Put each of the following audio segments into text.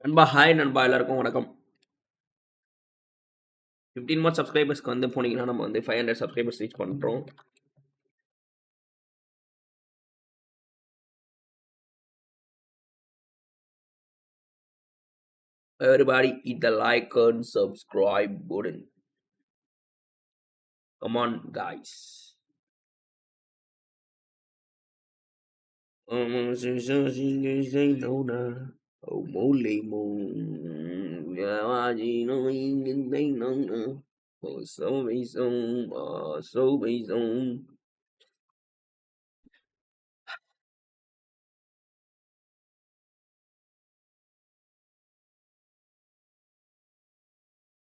நண்பா ஹாய் நண்பா எல்லாருக்கும் வணக்கம். 15 more சப்ஸ்கிரைபர்ஸ்க்கு வந்து போனீங்கன்னா நம்ம வந்து 500 சப்ஸ்கிரைபர்ஸ் ரீச் பண்றோம். Everybody hit the like and subscribe button. Come on guys. Oh moly moon. So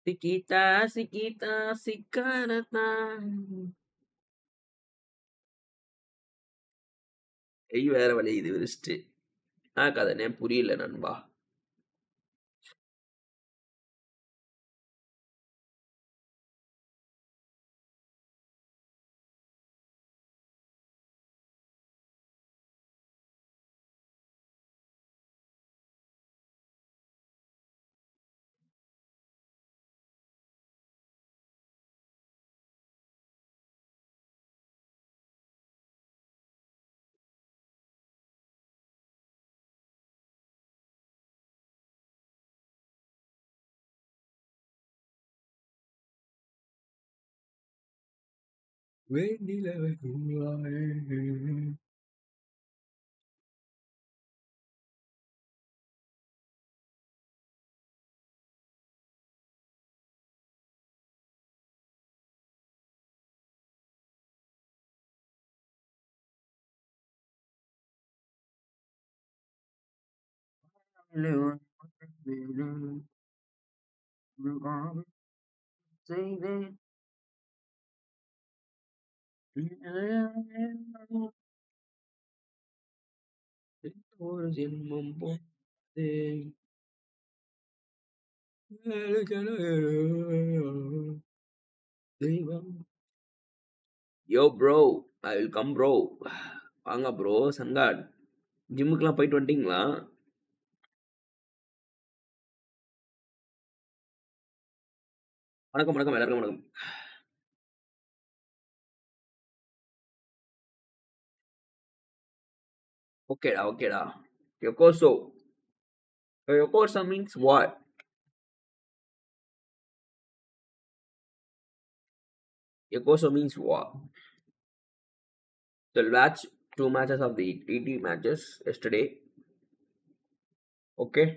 Sikita, sikarata. வேற வழி இது விரிச்சிட்டு கதனே புரியல நண்பா. ஒரு ஜென்மம் போதே. தெய்வம். Yo bro, I will come bro. வாங்க ப்ரோ சன்காட். ஜிம்முக்குலாம் போயிட்டு வந்துட்டீங்களா? வணக்கம் வணக்கம் எல்லாருக்கும் வணக்கம். ஓகேடா ஓகேடா. Yokoso. Yokoso means what? Yokoso means what? So watch 2 matches of the TT matches yesterday. Okay.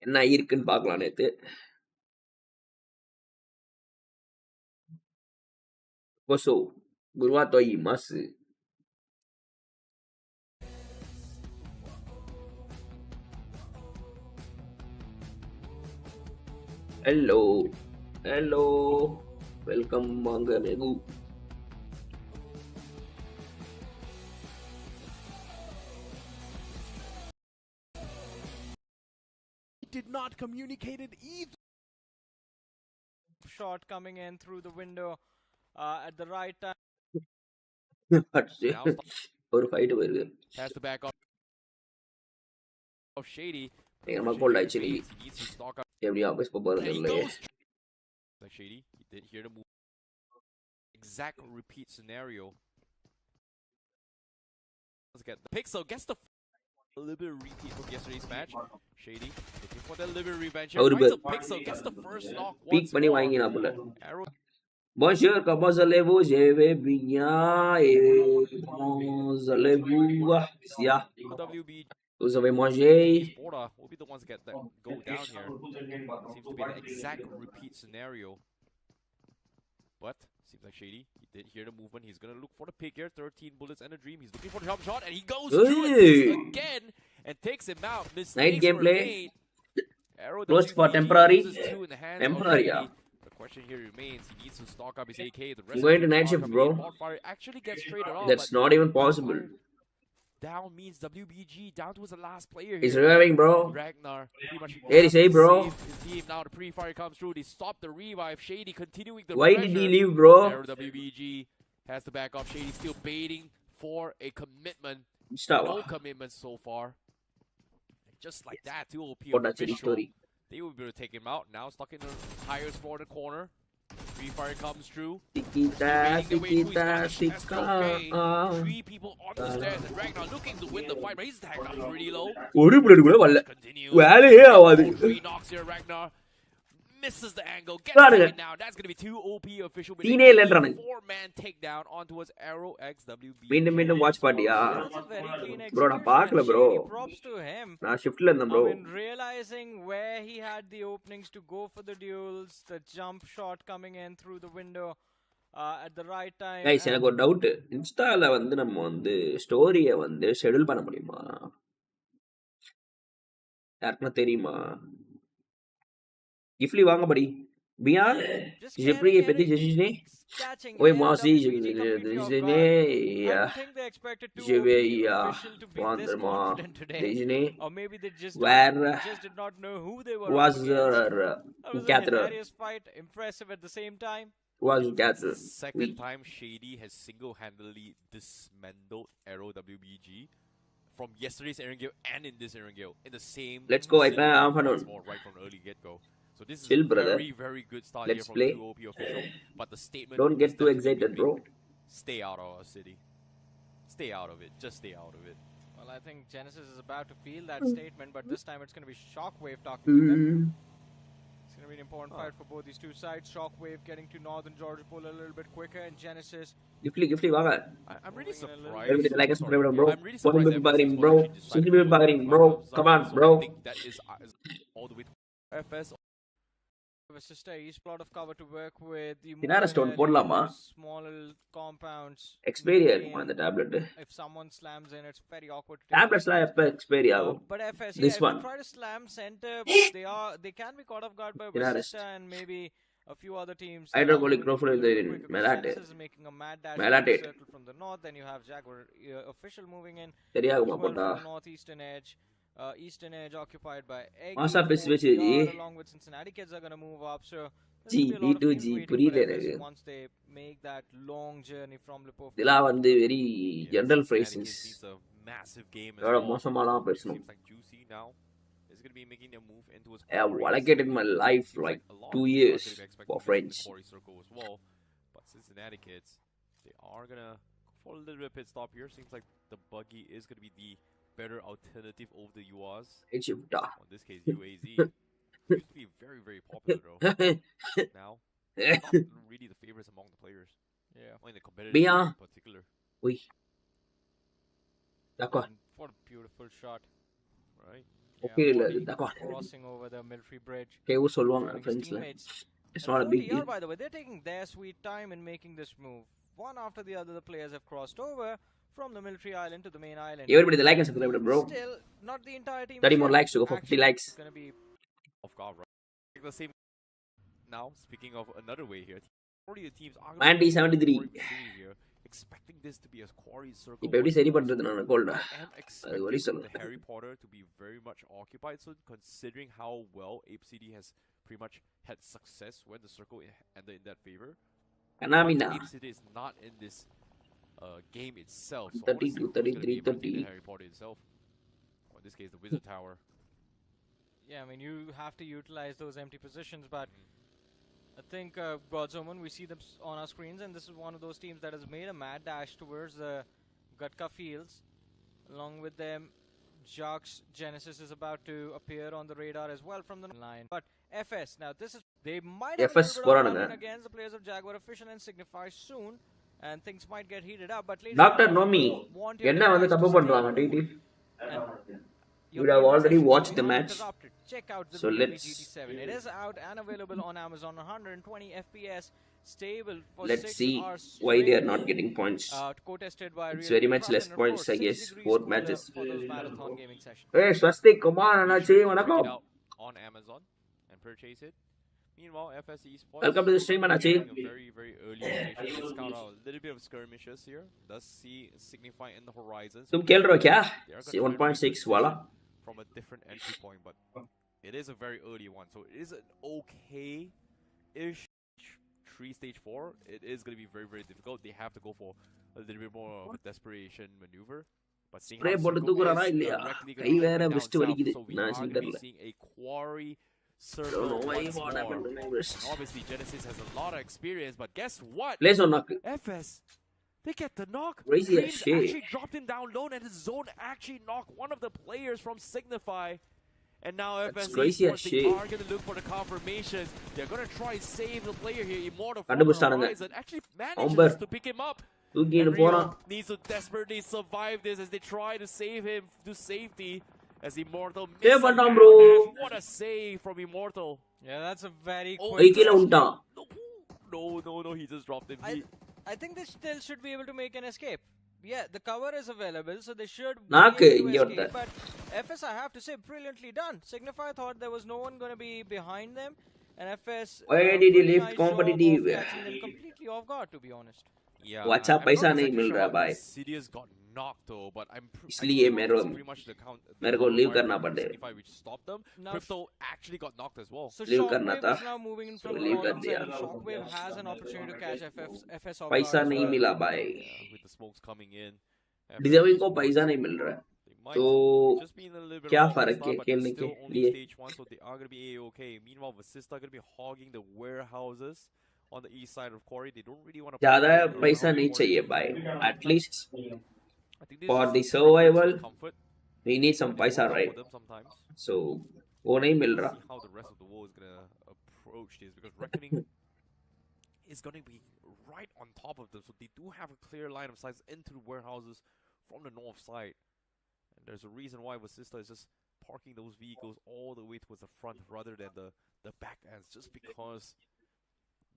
என்ன இருக்குன்னு பார்க்கலாம் நேத்து. Yokoso. Gurwato imasu. Hello. Hello. Welcome Manga Negu. Did not communicate it either. Shot coming in through the window at the right time. ஒரு fight வருது. Has the back of Shady. நம்ம gold actually எப்படி office போறது தெரியல. Like Shady, he did hear the move. Exact repeat scenario. Let's get the pixel gets the a little bit of repeat from yesterday's match. Shady looking for the little bit of revenge. Finds a pixel, gets the first knock once Peak பண்ணி more. வாங்கினா போல. Arrow. Bonjour, comment allez-vous? Je vais bien et comment allez-vous? Yeah. WB. Vous avez mangé? Border will be the ones that go down here. Seems to be the exact repeat scenario. But seems like Shady, he did hear the movement. He's gonna look for the pick here. 13 bullets and a dream. He's looking for the jump shot, and he goes through it again and takes him out. Night gameplay. Arrow Closed for temporary. Temporary, yeah. The question here remains: he needs to stock up his AK. The rest Going to night shift, bro. Actually gets traded off. That's not even possible. Down means WBG down to his last player. He's reviving, bro. Ragnar pretty much. Here he say, bro. His team now. The pre-fire comes through. They stop the revive. Shady continuing the. Why did he leave, bro? WBG has the backup. Shady still baiting for a commitment. Stop. No commitment so far. And just like that, 2 OP official. Story. They will be able to take him out. Now stuck in the highest for the corner. Pre-fire comes through. Tikita. 3 people on the stairs, and Ragnar looking to win the fight, but he's tagged up pretty low. Continue. வேலையே ஆகாது. 3 knocks here, Ragnar misses the angle. Gets it now. That's going to be 2 OP official. 4-man takedown onto his Arrow XWB. மீண்டும் Watchparty. Bro, நான் பார்க்கல bro. Props to him. நான் shiftல இருந்தேன் bro. I mean, realizing where he had the openings to go for the duels, the jump shot coming in through the window at the right time. Guys, எனக்கு ஒரு doubt. இன்ஸ்டால வந்து நம்ம வந்து ஸ்டோரியை வந்து ஷெட்யூல் பண்ண முடியுமா? யாருக்குன்னா தெரியுமா? Gifly வாங்க படி. Bien. J'ai pris petit déjeuner. Oui, moi aussi, j'ai déjeuné. Je vais prendre mon déjeuner. Where was 4. Impressive at the same time. Was 4. Second time Shady has single-handedly dismantled Arrow WBG from yesterday's Erangel and in this Erangel in the same. Let's go. Right from early get-go. So this is chill, a brother. very good start Let's here from play. 2 OP official. But the statement. Don't get too excited, bro. Stay out of our city. Stay out of it. Just stay out of it. Well, I think Genesis is about to feel that statement, but this time it's going to be Shockwave talking to them. It's going to be an important fight for both these two sides. Shockwave getting to Northern Georgia Pool a little bit quicker, and Genesis. Gifly, வாங்க. I'm really surprised. Everybody like us, bro. I'm really surprised. Bro. Simply bro. Come on, bro. That is all the way to FS. Vasista east plot of cover to work with. You move Dinara in stone early, போடலாமா? there's small little compounds. Expiry ஆகுமா Mid-game, அந்த tablet? if someone slams in, it's very awkward to take those டேப்லெட்ஸ்லாம் slams. எப்ப expiry ஆகும்? But FS, This yeah, if one. they try to slam center, they can be caught off guard by Dinarist. Vasista and maybe a few other teams. Hydrochloric Moving crofol a in little the bit quicker, 'cause Melate. Genesis is making a mad dash Melate. into the circle from the north. Then you have Jaguar official moving in as சரியாகுமா well போட்டா? from the northeastern edge. Eastern edge occupied by Eggy. மாசா பேசி வச்சு Along with Cincinnati kids are going to move up. So G B2G புரியல எனக்கு. once they make that long journey from Lipov. இதெல்லாம் வந்து very general phrases. It's a massive game as எவ்வளவு well. மோசமாலாம் பேசணும். Seems like Juicy now is going to be making a move into his I have allocated my life like 2 years for French. Circle as well. But Cincinnati kids, they are going to fall a little bit pit stop here. Seems like the buggy is going to be the better alternative over the UAZ. In this case, UAZ used to be very, very popular though. Now, not really the favorites among the players. Yeah. In the competitive in particular. Oui. D'accord. What a beautiful shot. Right. Okay, yeah, d'accord. Crossing over the military bridge. Okay, wo சொல்வாங்க ஃப்ரெண்ட்ஸ்ல. It's not a big deal. By the way, they're taking their sweet time in making this move. One after the other, the players have crossed over from the military island to the main island. Everybody like and subscribe, bro. Still, not the entire team. 30 more likes to go for 50 likes. It's gonna be off guard, right? The same. Now, speaking of another way here, already the teams are Mandy 73 here, expecting this to be a quarry circle. இப்போ எப்படி சரி பண்றது நான் gold I'm expecting the Harry Potter to be very much occupied. So considering how well Ape City has pretty much had success when the circle ended in that favor, Kanamina Ape City is not in this game itself. So 32, 33, 30. Harry Potter itself. Or in this case, the Wizard Tower. Yeah, I mean, you have to utilize those empty positions, but I think God's Omen, we see them on our screens, and this is one of those teams that has made a mad dash towards the Gutka fields. Along with them, Jacques Genesis is about to appear on the radar as well from the line. But FS, now this is, they might have FS a little bit of run against the players of Jaguar Official and Signify soon, and things might get heated up. But Dr. Nomi, என்ன வந்து தப்பு பண்றாங்க DD? You would have already watched the match. Check out the So let's GT7. It is out and available on Amazon. 120 FPS, stable for let's 6 see hours why they are straight. not getting points. Co-tested by It's Real very much Craft less and of points, course, I guess. 6 degrees 4 cooler matches. for those marathon gaming sessions. Hey, Swastik, come on, Anachi, Check vanakkam. it out on Amazon and purchase it. Meanwhile, FS Esports Welcome to the stream, Anachi. a very, very early station. Let's scout out a little bit of skirmishes here. Does see Signify in the horizon. तुम खेल रहे हो क्या? They are gonna try and 1.6 वाला. from a different entry point, but it is a very early one, so it is an okay-ish 3-stage 4. It is going to be very, very difficult. They have to go for a little bit more of a desperation maneuver. But seeing Spray how போட்டு Circle தூக்குறானா is இல்லையா? directly கை gonna வேற open down wrist வலிக்குது. south, so we நான் are going to be தெரியல. seeing a quarry Don't circle know why once what more. happened to my wrist. And obviously, Genesis has a lot of experience, but guess what? Place on knock. FS, they get the knock. Crazy as Dreams shit. actually dropped him down low, and his zone actually knocked one of the players from Signify. And now FS crazy as Esports, they shit. are going to look for the confirmations. They're going to try to save the player here. Immortal from கண்டுபிடிச்சிட்டானுங்க. Horizon actually Omber. manages to pick him up. தூக்கிட்டு And போறான். Rio needs to desperately survive this as they try to save him to safety. As Immortal Save misses பண்ணான் the bro. dash. What a save from Immortal. Yeah, that's a very Oh, quick. கீழே விட்டான். No, he just dropped him. I think they still should be able to make an escape. Yeah, the cover is available, so they should be நாக்கு able to இங்க escape. ஒருத்தன். But FS, I have to say, brilliantly done. Signify thought there was no one going to be behind them, and FS. Why did he pretty lift nice job competitive? of catching them completely off guard, to be honest. Yeah, अच्छा I'm पैसा not नहीं exactly मिल sure रहा how भाई. Sidious got knocked though, but I इसलिए think मेरे it's pretty much the count. मेरे को leave करना पड़े. Signify which stopped them. Now Crypto actually got knocked as well. So Leave करना Shockwave था. is now moving in So from the leave कर northern दिया. side, and Shockwave has an opportunity to catch FS off पैसा guard as नहीं well. मिला भाई. Yeah, with the smokes coming in. Deserving को पैसा नहीं मिल रहा है. They might तो just be in a little bit क्या of a फर्क start, है but खेलने it's still के only लिए? stage 1, so they are going to be a-okay. Meanwhile, Vasista are going to be hogging the warehouses on the east side of Quarry. They don't really want to. ज़्यादा पैसा नहीं चाहिए भाई. At least I think this for is the a survival, comfort. we need some It पैसा works out right. for them sometimes. So वो नहीं मिल रहा. See how the rest of the world is gonna approach this, because Reckoning is gonna be right on top of them, so they do have a clear line of sight into the warehouses from the north side. And there's a reason why Vasista is just parking those vehicles all the way towards the front rather than the the back ends just because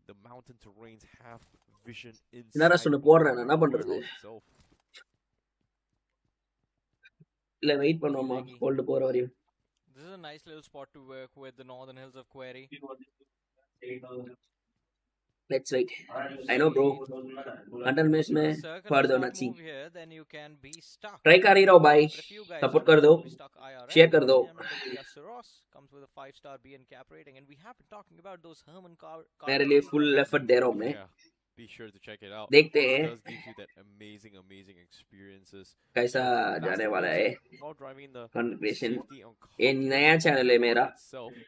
the mountain terrains have vision என்னடா inside சொன்ன of போடுறேன் the என்ன பண்றது warehouse itself. இல்ல wait பண்ணுவோமா Maggie. Hold போற வரையும் This is a nice little spot to work with the northern hills of Query. Let's wait. I know bro. Until miss If में the circle पढ़ does दो not नाची. move here, then you can be stuck. Try कर ही रहा हूँ भाई. But if you guys Support don't कर know, दो. we stuck IRL. Share कर दो. BMPS Soros comes with a 5-star BN cap rating, and we have been talking about those Herman car. मेरे लिए full effort दे रहा हूँ मैं. Yeah, be sure to check it out. देखते It हैं does give you that amazing experiences. कैसा जाने वाला है. While driving the Congratulations. safety on ये नया चैनल है मेरा. itself.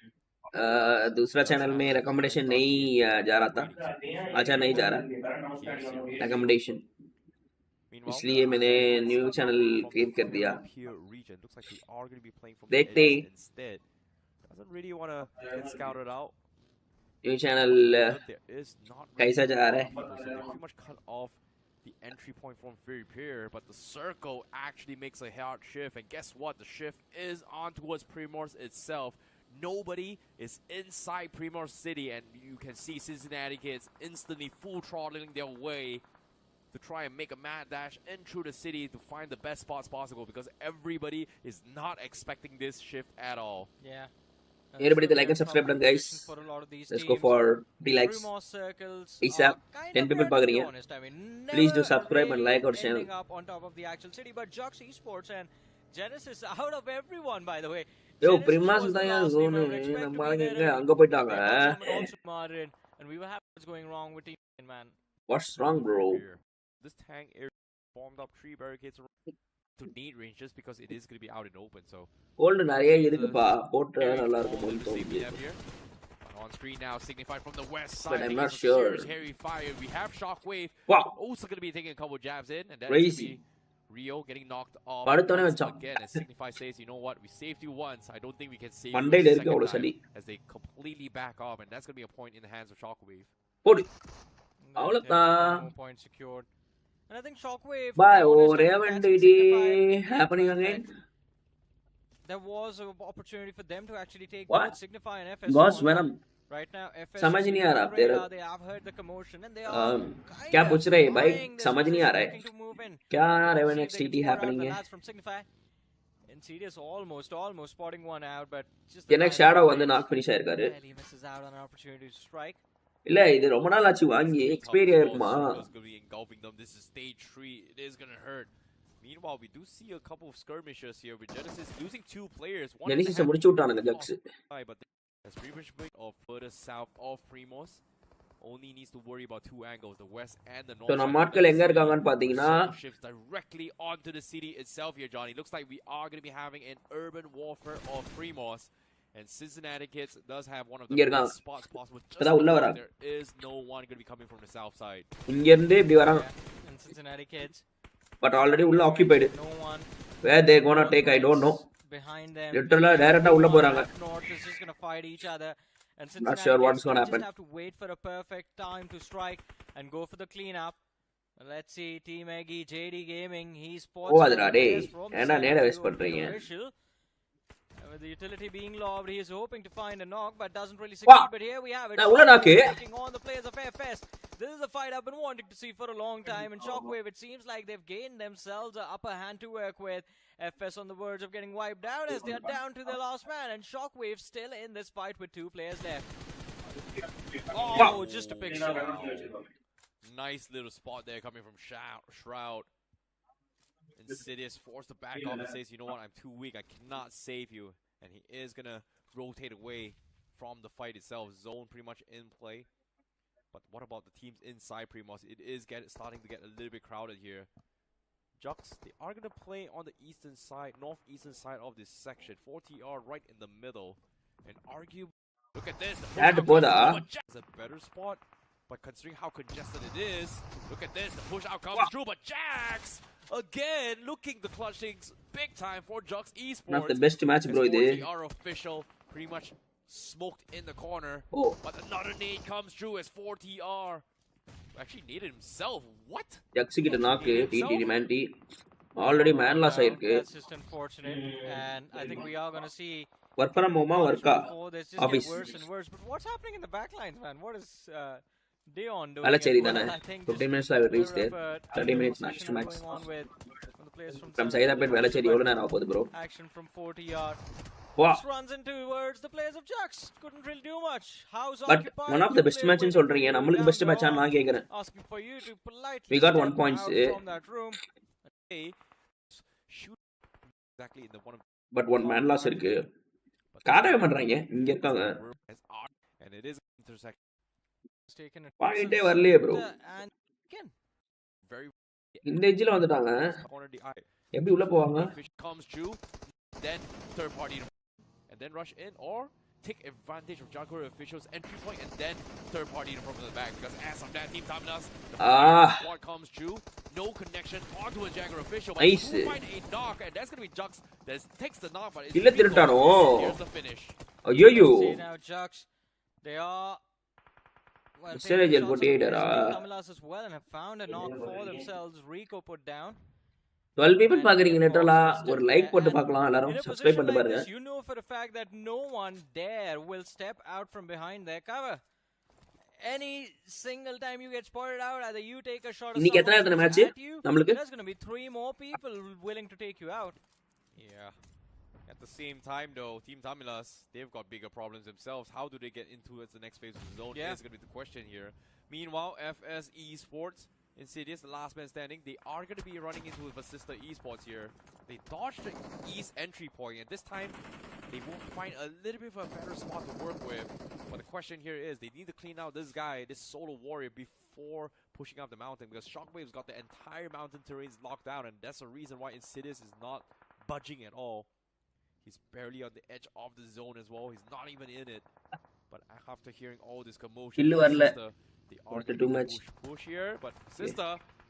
दूसरा चैनल में recommendation नहीं जा रहा था. अच्छा नहीं जा रहा. Recommendation. इसलिए मैंने न्यू चैनल क्रिएट कर दिया. देखते Doesn't really want to get scouted out. New channel कैसा जा रहा है. They pretty much cut off the entry point from Very Pier, but the circle actually makes a hard shift, and guess what? The shift is on towards Primorsk itself. Nobody is inside Primorsk City, and you can see Cincinnati kids instantly full throttling their way to try and make a mad dash in through the city to find the best spots possible, because everybody is not expecting this shift at all. Yeah. Everybody like and subscribe button guys. Let's go for 3 likes. ASAP. 10 people पागरी हैं. Please do subscribe and like our channel. Up on top of the actual city, but Jux Esports and Genesis out of everyone, by the way. Yo, Primorsk தான் யார் zone நம்ம ஆளுங்க அங்க போயிட்டாங்க. And we were happy what's going wrong with Team, man. What's wrong, bro? This tank area formed up 3 barricades to need range just because it is going to be out in open. So Hold நிறைய இருக்குப்பா. போட்டா நல்லா இருக்கும்னு தோணுது. On screen now, signified from the west side. But I'm not sure. Heavy fire. We have Shockwave. Wow. Also going to be taking a couple jabs in, and Crazy. that's going to be Rio getting knocked off again. As Signify says, you know what, we saved you once. I don't think we can save you a second time, as they completely back off, and that's going to be a point in the hands of Shockwave. போடு. No அவ்வளவுதான். point secured. And I think Shockwave. Bye. Oh, happening again. There was an opportunity for them to actually take What? Signify and FS. Ghost Venom. Right now, FS. समझ नहीं आ रहा तेरा. They have heard the commotion and they are. क्या पूछ रहे हैं भाई? समझ नहीं आ रहा है. है. क्या Raven XTT happening है? Insidious almost spotting one out, but just. எனக்கு shadow வந்து knock finish ஆயிருக்காரு. Misses out on an opportunity to strike. இல்ல இது ரொம்ப நாள் ஆச்சு வாங்கி எக்ஸ்பீரியா இருக்குமா? This is stage 3. It is going to hurt. Meanwhile, we do see a couple of skirmishes here with Genesis losing 2 players. Genesis முடிச்சு விட்டானுங்க jugs. But as Primorsk of further south of Primorsk only needs to worry about 2 angles, the west and the north. So நம்ம ஆட்கள் எங்க இருக்காங்கன்னு பாத்தீங்கன்னா shifts directly onto the city itself here, Johnny. Looks like we are going to be having an urban warfare of Primorsk. And Cincinnati kids does have one of the best spots possible. There is no one going to be coming from the south side. இங்க இருந்து இப்படி வராங்க. And Cincinnati kids. But already உள்ள occupied. No one. Where they gonna take I don't know. Behind them. Literally direct உள்ள போறாங்க. North is just going to fight each other. And Not Cincinnati sure what's going to happen. Just have to wait for a perfect time to strike and go for the cleanup. Let's see, Team Eggy, JD Gaming, he spots. Oh, adra dey. Ena neda waste பண்றீங்க. With the utility being lobbed, he is hoping to find a knock, but doesn't really succeed. But here we have it. Taking on the players of FS. This is the fight I've been wanting to see for a long time. And Shockwave, it seems like they've gained themselves an upper hand to work with. FS on the verge of getting wiped out as they are down to their last man. And Shockwave still in this fight with 2 players left. Oh, just a big shot. Nice little spot there coming from Shroud. Insidious forced to back off and says, you know what, I'm too weak, I cannot save you. And he is going to rotate away from the fight itself. Zone pretty much in play. But what about the teams inside Primorsk? It is starting to get a little bit crowded here. Jux, they are going to play on the eastern side, northeastern side of this section. 4TR right in the middle. And arguably, look at this. It's a better spot. But considering how congested it is, look at this. The push out comes through, but Jax again looking the clutch things big time for Jux Esports. Not the best match, bro. They are official, pretty much smoked in the corner. Oh. But another nade comes through as 4TR actually needed himself. What? Jax கிட்ட knock TT Manti already man loss ஆயிருக்கு. That's just unfortunate, and I think we are going to see Work from home, work This just office. gets worse and worse. But what's happening in the backlines, man? What is Deon doing? Valacheri as well? dana. I think 15 minutes I will reach there. 30 minutes max to max. Going on with the players From Saidapet Valacheri evlo nera aagudhu bro. Action from 40 yard. Wow. Just runs in towards the players of Jux. Couldn't really do much. House But occupied. one of the best match in solreenga. Nammalukku best match ah na kekren. Asking for you to politely We got 1 step points. out from that room. Shoot exactly in the one of But one man loss irukku. காட்டவே மாட்டறாங்க இங்க இருக்காங்க. and it is intersection. பாயிண்டே வரலையே bro. And again, Very இந்த எட்ஜ்ல வந்துட்டாங்க. corner the eye. எப்படி உள்ள போவாங்க? Fish comes through, then third party and then rush in or take advantage of Jaguar officials entry point and then third party from the back because as of that Team.Tamilas squad comes through, no connection onto a Jaguar official, but nice. find a knock and that's gonna be Jux that takes the knock, but இல்ல திருட்டானோ. here's the finish. ஐயோ see now Jux, they are Mr. 48 Tamilas as well and have found a knock for themselves. Rico put down. 12 people பாக்குறீங்க லிட்டரலா ஒரு like போட்டு பார்க்கலாம் எல்லாரும் subscribe பண்ணிட்டு பாருங்க. You know for a fact that no one there will step out from behind their cover. Any single time you get spotted out, either you take a shot or இன்னைக்கு எத்தனை match நமக்கு? There's going to be 3 more people willing to take you out. Yeah. At the same time though, Team.Tamilas, they've got bigger problems themselves. How do they get into the next phase of the zone is going to be the question here. Meanwhile, FS Esports, Insidious, the last man standing, they are going to be running into Vasista Esports here. They dodged the east entry point, and this time they will find a little bit of a better spot to work with. But the question here is, they need to clean out this guy, this solo warrior, before pushing up the mountain, because Shockwave's got the entire mountain terrains locked down, and that's the reason why Insidious is not budging at all. He's barely on the edge of the zone as well. He's not even in it. But after hearing all this commotion, they are going to push here. But Sister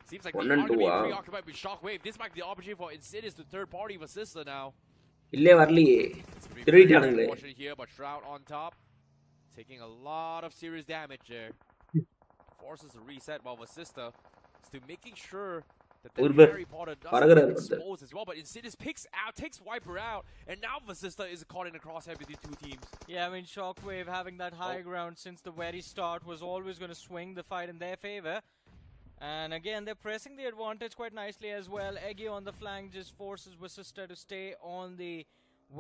seems like they are going to be preoccupied with Shockwave. This might be the opportunity for Insidious to third party with Sister now. இல்லே வரலையே. திருடிட்டானுங்களே. Here, but Shroud on top, taking a lot of serious damage there. Forces a reset while Vasista still making sure that Harry Potter doesn't expose as well, but Insidious takes Wiper out, and now Vasista is caught in a crosshair between two teams. Yeah, I mean, Shockwave having that high ground since the very start was always going to swing the fight in their favor. And again, they're pressing the advantage quite nicely as well. Eggy on the flank just forces Vasista to stay on the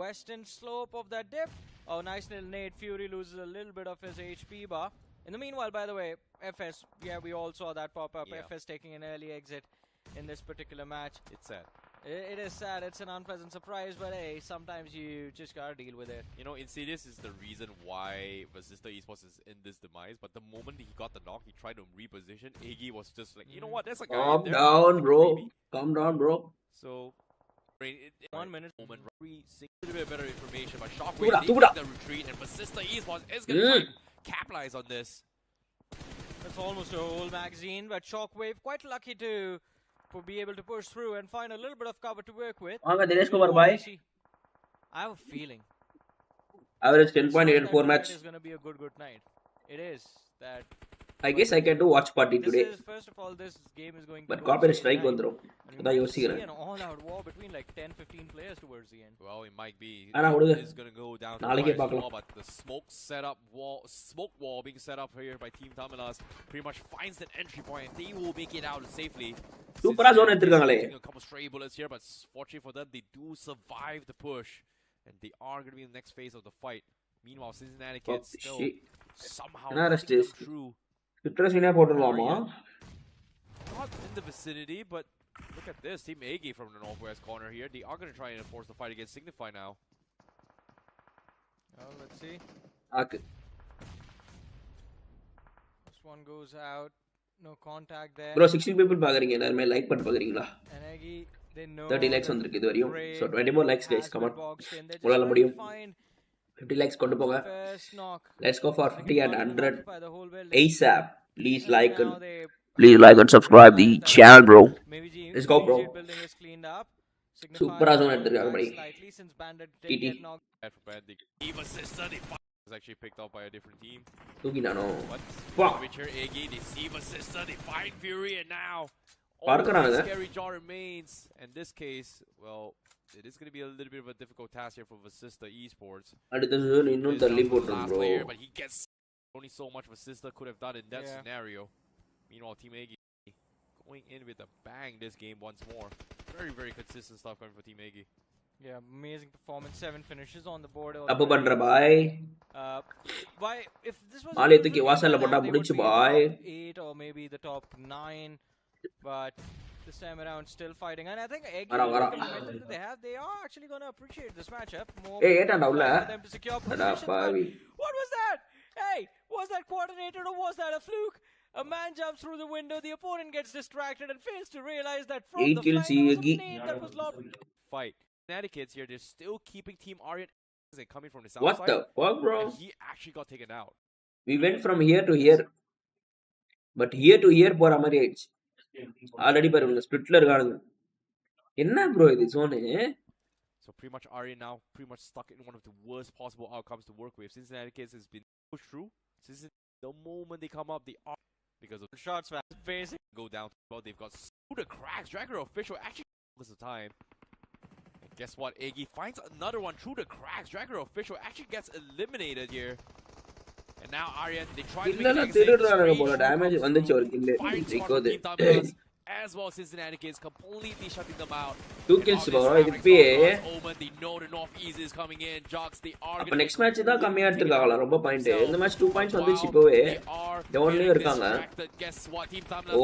western slope of that dip. Oh, nice little nade. Fury loses a little bit of his HP bar. In the meanwhile, by the way, FS, yeah, we all saw that pop up. Yeah. FS taking an early exit in this particular match. It's sad. It is sad. It's an unpleasant surprise, but hey, sometimes you just gotta deal with it. You know, Insidious is the reason why Vasista Esports is in this demise, but the moment he got the knock, he tried to reposition. Iggy was just like, you know what, that's a guy Calm down, bro. Calm down, bro. So, 1 minute. Moment, a little bit better information, but Shockwave takes the retreat, and Vasista Esports is going to try to capitalize on this. That's almost a whole magazine, but Shockwave quite lucky to be able to push through and find a little bit of cover to work with. I have a feeling. Average 10.84 match. It is going to be a good night. It is that. I guess I can do Watchparty today. First of all, this game is going to but copyright strike vandrum. Adha yosikiren. An all-out war between like 10-15 players towards the end. Well, it might be. It's going to go down to the but the smoke wall being set up here by Team.Tamilas pretty much finds that entry point. They will make it out safely. Super zone eduthirukaangale. A couple stray bullets here, but fortunately for them, they do survive the push, and they are going to be in the next phase of the fight. Meanwhile, Cincinnati kids still somehow through. போட்டுடலாமா? Not in the vicinity, but look at this. Team Agi from the northwest corner here. They are going to try and enforce the fight against Signify now. Well, let's see. Okay. This one goes out. No contact there. Bro, 16 people பாக்குறீங்க. எல்லாரும் like பண்ணி பாக்குறீங்களா? And Agi, they know 30 likes வந்திருக்கு இது வரையும். So 20 more likes guys. Come on. உங்களால முடியும். 50 likes கொண்டு போங்க. Let's go for 50 and 100 ASAP. Please like and subscribe the channel, bro. Let's go, bro. Super zone எடுத்துருக்காங்க buddy. TT. Is actually picked up by a different team. தூக்கினானோ. But Witcher Iggy, they see Vasista, they find Fury, and now பார்க்கறாங்க. Scary jaw remains. In this case, well, it is going to be a little bit of a difficult task here for Vasista Esports. அடுத்த season இன்னும் தள்ளி போட்டும் bro. But he gets only so much Vasista could have done in that scenario. Meanwhile, Team Egi going in with a bang this game once more. Very, very consistent stuff coming for Team Egi. Yeah, amazing performance. 7 finishes on the board. தப்பு பண்ற பாய். Why if this was மாலை தூக்கி வாசல்ல போட்டா முடிச்சு பாய். 8 or maybe the top 9, but this time around still fighting, and I think they are actually going to appreciate this matchup more. Hey, ஏட்டாண்டா உள்ள. What was that? Hey, was that coordinated or was that a fluke? A man jumps through the window, the opponent gets distracted and fails to realize that from the flying that was lobbed. Fight. Connecticut's here, they're still keeping Team Aryan coming from the south What side. the fuck, bro? And he actually got taken out. We went from here to here. But here to here போற மாதிரி ஆயிடுச்சு. Already பாருங்க ஸ்பிளிட்ல இருக்கானுங்க. என்ன bro இது zone? So pretty much Aryan now pretty much stuck in one of the worst possible outcomes to work with. Cincinnati Kids has been pushed through. Since the moment they come up, they are because of the shots facing go down. Well, they've got the cracks. Dragger official actually this the time. And guess what? Egi finds another one through the cracks. Dragger official actually gets eliminated here. And now Aryan, they try to make damage வந்துச்சு ஒரு kill. As well, Cincinnati Kids completely shutting them out. 2 kills bro. இதுப்பே they know the northeast is coming in. Jogs, they are அப்ப next match தான் கம்மியா எடுத்துட்டாங்களா ரொம்ப point. இந்த match 2 points வந்துச்சு இப்போவே. டவுன்லயே இருக்காங்க. Guess what? Team.Tamilas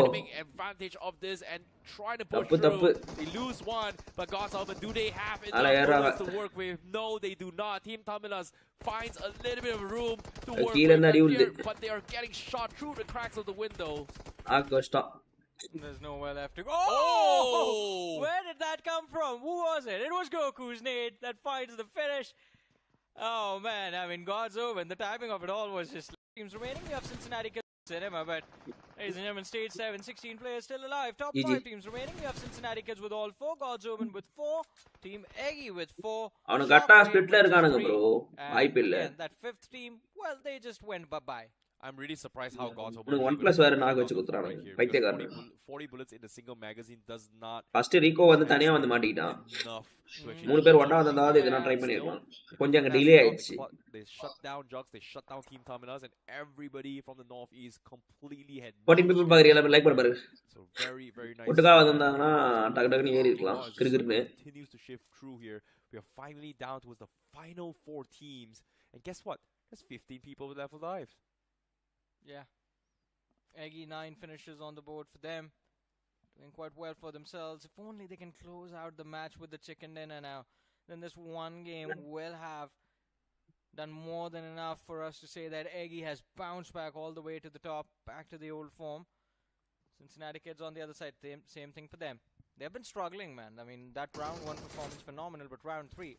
taking advantage of this and trying to push through. They lose one, but God's over. Do they have enough to work with? No, they do not. Team.Tamilas finds a little bit of room to work with, but they are getting shot through the cracks of the window. stop. There's nowhere left to go. Oh! Where did that come from? Who was it? It was Goku's nade that finds the finish. Oh man, I mean, God's over. And the timing of it all was just teams remaining. We have Cincinnati Kids cinema, but ladies and gentlemen, stage 7, 16 players still alive. Top 5 teams remaining. We have Cincinnati Kids with all 4, God's Omen with 4, Team Egi with 4. அவனு கட்டா ஸ்பிளிட்ல இருக்கானுங்க bro. வாய்ப்பு இல்ல. That 5th team, well, they just went bye-bye. I'm really surprised how God's Omen 1+ வேற நாக வச்சு குத்துறானுங்க. பைத்தியக்காரன். 40 bullets in the single magazine does not. First Rico வந்து தனியா வந்து மாட்டிட்டான். 3 பேர் ஒண்ணா வந்ததாவது இத நான் ட்ரை பண்ணிருக்கலாம். கொஞ்சம் அங்க டிலே ஆயிடுச்சு. They shut down Jogs, they shut down Team.Tamilas, and everybody from the northeast completely had 14 people பாக்குறீங்க எல்லாரும் லைக் பண்ண பாருங்க. So very nice. ஒட்டுக்கா வந்தாங்கன்னா டக்கு டக்குன்னு ஏறி இருக்கலாம். கிறுகிறுன்னு. Continues to shift through here. We are finally down towards the final 4 teams. And guess what? There's 15 people left alive. Yeah. Egi 9 finishes on the board for them. Doing quite well for themselves. If only they can close out the match with the chicken dinner now. Then this one game will have done more than enough for us to say that Egi has bounced back all the way to the top, back to the old form. Cincinnati Kids on the other side, same thing for them. They've been struggling, man. I mean, that round 1 performance phenomenal, but round 3,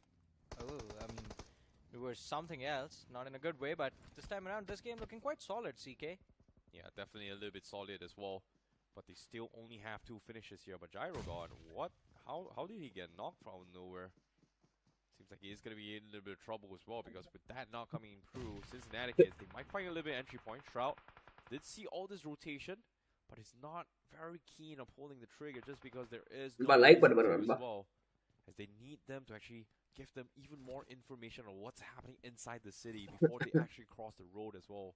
it was something else, not in a good way, but this time around, this game looking quite solid, CK. Yeah, definitely a little bit solid as well, but they still only have 2 finishes here. But Gyro God, what? How did he get knocked from nowhere? Seems like he is going to be in a little bit of trouble as well, because with that not coming through, Cincinnati Kids, they might find a little bit of entry point. Shroud did see all this rotation, but he's not very keen on pulling the trigger just because there is no as well, as they need them to actually give them even more information on what's happening inside the city before they actually cross the road as well.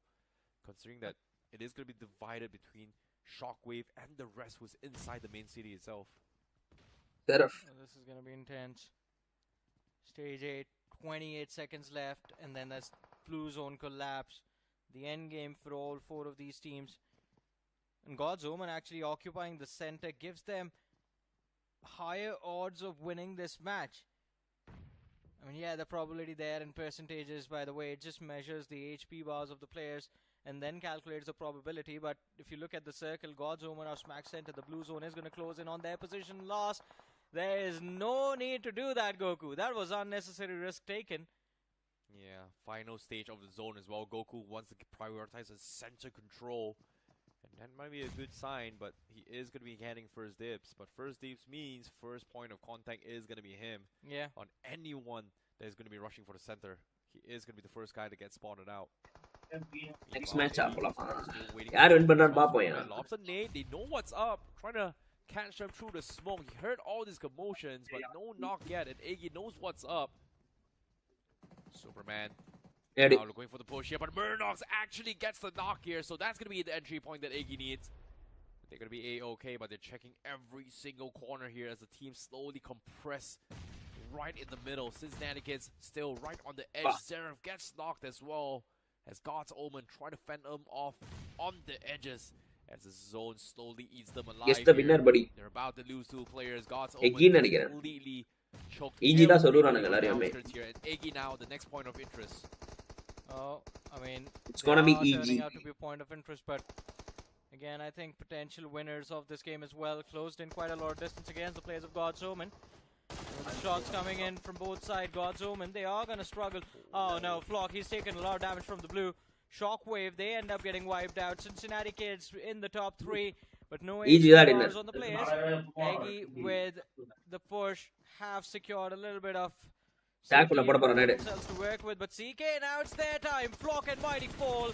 Considering that it is going to be divided between Shockwave and the rest who's inside the main city itself. This is going to be intense. Stage 8, 28 seconds left, and then that's blue zone collapse. The end game for all 4 of these teams. And God's Omen actually occupying the center gives them higher odds of winning this match. I mean, yeah, the probability there in percentages, by the way, it just measures the HP bars of the players and then calculates the probability. But if you look at the circle, God's Omen or Smack Center, the blue zone is going to close in on their position last. There is no need to do that, Goku. That was unnecessary risk taken. Yeah, final stage of the zone as well. Goku wants to prioritize his center control. And that might be a good sign, but he is going to be getting first dibs. But first dibs means first point of contact is going to be him. Yeah. On anyone that is going to be rushing for the center, he is going to be the first guy to get spotted out. Next match போலாமா யார் win பண்றான்னு பாப்போம் Lobs a nade, they know what's up, trying to catch them through the smoke. He heard all these commotions, but no knock yet, and Iggy knows what's up. Superman now going for the push here, but Murnox actually gets the knock here, so that's going to be the entry point that Iggy needs. They're going to be A-okay, but they're checking every single corner here as the team slowly compress right in the middle. Cincinnati Kids still right on the edge. Seraph gets knocked as well as God's Omen trying to fend them off on the edges as the zone slowly eats them alive. Guess the winner, buddy. They're about to lose 2 players. God's Omen completely choked Iggy da everybody soluraanga on the ellariyume outskirts here, and Iggy now the next point of interest. Oh, I mean, it's gonna be turning easy out to be a point of interest, but again, I think potential winners of this game as well. Closed in quite a lot of distance against the players of God's Omen. With the shots coming in from both sides, God's Omen, they are going to struggle. Oh no, Flock, he's taken a lot of damage from the blue. Shockwave, they end up getting wiped out. Cincinnati Kids in the top 3, but no HPRs on the players. Eggy with the push have secured a little bit of themselves to work with, but CK, now it's their time. Flock and Mighty fall,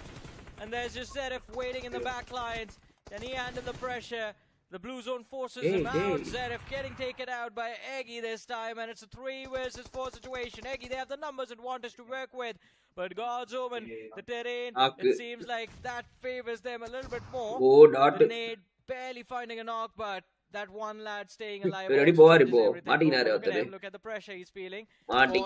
and there's just Zerif waiting in the back lines. Then he handled the pressure. The blue zone forces him out. Zerif getting taken out by Eggy this time, and it's a 3 versus 4 situation. Eggy, they have the numbers advantage to work with, but God's Omen, the terrain, it seems like that favors them a little bit more. The nade barely finding a knock, but that one lad staying alive. Look at the pressure he's feeling. And he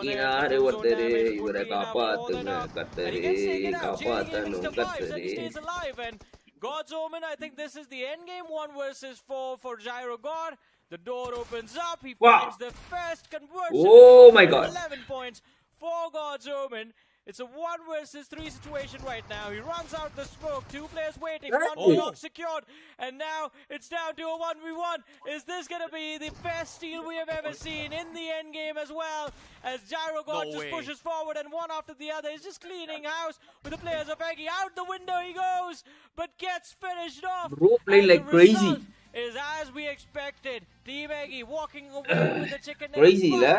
stays alive, and God's Omen, I think this is the end game. 1 versus 4 for Gyro God. The door opens up. He finds the first conversion. Oh my God. 11 points for God's Omen. It's a 1 versus 3 situation right now. He runs out the smoke. 2 players waiting. 1 block secured. And now it's down to a 1v1. Is this going to be the best steal we have ever seen in the end game as well? As Gyro God just pushes forward, and one after the other is just cleaning house with the players of Eggy. Out the window he goes, but gets finished off. Bro playing like crazy. Is as we expected. Team Eggy walking away with the chicken. Crazy, la?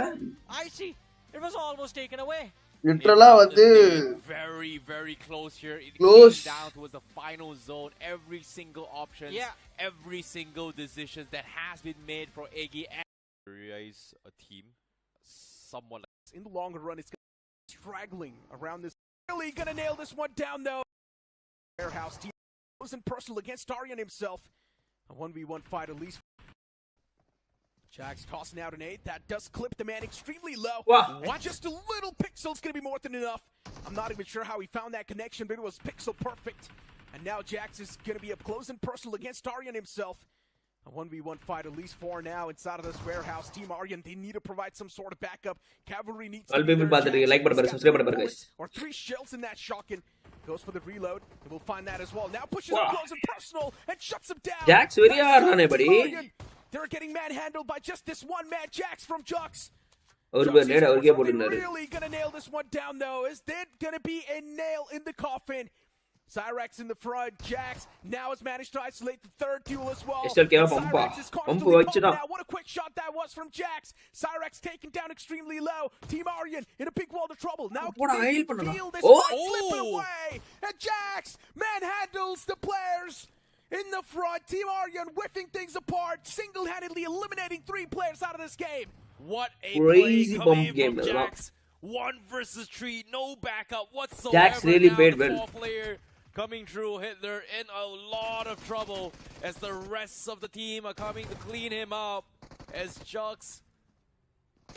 I see. It was almost taken away. Very, very close here. It close down towards the final zone. Every single option, every single decision that has been made for Iggy. Is a team somewhat in the longer run. It's straggling around this. Really gonna nail this one down though. Warehouse team was in personal against Darian himself. A 1v1 fight at least. Jax tossing out an 8. That does clip the man extremely low. Just a little pixel's going to be more than enough. I'm not even sure how he found that connection, but it was pixel perfect. And now Jax is going to be up close and personal against Aryan himself. A 1v1 fight, at least 4 now inside of this warehouse. Team Aryan, they need to provide some sort of backup. Cavalry needs to be there. Or 3 shells in that shotgun. Goes for the reload. And we'll find that as well. Now pushes up close and personal and shuts him down. Jax very hard, buddy. They're getting manhandled by just this one man, Jax from Jux. Really gonna nail this one down though. Is there gonna be a nail in the coffin? Cyrax in the front. Jax now has managed to isolate the 3rd duel as well. Cyrax is constantly pumping out. What a quick shot that was from Jax. Cyrax taken down extremely low. Team Aryan in a big world of trouble. Now feel this slipping away. And Jax manhandles the players in the front. Team Aryan whipping things apart, single-handedly eliminating 3 players out of this game. What a crazy play bomb coming game, from Jax. 1 versus 3, no backup whatsoever. Jax really played well. 4 player coming through, Hitler in a lot of trouble as the rest of the team are coming to clean him up. As Jux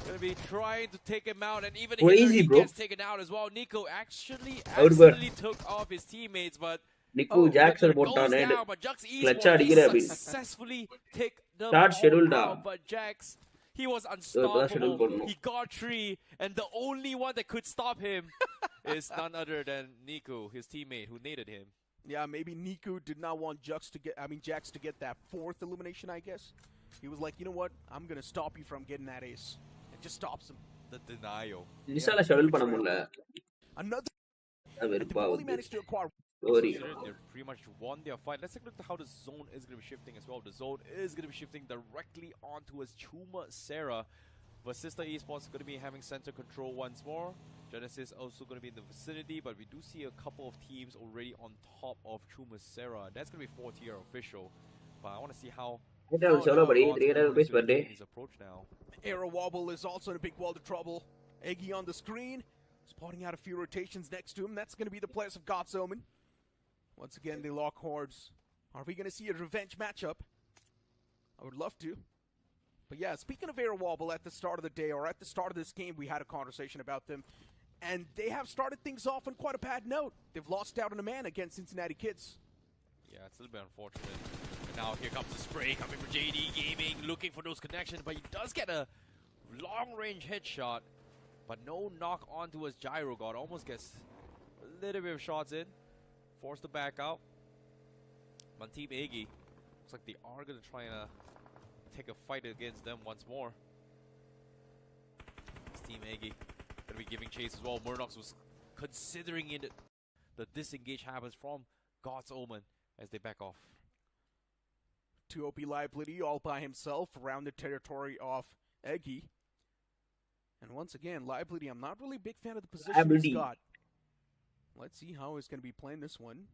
gonna be trying to take him out, and even he gets taken out as well. Nico actually took off his teammates, but Nico Jackson போட்டானே clutch அடிக்குற அப்படி successfully take the start schedule da but Jax, he was unstoppable. He got 3, and the only one that could stop him is none other than Nico, his teammate who naded him. Yeah, maybe Nico did not want Jax to get that 4th elimination, I guess. He was like, you know what? I'm going to stop you from getting that ace. It just stops him. The denial. நிசால schedule பண்ண முடியல Another வெறுப்பா only managed to acquire. They pretty much won their fight. Let's take a look at how the zone is going to be shifting as well. The zone is going to be shifting directly onto his Chuma Sarah. But Sister Esports is going to be having center control once more. Genesis also going to be in the vicinity, but we do see a couple of teams already on top of Chumasera. That's going to be 4th-tier official, but I want to see how ₹300 per day. his approach now. Arrow Wobble is also in a big world of trouble. Eggy on the screen, spotting out a few rotations next to him. That's going to be the players of God's Omen. Once again, they lock hordes. Are we going to see a revenge matchup? I would love to. But yeah, speaking of Arrow Wobble, at the start of the day, or at the start of this game, we had a conversation about them. And they have started things off on quite a bad note. They've lost out on a man against Cincinnati Kids. Yeah, it's a little bit unfortunate. And now here comes the spray coming from JD Gaming, looking for those connections, but he does get a long-range headshot, but no knock onto his gyro guard. Almost gets a little bit of shots in, forced to back out. But Team Iggy, looks like they are going to try and take a fight against them once more. It's Team Iggy going to be giving chase as well. Murdoch was considering it. The disengage happens from God's Omen as they back off. 2OP Liability all by himself around the territory of Eggy. And once again, Liability, I'm not really a big fan of the position he's got. Let's see how he's going to be playing this one.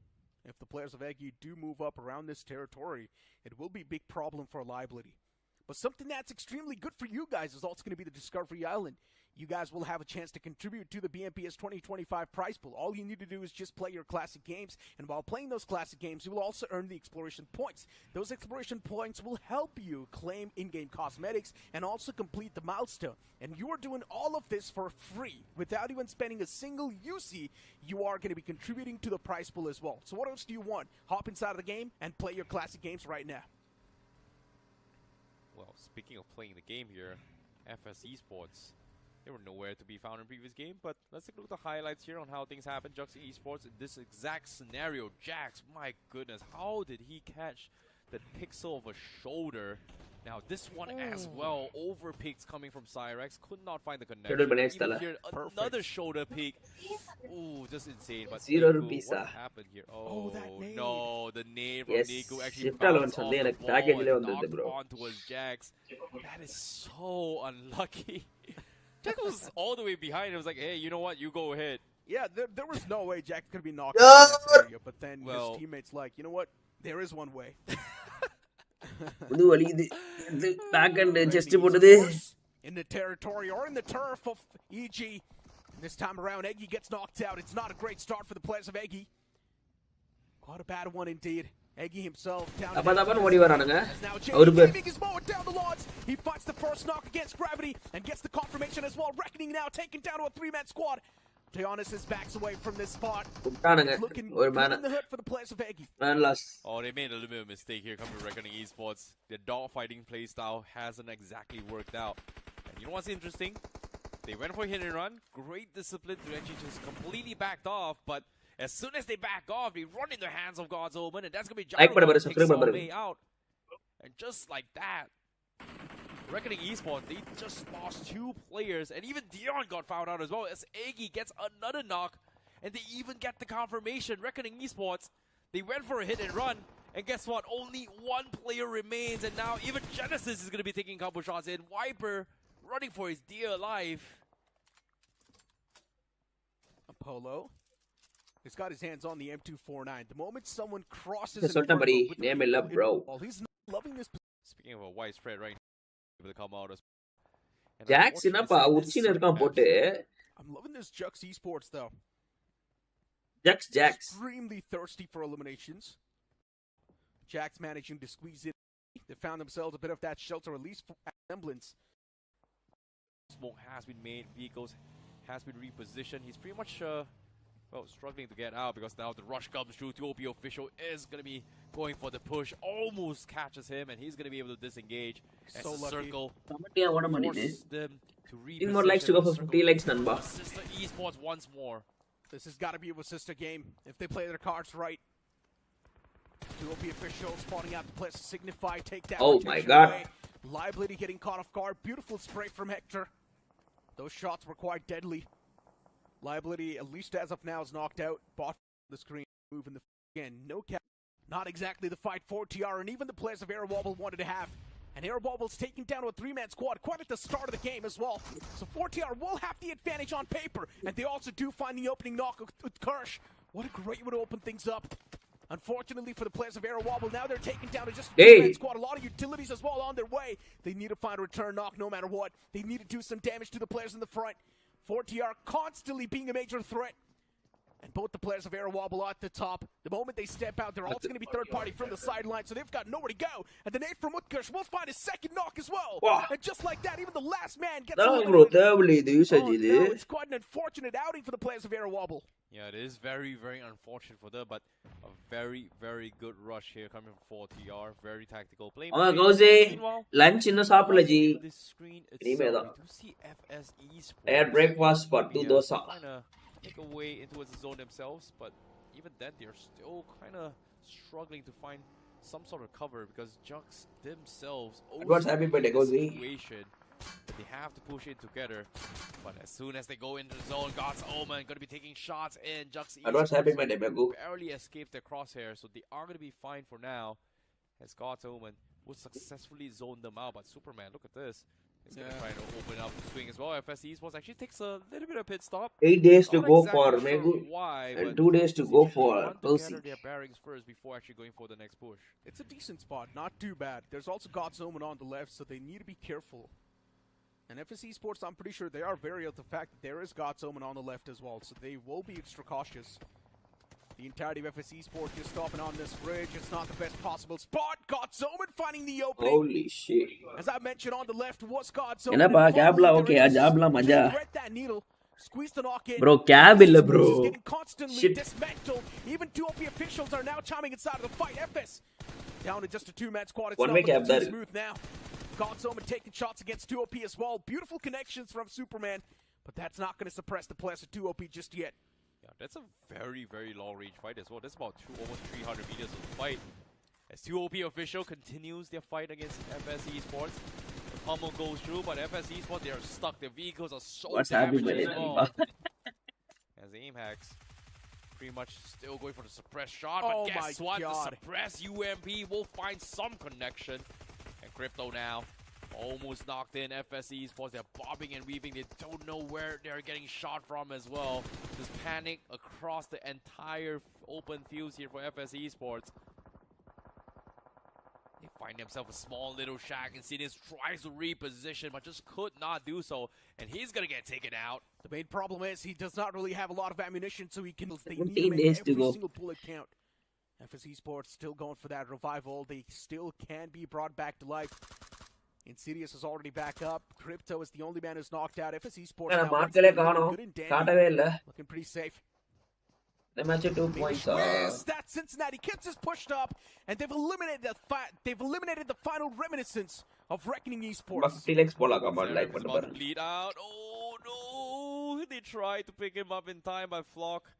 If the players of Eggy do move up around this territory, it will be a big problem for Liability. But something that's extremely good for you guys is also going to be the Discovery Island. You guys will have a chance to contribute to the BMPS 2025 prize pool. All you need to do is just play your classic games, and while playing those classic games, you will also earn the exploration points. Those exploration points will help you claim in-game cosmetics and also complete the milestone. And you are doing all of this for free. Without even spending a single UC, you are going to be contributing to the prize pool as well. So what else do you want? Hop inside of the game and play your classic games right now. Well, speaking of playing the game here, FS Esports, they were nowhere to be found in previous game, but let's take a look at the highlights here on how things happen. Jux Esports in this exact scenario. Jax, my goodness, how did he catch the pixel of a shoulder? Now this one as well, overpicks coming from Cyrex, could not find the connection. Even here, another shoulder pick. Ooh, just insane. But Niku, what happened here? Oh, no, the nade from Niku actually bounced off the ball and knocked onto his Jax. That is so unlucky. Jack was all the way behind. It was like, hey, you know what? You go ahead. Yeah, there was no way Jack could be knocked out in that scenario. But then his teammates like, you know what? There is one way. In the territory or in the turf of EG. This time around, Eggy gets knocked out. It's not a great start for the players of Eggy. Quite a bad one indeed. Eggy himself down. Now JD is mowing down the lawns. He fights the first knock against Gravity and gets the confirmation as well. Reckoning now, taken down to a 3-man squad. Teonis backs away from this spot. It's looking good in the hood for the players of Eggy. Oh, they made a little bit of a mistake here coming to Reckoning Esports. Their dogfighting playstyle hasn't exactly worked out. And you know what's interesting? They went for a hit and run. Great discipline to actually just completely backed off, but as soon as they back off, they run in the hands of God's Omen, and that's going to be Gyro takes Salve out. And just like that, Reckoning Esports, they just lost 2 players, and even Dion got found out as well, as Eggy gets another knock, and they even get the confirmation. Reckoning Esports, they went for a hit and run, and guess what? Only 1 player remains, and now even Genesis is going to be taking a couple shots in. Viper running for his dear life. Apollo. He's got his hands on the M249. The moment someone crosses bro. He's not loving this. Speaking of a widespread right now, able to come out as Jax என்னப்பா உச்சில இருக்கான் போட்டு. I'm loving this Jux Esports though. Jax. Extremely thirsty for eliminations. Jax managing to squeeze in. They found themselves a bit of that shelter, at least for semblance. Smoke has been made, vehicles has been repositioned. He's pretty much struggling to get out because now the rush comes through. 2OP official is going to be going for the push. Almost catches him, and he's going to be able to disengage. So as the lucky. circle forces them to reposition. 10 more likes to go for 50 likes, Nanba. Sister Esports once more. This has got to be a sister game if they play their cards right. 2OP official spawning out the place to signify take that. Oh my god. Away. Liability getting caught off guard. Beautiful spray from Hector. Those shots were quite deadly. Liability, at least as of now, is knocked out. Bought the screen, moving the again. No cap. Not exactly the fight for TR, and even the players of Air Wobble wanted to have. And Air Bubble's taking down a 3-man squad quite at the start of the game as well. So 4TR will have the advantage on paper, and they also do find the opening knock with Kirsch. What a great way to open things up. Unfortunately for the players of Air Wobble, now they're taking down just a 2-man squad. A lot of utilities as well on their way. They need to find a return knock no matter what. They need to do some damage to the players in the front. 4TR constantly being a major threat. And both the players of Air Wobble are at the top. The moment they step out, they're also going to be third party from the sideline, so they've got nowhere to go. And the nade from Utkarsh will find his second knock as well. Wow. And just like that, even the last man gets bro, eliminated. no, It's quite an unfortunate outing for the players of Air Wobble. Yeah, it is very, very unfortunate for them, but a very, very good rush here coming from 4TR. Very tactical play. Lunch in the sapalaji. This screen itself, we do see FSE Sports. Air breakfast for 2 dosa. Trying to make a way into the zone themselves, but even then they're still kind of struggling to find some sort of cover because Jux themselves What's happening by the situation. They have to push it together, but as soon as they go into the zone, God's Omen going to be taking shots in. Jux barely escaped their crosshair, so they are going to be fine for now. As God's Omen will successfully zone them out, but Superman, look at this. He's going to try to open up the swing as well. FSE Sports actually takes a little bit of pit stop. 8 days to go for Megu, and 2 days to go for Percy. Their bearings first before actually going for the next push. It's a decent spot, not too bad. There's also God's Omen on the left, so they need to be careful. And FSE Sports, I'm pretty sure they are wary of the fact that there is God's Omen on the left as well, so they will be extra cautious. The entirety of FSE Sports just stopping on this bridge. It's not the best possible spot. God's Omen finding the opening. Holy shit. As I mentioned on the left was God's Omen. That needle. Squeeze the knock in. Bro, cab illa bro. Getting constantly dismantled. Even 2 OP officials are now chiming inside of the fight. FS down to just a 2-man squad. It's not looking too smooth now. God's Omen taking shots against 2 OP as well. Beautiful connections from Superman, but that's not going to suppress the players of 2 OP just yet. Yeah, that's a very, very long-range fight as well. That's about almost 300 meters of the fight. As 2 OP official continues their fight against FSE Sports. The pummel goes through, but FSE Sports, they are stuck. Their vehicles are so damaged as well. As aim hacks pretty much still going for the suppressed shot, but guess what? The suppressed UMP will find some connection. And Crypto now almost knocked in. FSE Sports, they're bobbing and weaving. They don't know where they're getting shot from as well. Just panic across the entire open fields here for FSE Sports. They find themselves a small little shack, and Sinus tries to reposition, but just could not do so. And he's going to get taken out. The main problem is he does not really have a lot of ammunition, so he can They need to make every single bullet count. FSE Sports still going for that revival. They still can be brought back to life. Insidious is already back up. Crypto is the only man who's knocked out. FSE Sports now looking pretty safe. The match 2 points. That Cincinnati Kids is pushed up, and they've eliminated the final reminiscence of Reckoning Esports. Bleed out. Oh no! They tried to pick him up in time by Flock.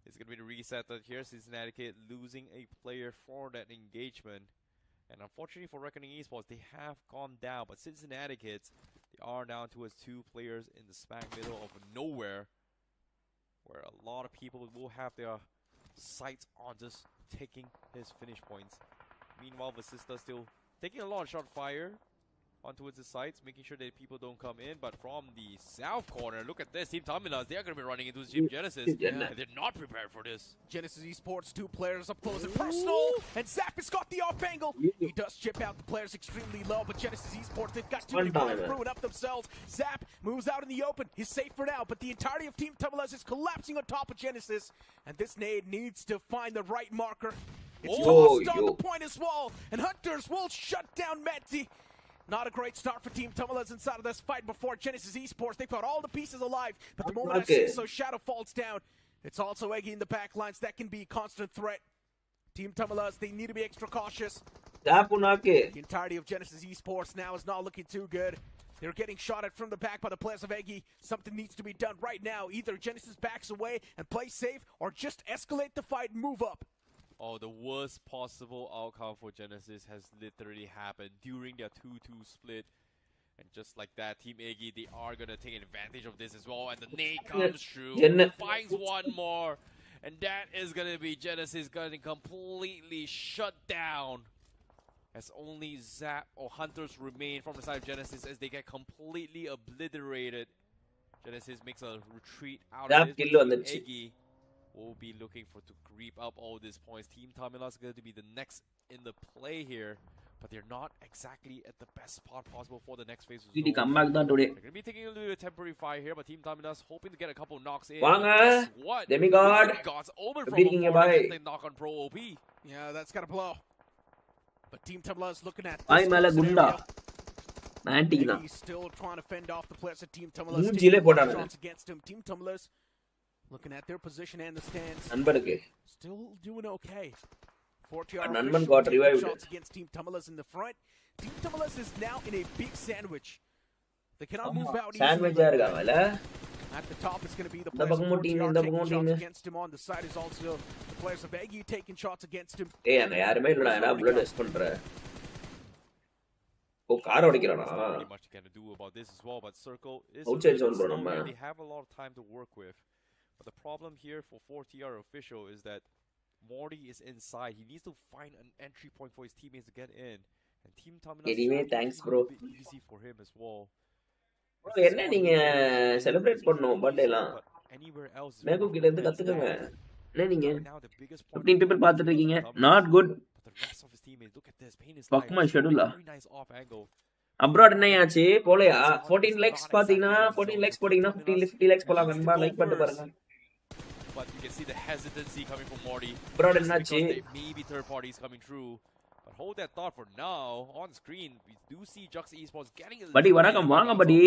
It's going to be the reset here. Cincinnati Kid losing a player for that engagement. And unfortunately for Reckoning Esports, they have gone down. But Cincinnati Kids, they are down to 2 players in the smack middle of nowhere, where a lot of people will have their sights on just taking his finish points. Meanwhile, Vasista still taking a lot of shot fire onto his sights, making sure that people don't come in. But from the south corner, look at this. Team.Tamilas, they are going to be running into Team Genesis. And they're not prepared for this. Genesis Esports, 2 players up close and personal. And Zap has got the off angle. He does chip out the players extremely low, but Genesis Esports, they've got too many players brewing up themselves. Zap moves out in the open. He's safe for now, but the entirety of Team.Tamilas is collapsing on top of Genesis. And this nade needs to find the right marker. It's lost on the point as well. And Hunters will shut down Metzi. Not a great start for Team.Tamilas inside of this fight before Genesis Esports. They've got all the pieces alive, but the moment I see so Shadow falls down, it's also Eggy in the back lines. That can be a constant threat. Team.Tamilas, they need to be extra cautious. The entirety of Genesis Esports now is not looking too good. They're getting shot at from the back by the players of Eggy. Something needs to be done right now. Either Genesis backs away and plays safe, or just escalate the fight and move up. Oh, the worst possible outcome for Genesis has literally happened during their 2-2 split. And just like that, Team Iggy, they are going to take advantage of this as well. And the nade comes through, finds one more. And that is going to be Genesis getting completely shut down. as only Zap or Hunters remain from the side of Genesis as they get completely obliterated. Genesis makes a retreat out Zap of this. kill Team vandiruchu. Eggy will be looking to creep up all these points. Team.Tamilas is going to be the next in the play here, but they're not exactly at the best spot possible for the next phase of TT zone. comeback தான் today. They're going to be taking a little bit of temporary fire here, but Team.Tamilas hoping to get a couple knocks in. வாங்க But guess what? demigod God's Omen எப்படி from இருக்கீங்க afar bye? against the knock on Pro OP. Yeah, that's got to blow. But Team.Tamilas looking at பாய் மேல this குண்டா scenario. மாண்டிக்கு தான் He's still trying to fend off the players at Team.Tamilas. மூஞ்சிலே Taking போட்டானுங்க shots against him. Team.Tamilas looking at their position and the stands. நண்பருக்கு Still doing okay. 4TR நண்பன் official got taking revived. shots against Team.Tamilas in the front. Team.Tamilas is now in a big sandwich. They cannot move out easily. சாண்ட்விச்சா இருக்காங்கல At the top is going to be the இந்த players of பக்கமும் team 4TR இந்த taking பக்கமும் shots team against him. On the side is also the players of Eggy taking shots against him. ஏய் அங்க யாருமே இல்லடா நான் bullet test பண்றேன் ஓ car ஓடிக்கறானா Not really much can do about this as well, but Circle is Outside a zone little bro, slow man. and they have a lot of time to work with. But the problem here for 4TR official is that Morty is inside. He needs to find an entry point for his teammates to get in. And Team.Tamilas Anyway, thanks, bro. a bit easy for him as well. bro என்ன நீங்க celebrate பண்ணனும் பர்த்டேலாம் But anywhere else is mag கிட்ட இருந்து கத்துக்கங்க என்ன நீங்க right now the biggest point 15 people பார்த்துட்டு இருக்கீங்க not good but the rest of his teammates look at this pain is fuck my schedule very nice off angle. Abroad என்ன ஆச்சு போலையா 14 likes பாத்தீங்கன்னா 14 லைக்ஸ் போடிங்கன்னா 50 லைக்ஸ் போலாம் நண்பா லைக் பண்ணிட்டு பாருங்க But you can see the hesitancy coming from Morty. Abroad Just என்னாச்சு because there may be third parties coming through. But hold that thought for now. On screen, we do see Jux Esports getting a படி வணக்கம் வாங்க படி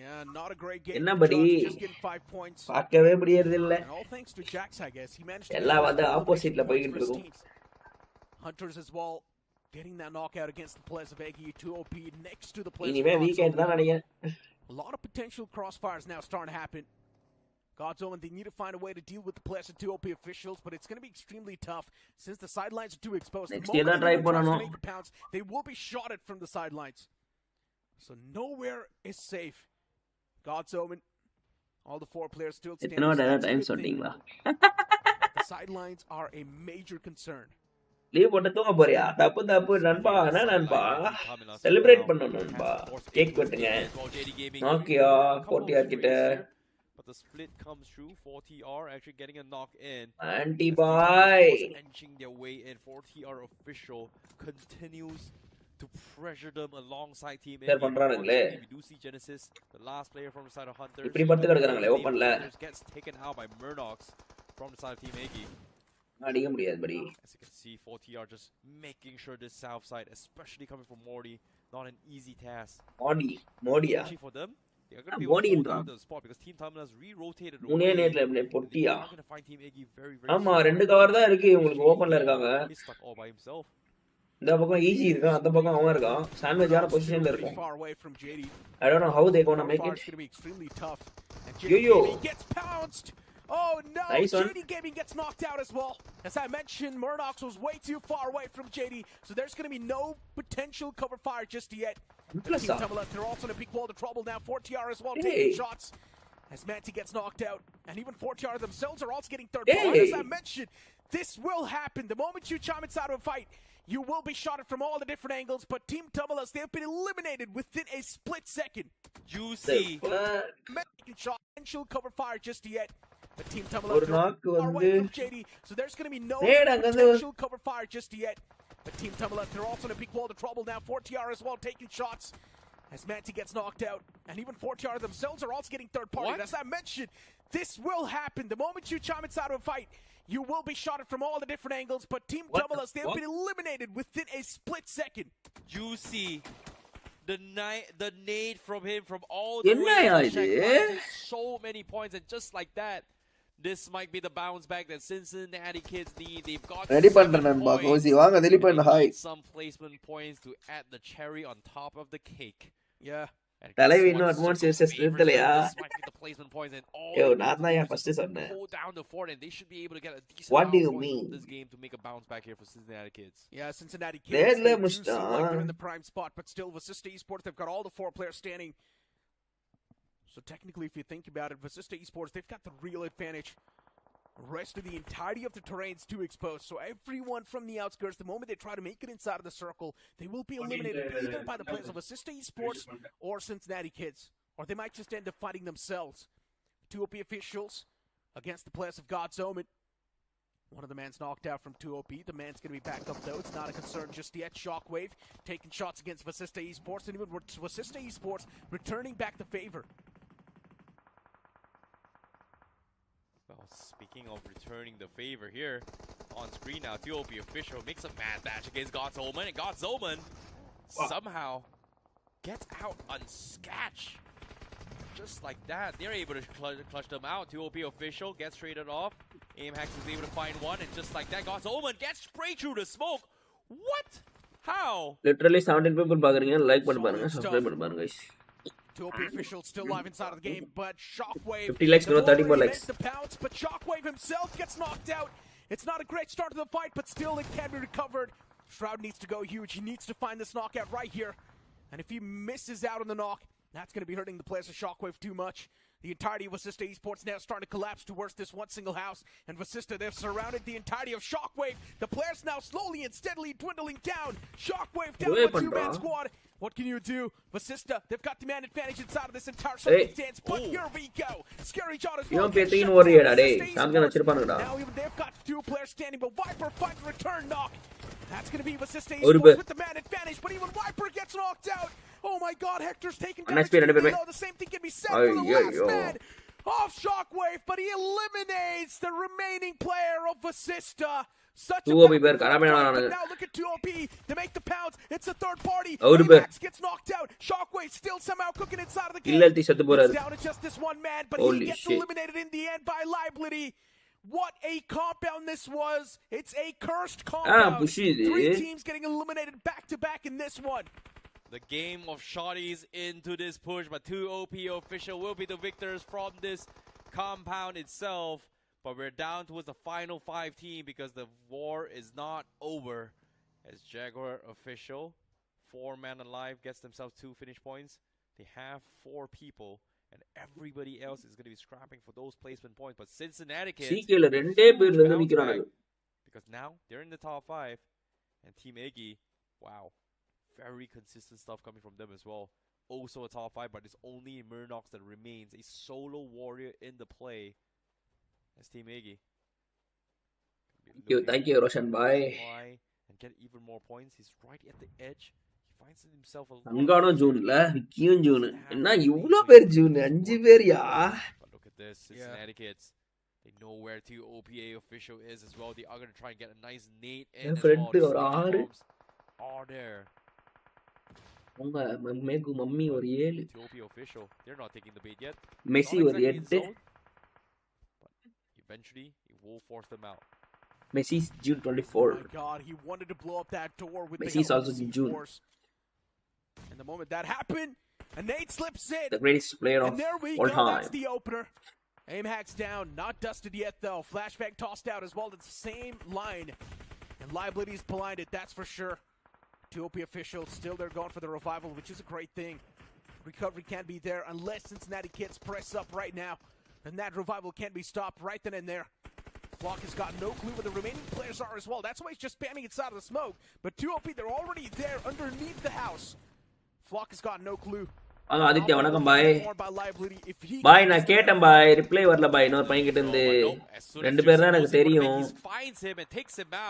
Yeah, not a great game. என்ன for படி Jux, just getting 5 points. பார்க்கவே முடியறது இல்ல And all thanks to Jax, I guess. He managed to எல்லாம் get வந்து those ஆப்போசிட்ல points போயிட்டு for his இருக்கும் teams. Hunters as well, getting that knockout against the players of Eggy 2OP next to the players இனிமே of God's weekend தான் Omen. நினைக்கிறேன் A lot of potential crossfires now starting to happen. God's Omen, they need to find a way to deal with the players of 2OP officials, but it's going to be extremely tough since the sidelines are too exposed. Next The year moment தான் try anyone tries to பண்ணனும் make a pounce, they will be shotted from the sidelines. So nowhere is safe. God's Omen, all the 4 players still standing. எத்தனை So வாட்டி that's a time good thing. சொன்னீங்களா The sidelines are a major concern. Leave போட்டு தூங்க போறியா தப்பு தப்பு நண்பா என்ன நண்பா செலிப்ரேட் பண்ணணும் நண்பா கேக் வெட்டுங்க நோக்கியா போட்டியா கிட்ட But the split comes through. 4TR actually getting a knock in. Anti bye Inching their way in. 4TR official continues to pressure them alongside Team Sir, Eggy. பண்றானுங்களே. We do see Genesis, the last player from the side of Hunters. இப்படி படுத்து கிடக்குறாங்களே ஓபன்ல Gets taken out by Murdox from the side of Team Eggy. அடிக்க முடியாது படி As you can see, 4TR just making sure this south side, especially coming from Morty, not an easy task. மோடியா Actually for them, they're going to be Morty able to hold என்றான். down the spot because Team Tamilas re-rotated மூணே away. நேட்ல இப்படி They're பொட்டியா not going to find Team Eggy very, very ஆமா soon. ரெண்டு cover தான் இருக்கு உங்களுக்கு ஓபன்ல இருக்காங்க He's stuck all by himself. இந்த பக்கம் ஈஸி இருக்கான் அந்த பக்கம் அவன் இருக்கான் சாண்ட்விச்சான பொசிஷன்ல Pretty இருக்கும் far away from JD. I don't know how they gonna make Crossfire it is going to be extremely tough. And Yo, JD yo. Gaming gets pounced. Oh no, Nice one. JD Gaming gets knocked out as well. As I mentioned, Murdox was way too far away from JD, so there's going to be no potential cover fire just yet. Plus Team up. Tamilas, they're also in a big wall of trouble now. 4TR as well Hey. taking shots. As Manti gets knocked out, and even 4TR themselves are also getting third Hey. party. As I mentioned, this will happen. The moment you chime inside of a fight, you will be shot at from all the different angles, but Team Tamilas, they've been eliminated within a split second. Juicy. Making shot, potential cover fire just yet. But Team ஒரு Tamilas, they're நாக்கு far away வந்து from JD, so there's going to be no Hey, அங்க வந்து- potential cover fire just yet. But Team Tamilas, they're also in a big wall of trouble now. 4TR as well taking shots. As Manti gets knocked out, and even 4TR themselves are also getting third party. What? As I mentioned, this will happen. The moment you chime inside of a fight, you will be shot at from all the different angles. But Team What the Tamilas, they've fuck? been eliminated within a split second. Juicy. The nade from him from all the என்ன way to இது? check so many points, and just like that, this might be the bounce back that Cincinnati kids need. They've got ready 7 பண்றேன் நண்பா points. Kosi வாங்க ready They பண்ணு hi need some placement points to add the cherry on top of the cake. Yeah. And தலைவி guess இன்னும் what? advance Circle's uses favorites, நிறுத்தலையா? this might be the placement points, and all யோ they நான் தான் need ஏன் to first do is சொன்னேன் hold down the fort, and they should be able to get a decent What do amount you of points mean? from this game to make a bounce back here for Cincinnati kids. Yeah, Cincinnati There's kids, they do Lemus- seem like they're in the prime spot, but still, Vasista Esports, they've got all the 4 players standing. So technically, if you think about it, Vasista Esports, they've got the real advantage. Rest of the entirety of the terrain's too exposed, so everyone from the outskirts, the moment they try to make it inside of the circle, they will be eliminated either by the players of Assista Esports or Cincinnati Kids, or they might just end up fighting themselves. 2OP officials against the players of God's Omen. One of the man's knocked out from 2OP. The man's going to be back up, though. It's not a concern just yet. Shockwave taking shots against Assista Esports, and even Assista Esports returning back the favor. Well, speaking of returning the favor here, on screen now, 2OP official makes a mad dash against God's Omen, and God's Omen somehow gets out unscathed. Just like that, they're able to clutch them out. 2OP official gets traded off. AimHax is able to find one, and just like that, God's Omen gets sprayed through the smoke. What? How? Literally 17 people பாக்குறீங்க, like பண்ணி பாருங்க, subscribe பண்ணி பாருங்க guys. 2OP official still live inside of the game, but Shockwave 50 likes, 30 more likes. The pounce, but Shockwave himself gets knocked out. It's not a great start to the fight, but still it can be recovered. Shroud needs to go huge. He needs to find this knockout right here. And if he misses out on the knock, that's going to be hurting the players of Shockwave too much. The entirety of Assista Esports now starting to collapse towards this one single house. And Assista, they've surrounded the entirety of Shockwave. The players now slowly and steadily dwindling down. Shockwave down to a two-man squad. What can you do? Assista, they've got the man advantage inside of this entire circumstance. But here we go. Scary John is well. Now even they've got two players standing, but Viper finds a return knock. That's going to be Assista Esports with the man advantage, but even Viper gets knocked out. Oh my god, Hector's taking damage. The same thing can be said for the last man off Shockwave, but he eliminates the remaining player of Assista. Such a now look at 2OP. They make the pounds. It's a third party. Max gets knocked out. Shockwave still somehow cooking inside of the game. It's down to just this one man, but he gets eliminated in the end by Liability. What a compound this was. It's a cursed compound. 3 teams getting eliminated back-to-back in this one. The game of shotties into this push, but 2OP official will be the victors from this compound itself. But we're down towards the final 5 team because the war is not over. As Jaguar official, 4 man alive, gets themselves 2 finish points. They have 4 people, and everybody else is going to be scrapping for those placement points. But Cincinnati Kids, because now they're in the top 5, and Team Iggy, wow. Very consistent stuff coming from them as well. Also a top 5, but it's only Murnox that remains. A solo warrior in the play. As Team Iggy. Thank you, Roshan. Bye. And get even more points. He's right at the edge. He finds himself a lot. June la, June. Enna ivlo per June, 5 per ya. But look at this, Cincinnati Kids. They know where 2OPA official is as well. They are going to try and get a nice nade in as well. Are there. 2OP official. They're not taking the bait yet. Messi or but eventually, he will force them out. Messi's June 24. Oh my god, he wanted to blow up that door with Messi's also in June. Force. And the moment that happened, a nade slips in. The greatest player of all time. That's the opener. Aim hacks down, not dusted yet though. Flashbang tossed out as well to the same line. And Liability's blinded, that's for sure. 2OP officials, still they're going for the revival, which is a great thing. Recovery can't be there unless Cincinnati Kids press up right now. And that revival can't be stopped right then and there. Flock has got no clue where the remaining players are as well. That's why he's just spamming inside of the smoke. But 2OP, they're already there underneath the house. Flock has got no clue. Aditya, Vanakam, bye. Bye, na ketam bye. Reply varla bye. Inor payan kitta irundhu 2 பேர் தான் எனக்கு தெரியும்.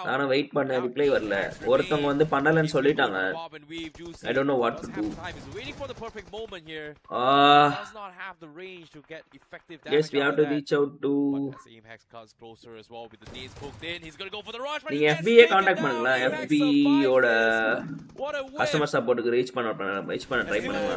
நானும் wait பண்ணேன், reply வரல. ஒருத்தவங்க வந்து பண்ணலன்னு சொல்லிட்டாங்க. I don't know what to do. Yes, we have to reach out to. நீங்க FBA கான்டாக்ட் பண்ணுங்களா. FB ஓட கஸ்டமர் சப்போர்ட்டுக்கு ரீச் பண்ண ட்ரை பண்ணுங்க.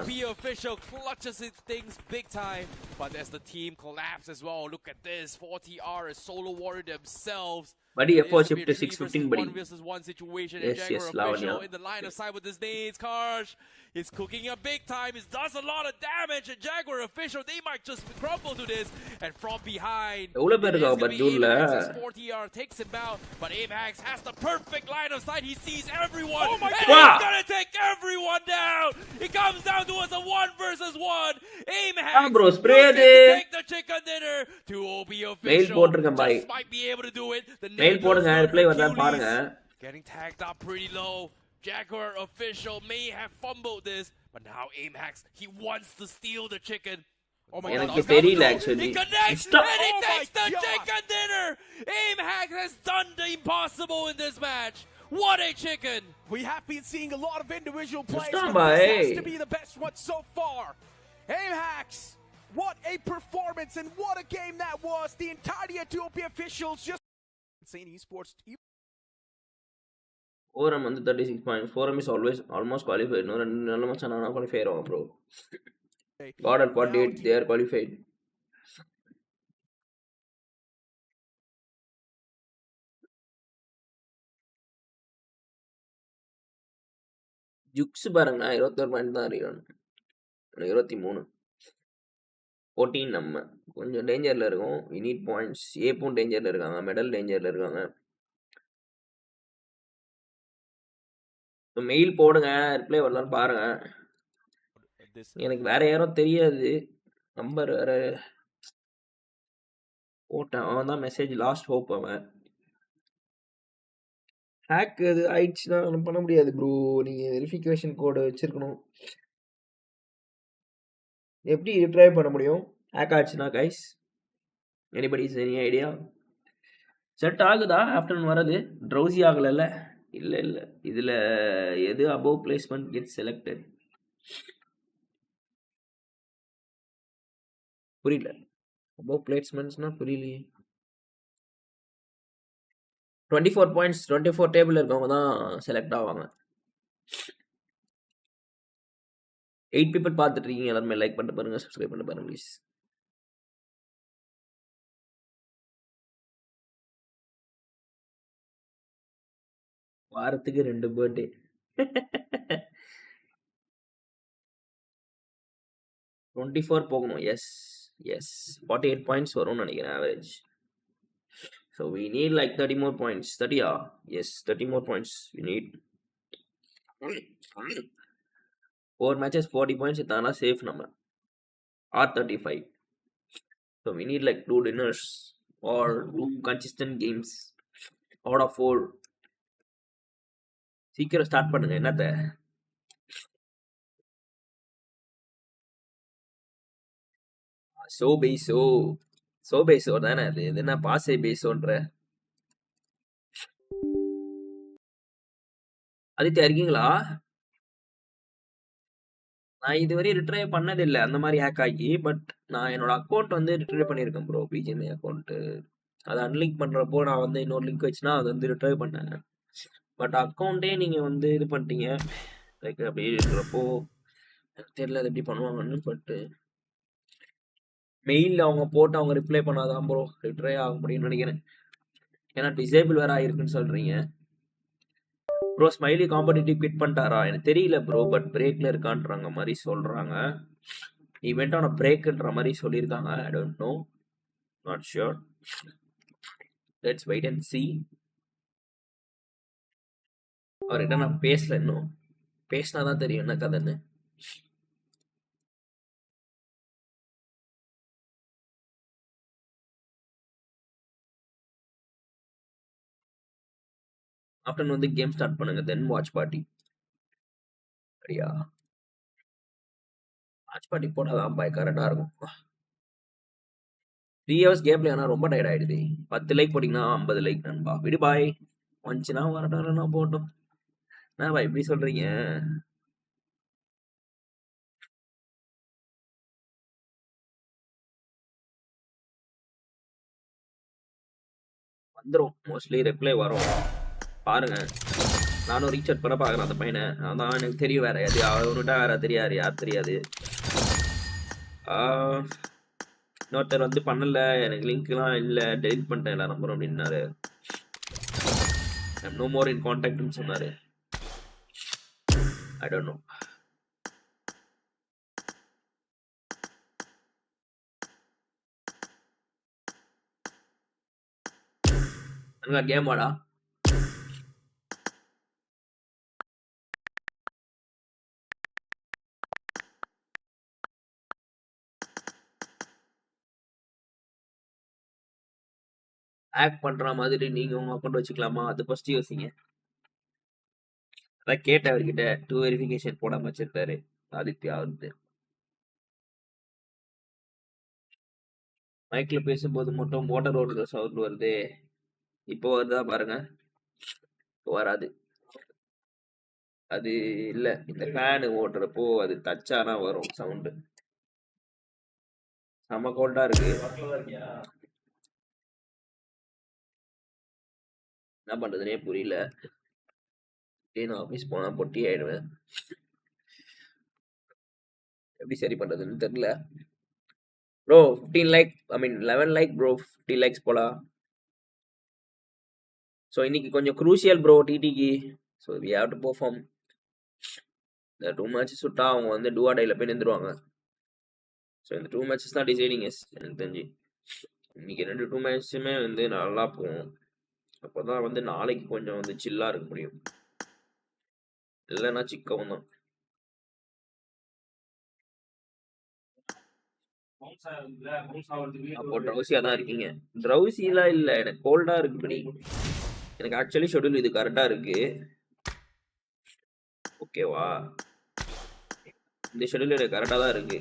Official clutches his things big time, but as the team collapses as well, look at this, 4TR is solo warrior themselves. Buddy, F4 This shift could be to a 615, 3 buddy. versus 1 situation. Yes, And Jaguar yes, official Lavanya. in the line of sight with his nades. Karsh is cooking up big time. It does a lot of damage. And Jaguar official, they might just crumble to this. And from behind, எவ்வளவு பேர் it is இருக்காங்க going to be பட்ஜூர்ல? Amax's 4TR takes him out. But Amax has the perfect line of sight. He sees everyone. Oh my and God. he's going to take everyone down. It comes down to us a 1 versus 1. Amax bro, spray looking it. to take the chicken dinner to OB official. போட்டிருக்கேன் பாய். Just might be able to do it. The mail name போடுங்க, goes reply to வருதா Achilles. பாருங்க. Getting tagged up pretty low. Jaguar official may have fumbled this, but now Amax, he wants to steal the chicken. Oh my எனக்கு God. தெரியல actually. He connects Stop. and he Oh takes my the God. chicken dinner. Amax has done the impossible in this match. What a chicken. We have been seeing a lot of individual plays, Stop, but this bhai. has to be the best one so far. Amax, what a performance and what a game that was. The entirety of 2OP officials just insane esports. Forum வந்து 36 points. Forum is almost qualified. இன்னும் 2 நல்ல மச்சான் நான் qualify ஆவாங்க bro. God at 48 they are qualified. ஜுக்ஸ் பாருங்க 21 point தான் இருக்கணும். 23 14 நம்ம கொஞ்சம் டேஞ்சர்ல இருக்கும். we need points. ஏப்பும் டேஞ்சர்ல இருக்காங்க, மெடல் டேஞ்சர்ல இருக்காங்க. மெயில் போடுங்க, ரிப்ளை வரலான்னு பாருங்க. எனக்கு வேற யாரும் தெரியாது, நம்பர் வேற போட்டேன். அவன் தான் மெசேஜ் லாஸ்ட் ஹோப். அவன் ஹேக் அது ஆயிடுச்சுன்னா ஒன்றும் பண்ண முடியாது ப்ரோ. நீங்கள் வெரிஃபிகேஷன் கோடை வச்சிருக்கணும். எப்படி ரிட்ரை பண்ண முடியும் ஹேக் ஆச்சுன்னா guys? Anybody's any idea? Set ஆகுதா ஆஃப்டர்நூன் வரது? ட்ரௌசி ஆகலைல்ல? இல்லை இல்லை, இதில் எது அபவ் பிளேஸ்மெண்ட் கெட் செலக்டட்? புரியல. அபவ் பிளேஸ்மெண்ட்ஸ்னா புரியலையே. 24 பாயிண்ட்ஸ் 24 டேபிள் இருக்கவங்க தான் செலக்ட் ஆவாங்க. 8 பீப்புள் பார்த்துட்டு இருக்கீங்க. எல்லாருமே லைக் பண்ணிட்டு பாருங்க, சப்ஸ்கிரைப் பண்ணிட்டு பாருங்க ப்ளீஸ். வாரத்துக்கு 2 பர்த்டே. $24 போகணும். எஸ் எஸ் 48 பாயிண்ட்ஸ் வரும்னு நினைக்கிறேன் average. So we need like 30 more points. 30 yes, 30 more points we need. 4 matches 40 points itana safe number or 35. So we need like 2 dinners or 2 consistent games out of 4. சீக்கிரம் start பண்ணுங்க. என்னத்த so peso தானே அது? இது என்ன பாசே பேசோன்ற? ஆதித்யா இருக்கீங்களா? நான் இதுவரை ரிட்ரை பண்ணதில்லை அந்த மாதிரி ஹேக் ஆகி. பட் நான் என்னோட அக்கௌண்ட் வந்து ரிட்ரை பண்ணியிருக்கேன் ப்ரோ. பிஜிஎம்ஐ அக்கௌண்ட்டு அதை அன்லிங்க் பண்ணுறப்போ நான் வந்து இன்னொரு லிங்க் வச்சுனா அதை வந்து ரிட்ரை பண்ணேன். பட் அக்கௌண்ட்டே நீங்கள் வந்து இது பண்ணிட்டீங்க லைக் அப்படி இருக்கிறப்போ எனக்கு தெரியல அது எப்படி பண்ணுவாங்கன்னு. பட்டு மெயிலில் அவங்க போட்டு அவங்க ரிப்ளை பண்ணாதான் ப்ரோ ரிட்ரை ஆக முடியும்னு நினைக்கிறேன். ஏன்னா டிசேபிள் வேறு ஆகிருக்குன்னு சொல்கிறீங்க ப்ரோ. ஸ்மைலி காம்படிட்டிவ் குவிட் பண்ணிட்டாரா எனக்கு தெரியல ப்ரோ. பட் பிரேக்கில் இருக்கான்ற மாதிரி சொல்கிறாங்க. ஈவெண்ட் ஆன பிரேக்குன்ற மாதிரி சொல்லியிருக்காங்க. I don't know, not sure. Let's wait and see. அவர்கிட்ட நான் பேசல, இன்னும் பேசினா தான் தெரியும் என்ன கதைன்னு. ஆஃப்டர்நூன் வந்து கேம் ஸ்டார்ட் பண்ணுங்க, தென் வாட்ச் பார்ட்டி. சரியா? வாட்ச் பார்ட்டி போட்டாதான் பாய் கரெக்டாக இருக்கும். 3 hours கேம் பிளே ஆனால் ரொம்ப டயர்ட் ஆகிடுது. 10 லைக் போட்டிங்கன்னா 50 லைக் நண்பா. விடு பாய், வந்துச்சுன்னா வரட்டும் போட்டோம். என்ன பாய் இப்படி சொல்கிறீங்க? வந்துடும் மோஸ்ட்லி, ரிப்ளை வரும் பாருங்க. நானும் ரீச் அவுட் பண்ண பார்க்குறேன் அந்த பையனை. அதான் எனக்கு தெரியும் வேற எது அவனுட்டா வேற தெரியாது, யார் தெரியாது. இன்னொருத்தர் வந்து பண்ணல, எனக்கு லிங்க்லாம் இல்லை, டெலிட் பண்ணிட்டேன் எல்லா நம்பரும் அப்படின்னாரு. I'm no more in contact னு சொன்னாரு. I don't know. அங்க கேம் வாடா. ஹேக் பண்ற மாதிரி நீங்க உங்க அக்கௌண்ட் வச்சுக்கலாமா? அது ஃபர்ஸ்ட் யோசிங்க. அதான் கேட்டேன் அவர்கிட்ட 2 வெரிஃபிகேஷன் போடாம வச்சிருந்தாரு ஆதித்யா வந்து. மைக்ல பேசும்போது மட்டும் மோட்டார் ஓடுற சவுண்ட் வருது. இப்போ வருதா பாருங்க. வராது. அது இல்ல இந்த ஃபேன் ஓடுறப்போ அது தச்சானா வரும் சவுண்ட். செம கோல்டா இருக்கு. என்ன பண்றதுனே புரியல. நான் ஆஃபீஸ் போனா பொட்டி ஆயிடுவேன். எப்படி சரி பண்றதுன்னு தெரியல. Bro 15 like I mean 11 like bro 50 likes போலாம். ஸோ இன்னைக்கு கொஞ்சம் குரூசியல் ப்ரோ டிடிக்கு. So we have to perform. இந்த 2 மேட்சஸ் சுட்டா அவங்க வந்து டூ ஆர் டைல போய் நின்றுவாங்க. ஸோ இந்த 2 மேட்சஸ் தான் டிசைடிங் எஸ் எனக்கு தெரிஞ்சு. இன்னைக்கு 2 மேட்சுமே வந்து நல்லா போகும். அப்போதான் வந்து நாளைக்கு கொஞ்சம் வந்து சில்லா இருக்க முடியும். இல்லைன்னா சிக்கவும் தான். அப்போ ட்ரௌசியா தான் இருக்கீங்க. ட்ரௌசிலாம் இல்லை, எனக்கு கோல்டா இருக்கு படி. எனக்கு ஆக்சுவலி ஷெட்யூல் இது கரெக்டா இருக்கு. ஓகேவா? இந்த ஷெட்யூல் எனக்கு கரெக்டா தான் இருக்கு.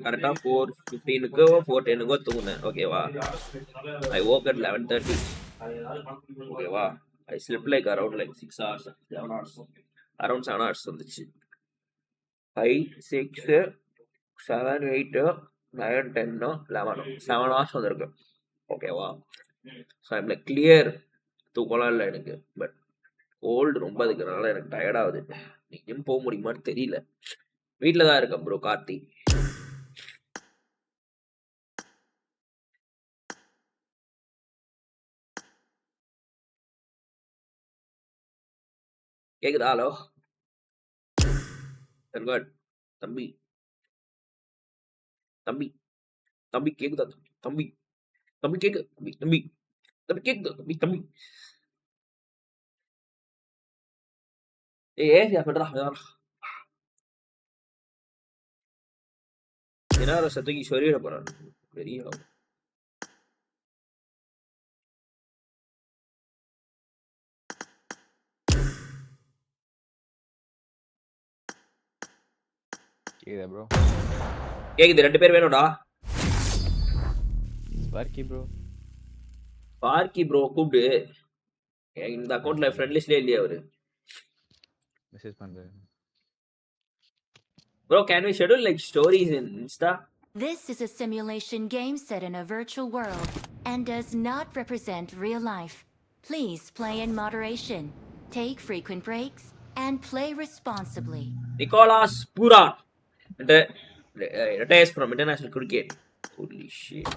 கரெக்டா 4:15க்கோ 4:10க்கோ தூங்குனேன். ஓகேவா? ஐ woke at 11:30. ஓகேவா? ஐ slept like around like 6 hours 7 hours. Around 7 hours வந்துச்சு. 5 6 7 8 9 10 11 7 hours வந்திருக்கு. ஓகேவா? So I'm like clear. தூக்கலாம் இல்லை எனக்கு. பட் கோல்டு ரொம்ப இருக்கிறதுனால எனக்கு டயர்ட் ஆகுது. நீங்களும் போக முடியுமான்னு தெரியல. வீட்டில் தான் இருக்கேன் ப்ரோ கார்த்தி. கேக்குதா? ஹலோ தன்காட் தம்பி தம்பி தம்பி கேக்குதா? தம்பி தம்பி கேக்கு தம்பி தம்பி தம்பி கேக்குதா? தம்பி தம்பி ஏசியா பண்றா என்ன சத்துக்கு சொல்லிட போறான் பெரிய கேக்குதா ப்ரோ? கேக்குது. 2 பேர் வேணும்டா. Sparky bro. பார்க்கி ப்ரோ கூப்பிடு. இந்த அக்கௌண்ட்ல ஃப்ரெண்ட் லிஸ்ட்லயே இல்லையா அவரு? மெசேஜ் பண்றேன். Bro, can we schedule like stories in Insta? This is a simulation game set in a virtual world and does not represent real life. Please play in moderation, take frequent breaks, and play responsibly. Nicolas Puran retires from international cricket. Holy shit.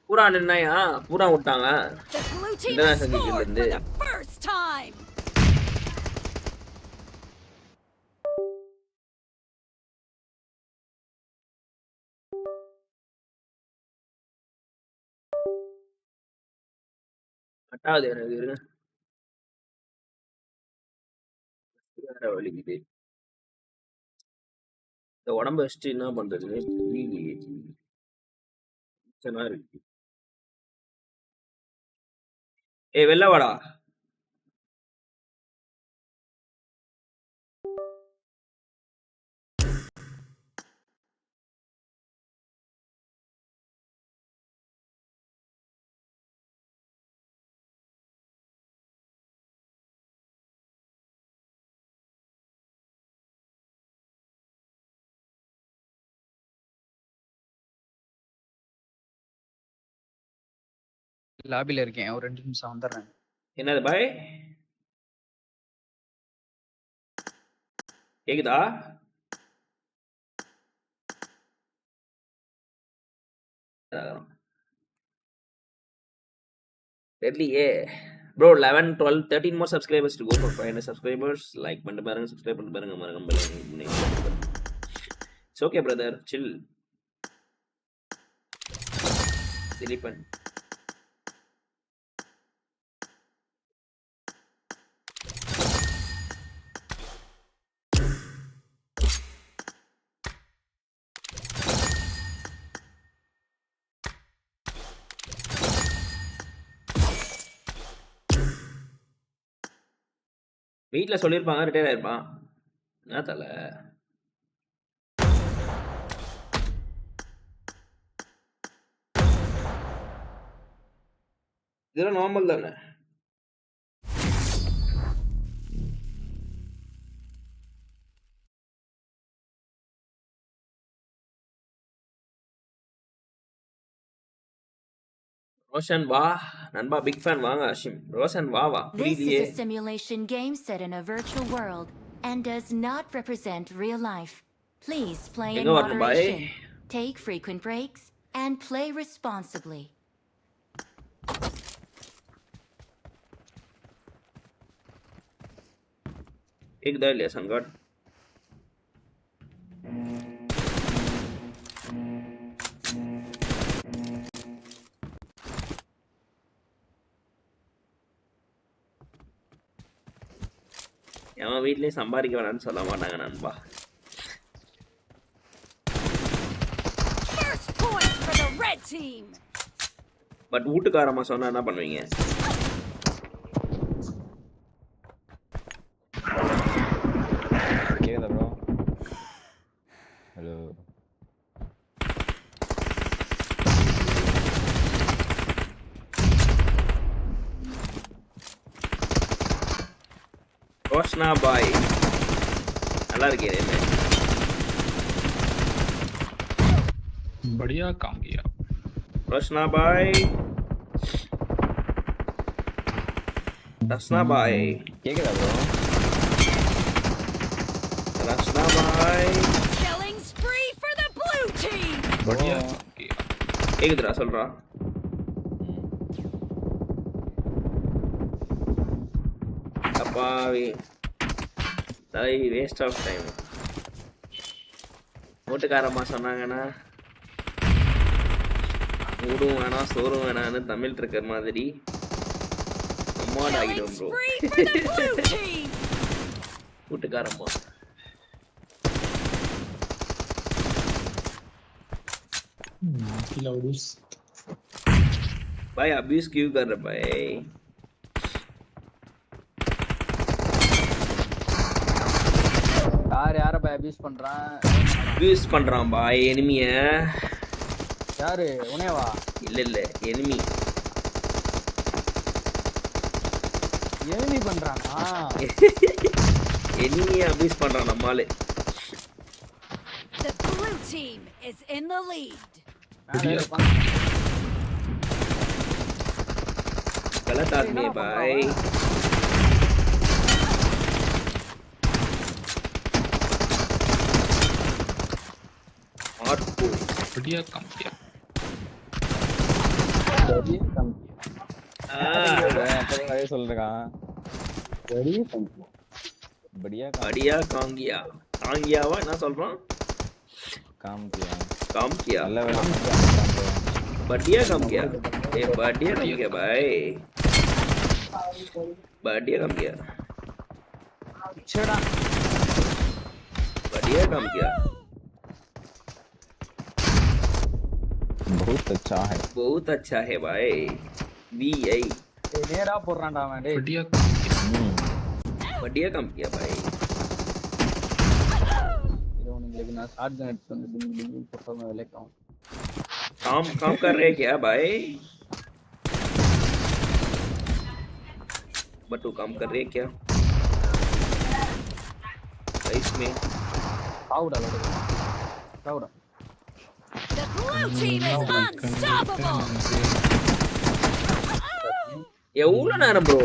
பூரான் என்னையா பூரா விட்டாங்க international கிரிக்கெட்ல இருந்து. கட்டாது எனக்கு வேற வலிக்குது. இந்த உடம்ப வச்சுட்டு என்ன பண்றதுன்னு புரியலையே. இருக்கு. வெளில வாடா. லாபில இருக்கேன், ஒரு 2 நிமிஷம் வந்துடுறேன். என்னது பாய்? கேக்குதா? தெரியலையே bro. 11 12 13 more subscribers to go for 500 subscribers. Like பண்ணிட்டு பாருங்க, சப்ஸ்கிரைப் பண்ணிட்டு பாருங்க, மறக்காம. It's okay brother, chill. Silicon. வீட்ல சொல்லிருப்பாங்க ரிட்டையர் ஆயிருப்பான். என்ன தல இதெல்லாம் நார்மல் தானே. ரோஷன் வா நண்பா, பிக் ஃபேன். வாங்க அஷிம். ரோஷன் வா வா. This is a simulation game set in a virtual world and does not represent real life. Please play in moderation, take frequent breaks, and play responsibly. கேக்குதா இல்லையா சங்காட்? எவன் வீட்லயும் சம்பாதிக்க வேணாம்னு சொல்ல மாட்டாங்க நண்பா. பட் வீட்டுக்காரம்மா சொன்னா என்ன பண்ணுவீங்க? கேக்குதா ப்ரோ? ஹலோ. ரோஷனா பாய் நல்லா இருக்கேன். बढ़िया काम किया रोशना भाई. रसना भाई கேக்குதா ப்ரோ? रसना भाई Killing spree for the blue team. बढ़िया काम किया கேக்குதுடா சொல்றா. அப்பாவி தலை வேஸ்ட் ஆஃப் டைம். வீட்டுக்காரம்மா சொன்னாங்கன்னா ஊடும் வேணாம் சோறும் வேணான்னு தமிழ் இருக்கிற மாதிரி அம்மாட் ஆகிடும் ப்ரோ. வீட்டுக்காரம்மா भाई अब्यूज क्यों कर रहे भाई? யார பை அபியூஸ் பண்றான்? அபியூஸ் பண்றான் பாய் எனிமிய. யாரு உனேவா? இல்ல எனிமி. எனிமி பண்றானா? எனிமிய அபியூஸ் பண்றான் நம்மால. The blue team is in the lead. गलत आदमी है भाई. बढ़िया काम किया சொல்றான். बढ़िया काम किया. காங்கியாவா என்ன சொல்றான்? काम किया. काम किया. நல்ல வேலை. बढ़िया काम किया. ए बढ़िया काम किया भाई. बढ़िया काम किया. छेड़ा. बढ़िया काम किया. बहुत अच्छा है. बहुत अच्छा है भाई. VI. நேரா போறான்டா அவன். டேய் बढ़िया काम किया बढ़िया काम किया भाई. இது உங்களுக்கு நான் ஷார்ட் கன் எடுத்து வந்து போறோம் விளையாடும். काम कर रहे क्या भाई? बटू काम कर रहे क्या इसमें? ஆவுடா. The blue team is unstoppable. எவ்வளவு நேரம் bro?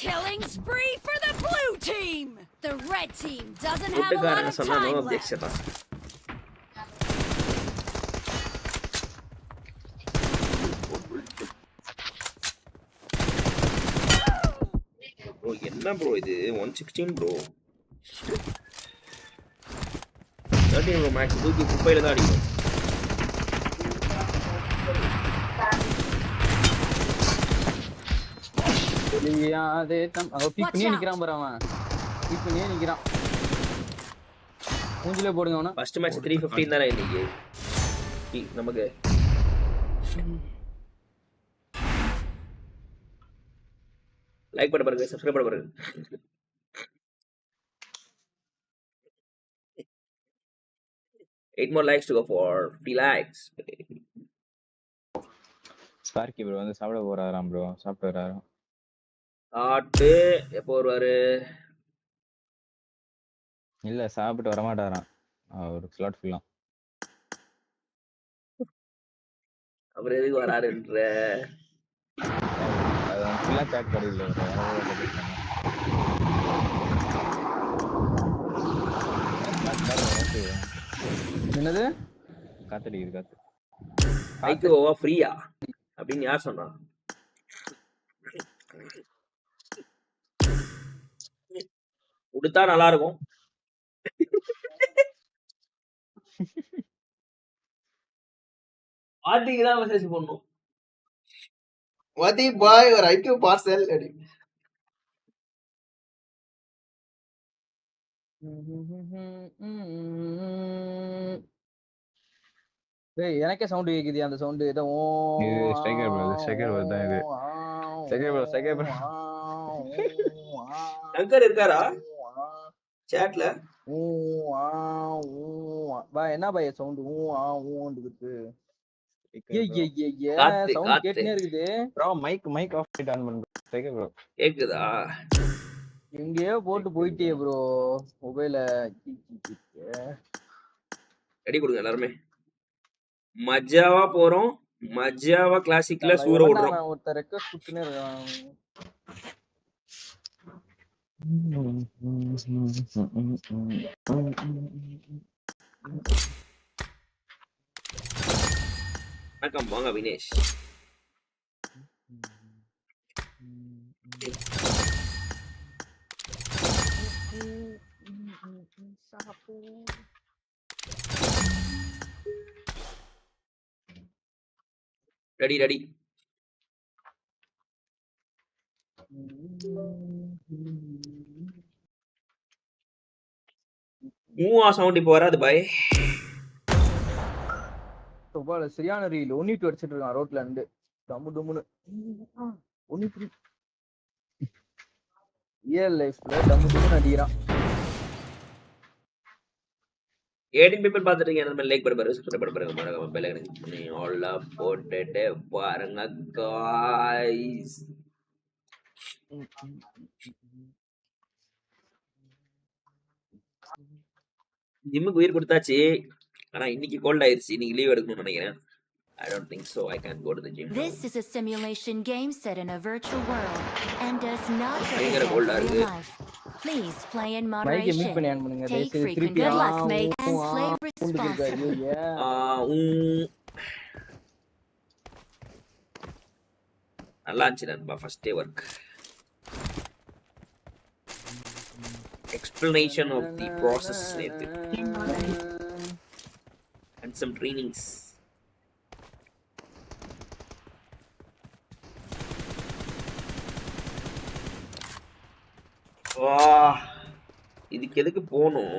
Killing spree for the blue team. The red team doesn't have a lot கூட்டக்காரங்க of சொன்னா நோ time left. அப்ஜெக்ஷன் தான். ப்ரோ என்ன ப்ரோ இது 116 ப்ரோ. 13 ப்ரோ மேக்ஸ் தூக்கி குப்பையில தான் அடிக்கும். வெளியாதே பீக் பண்ணி நிக்கிறான் பாரு அவன். பீக் பண்ணி நிக்கிறான். மூஞ்சிலே போடுங்க அவன. ஃபர்ஸ்ட் மேட்ச் 315 தானே இன்னைக்கு. நமக்கு லைக் பண்ண பாருங்க, சப்ஸ்கிரைப் பண்ண பாருங்க. Eight more likes to go for 50 likes. Sparky bro வந்து சாப்பிட போறாராம் ப்ரோ. சாப்பிட்டு வராரு. சாப்பிட்டு எப்போ வருவாரு? இல்ல சாப்பிட்டு வர மாட்டாராம். ஒரு ஸ்லாட் ஃபுல்லாம். அவர் எதுக்கு வராருன்ற அது ஃபுல்லா பேக் பண்ணல ப்ரோ. என்னது? காத்தடிக்குது காத்து. ஐக்கு ஓவா ஃப்ரீயா அப்படின்னு யார் சொன்னா? கொடுத்தா நல்லா இருக்கும். வாத்திக்கு தான் மெசேஜ் பண்ணும். வாத்தி பாய் ஒரு ஐக்கியூ பார்சல் அப்படி. ஏய் எனக்கே சவுண்ட் கேக்குது. அந்த சவுண்ட் ஏதோ இது ஸ்ட்ரைக்கர் ப்ரோ. இது ஸ்ட்ரைக்கர் வருது தான் இது. Striker bro. Striker bro. Anchor இருக்காரா சாட்ல? பா என்ன பா சவுண்ட் ஊண்டுது. காத்து சவுண்ட் காத்து கேட்டுனே இருக்குது ப்ரோ. மைக் ஆஃப் பண்ணிட்டு ஆன் பண்ணு. Striker bro. கேக்குதா? எங்கேயோ போட்டு போயிட்டே ப்ரோ மொபைல. ரெடி கொடுங்க எல்லாருமே. மஜாவா போறோம். மஜாவா கிளாசிக்ல சூற விடுறோம். ஒருத்தர் ரெக்வெஸ்ட் கொடுத்துனே இருக்கான். வணக்கம் வாங்க வினேஷ். Ready ready. மூவா சவுண்ட் இப்போ வராது பாய். சரியான ரீல் 1-2 அடிச்சிட்டு இருக்கான் ரோட்ல இருந்து. டம்மு டம்முன்னு 1-3 ரியல் லைஃப்ல டம்மு டம்முன்னு அடிக்கிறான். 18 people பாத்துட்டீங்க. நம்ம லைக் பண்ண பாருங்க, சப்ஸ்கிரைப் பண்ண பாருங்க, மறக்காம பெல் ஐகான் பண்ணி ஆல் போட்டுட்டு பாருங்க गाइस. ஜிம்முக்கு உயிர் கொடுத்தாச்சு. ஆனா இன்னைக்கு கோல்ட் ஆயிருச்சு. இன்னைக்கு லீவ் எடுக்கணும்னு நினைக்கிறேன். I don't think so. I can go to the gym now. This is a simulation game set in a virtual world and does not represent real life. Please play in moderation. Take frequent good luck, mate, and play responsibly. நல்லா இருந்துச்சு நண்பா first day work. Explanation of the process and some trainings. வா இதுக்கு எதுக்கு போணும்?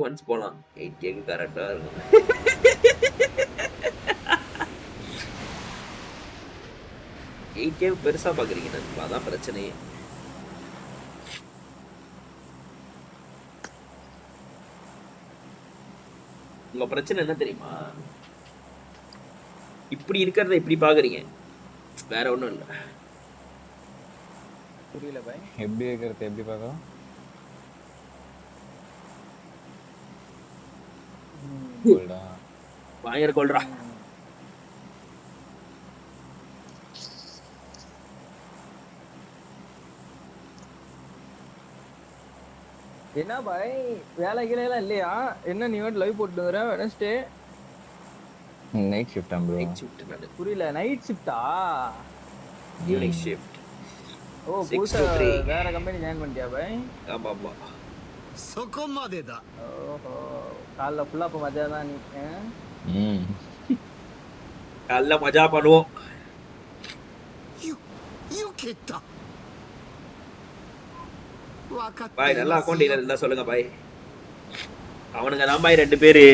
Once போலாம் 8K கரெக்டா இருக்கும். 8K பெருசா பாக்குறீங்க நண்பா, அதான் பிரச்சனையே. உங்க பிரச்சனை என்ன தெரியுமா? இப்படி இருக்கிறத இப்படி பாக்குறீங்க, வேற ஒண்ணும் இல்ல. புரியல பாய். எப்படி இருக்கிறத எப்படி பார்க்கலாம்? கோல்டா பயங்கர கோல்டா. என்ன பாய் வேலை கீழலாம் இல்லையா? என்ன நீ வந்து லைவ் போட்டுங்கற Wednesday night shift bro. Night shift நானு. புரியல. நைட் ஷிஃப்ட்டா? Evening shift. ஓ 6 புதுசா to 3. வேற கம்பெனி ஜாயின் பண்ணிட்டியா பாய்? ஆமா. சொக்கமாதேதா. ஓஹோ காலைல ஃபுல்லா அப்ப மஜா தான் நீ. நல்ல மஜா பண்ணுவோம். யூ கெட்டா. பாய் நல்லா அக்கௌண்ட் டீலர் இருந்தா சொல்லுங்க பாய். அவனுங்க தான் பாய் 2 பேரு.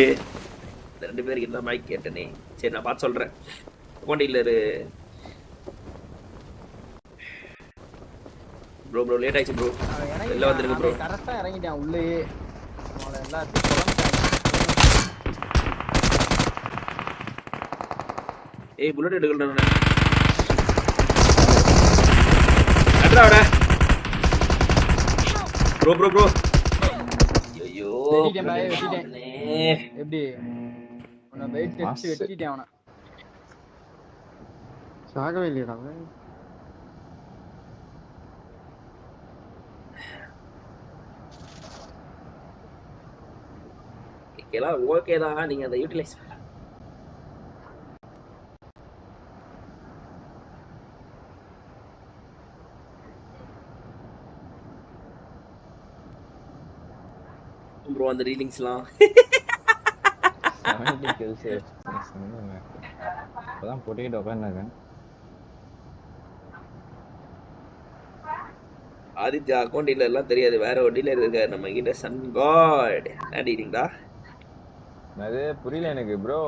2 பேருக்கு தான் பாய் கேட்டனே. சரி நான் பார்த்து சொல்றேன். அக்கௌண்ட் டீலர் ப்ரோ லேட் ஆயிச்சு ப்ரோ. வெளில வந்துருங்க ப்ரோ. கரெக்ட்டா இறங்கிட்டான் உள்ளேயே. அவள எல்லாத்தையும் கொலம்ட்டாங்க. ஏய் புல்லட் எடுக்கலடா. அடடா. ப்ரோ. ஐயோ. வெட்டிட்டேன் பாய் வெட்டிட்டேன். எப்படி? உன்னை வெயிட் வச்சு வெட்டிட்டேன் அவனை. சாகவே இல்லையடா அவன். எல்லாம் ஓகே தான். நீங்க அதை யூட்டிலைஸ் ப்ரோ அந்த ரீலிங்ஸ்லாம் 70 kills இப்பதான் போட்டுக்கிட்டு உட்காந்துருக்கேன். ஆதித்யா அக்கௌண்ட் டீலர் எல்லாம் தெரியாது. வேற ஒரு டீலர் இருக்காரு நம்ம கிட்ட. சன் காட் என்ன டீலிங்டா? அது புரியல எனக்கு ப்ரோ.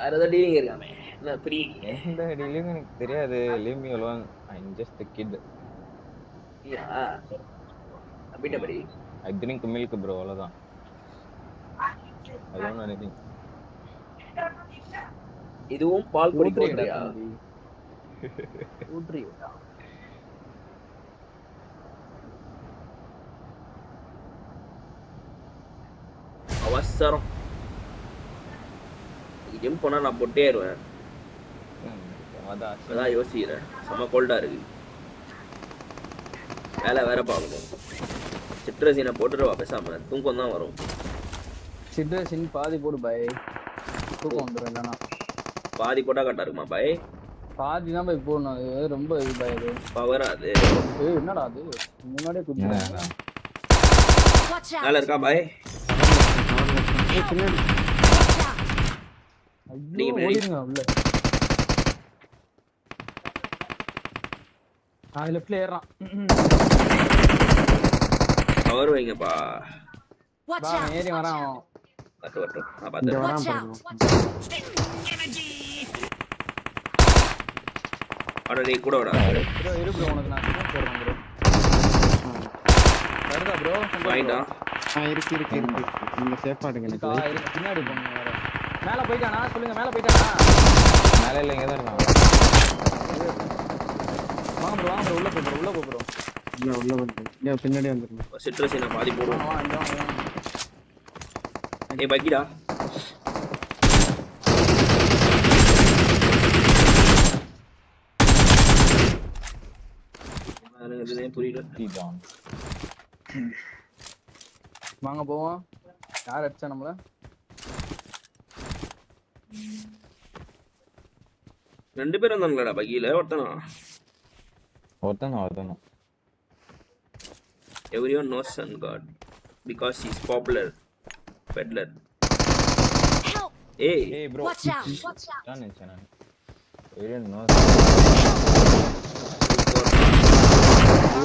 வேற ஏதோ டீலிங் இருக்காமே. என்ன புரியல? எந்த டீலிங் எனக்கு தெரியாது. Leave me alone. I am just a kid. யா அபிட்ட படி. I drink milk bro. அவ்வளவுதான். I don't know anything. இதுவும் பால் குடிக்கறியா? ஊட்றியா? அவசரம். ஜிம் போனா நான் பொட்டே ஆயிடுவேன். அதான் யோசிக்கிறேன். செம்ம கோல்டா இருக்கு. வேலை வேற பார்க்கணும். சிட்ரஸினை போட்டுருவா பேசாம. தூக்கம் தான் வரும். சிட்ரஸின் பாதி போடு பாய். தூக்கம் வந்துடும். இல்லைன்னா பாதி போட்டா கரெக்டா இருக்குமா பாய்? பாதி தான் போய் போடணும். அது ரொம்ப இது பாய். அது பவரா அது. என்னடா அது முன்னாடியே குதிச்சா. நல்லா இருக்கா பாய்? நீங்க ஓடிடுங்க உள்ள. லெஃப்ட்ல ஏறான். பவர் வைங்கப்பா. வா ஏறி வரான். வட்டு நான் பாத்து வரான் பாருங்க. அட நீ கூட வாடா. ப்ரோ இரு ப்ரோ உனக்கு நான் ஸ்மோக் போடுறேன் ப்ரோ. வருதா ப்ரோ? வாங்கிடா. இருக்கு. நீங்க சேஃபா இருங்க. எனக்கு பின்னாடி போங்க. வேற மேல போய்ட்டானா? சொல்லுங்க மேல போய்ட்டானா? மேல இல்ல இங்க தான் இருக்கான். வாங்க ப்ரோ உள்ள போ ப்ரோ. உள்ள வந்து. இங்க பின்னாடி வந்துருங்க. சிட்ரஸினை பாதி போடுவோம். வா இங்க வா. ஏய் பக்கிடா. எதுனே புரியல. வாங்க போவோம். யார் அடிச்சா நம்மள? ரெண்டு பேரும் வந்தாங்களா பக்கில? ஒருத்தனா? Everyone knows Sun God because he's popular peddler. Hey bro. Watch out. Done channel. Everyone knows.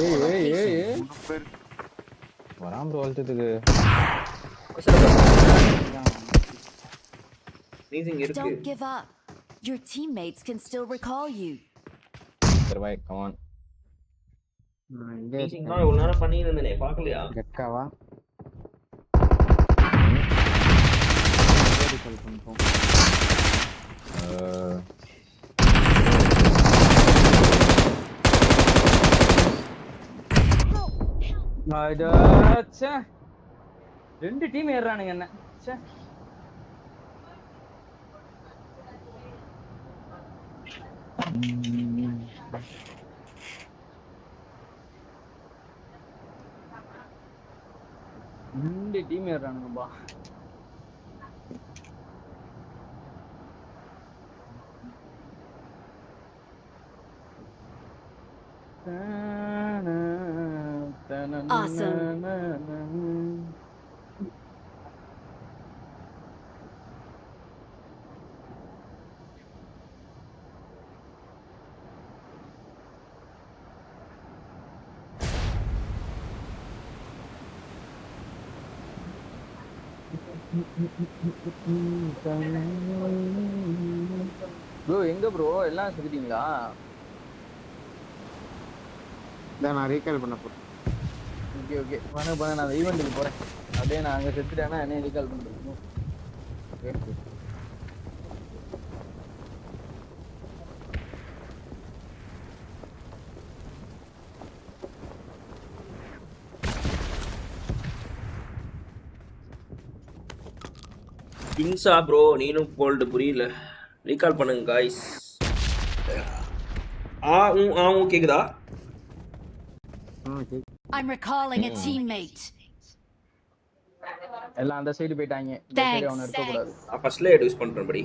ஏய் வராம் ப்ரோ அல்ட்டதுக்கு. நீங்க இருக்கு. Don't give up. Your teammates can still recall you. Survive, come on. நீங்க நான் ஒரு நேரம் பண்ணிட்டு இருந்தேனே பார்க்கலையா? கெக்காவா? ச்சே. 2 டீம் ஏறானுங்க என்ன? ச்சே. இந்த டீம் ஏறானுங்கப்பா. Awesome. ப்ரோ எங்க ப்ரோ எல்லாம் செஞ்சிட்டீங்களா? நான் ரீகால் பண்ண போறேன். ஓகே ஓகே பண்ண நான் ஈவெண்ட்டுக்கு போறேன். அப்படியே நான் அங்க செத்துட்டேன்னா என்ன ரீகால் பண்ணுறேன். ஓகே இன்சா ப்ரோ நீனும் கோல்டு புரியல. ரீகால் பண்ணுங்க காய்ஸ். கேக்குதா? I'm recalling a teammate. எல்லாம் அந்த சைடு போயிட்டாங்க. இந்த சைடு அவன இருக்க கூடாது. ஃபர்ஸ்ட் லேயர் யூஸ் பண்றேன் படி.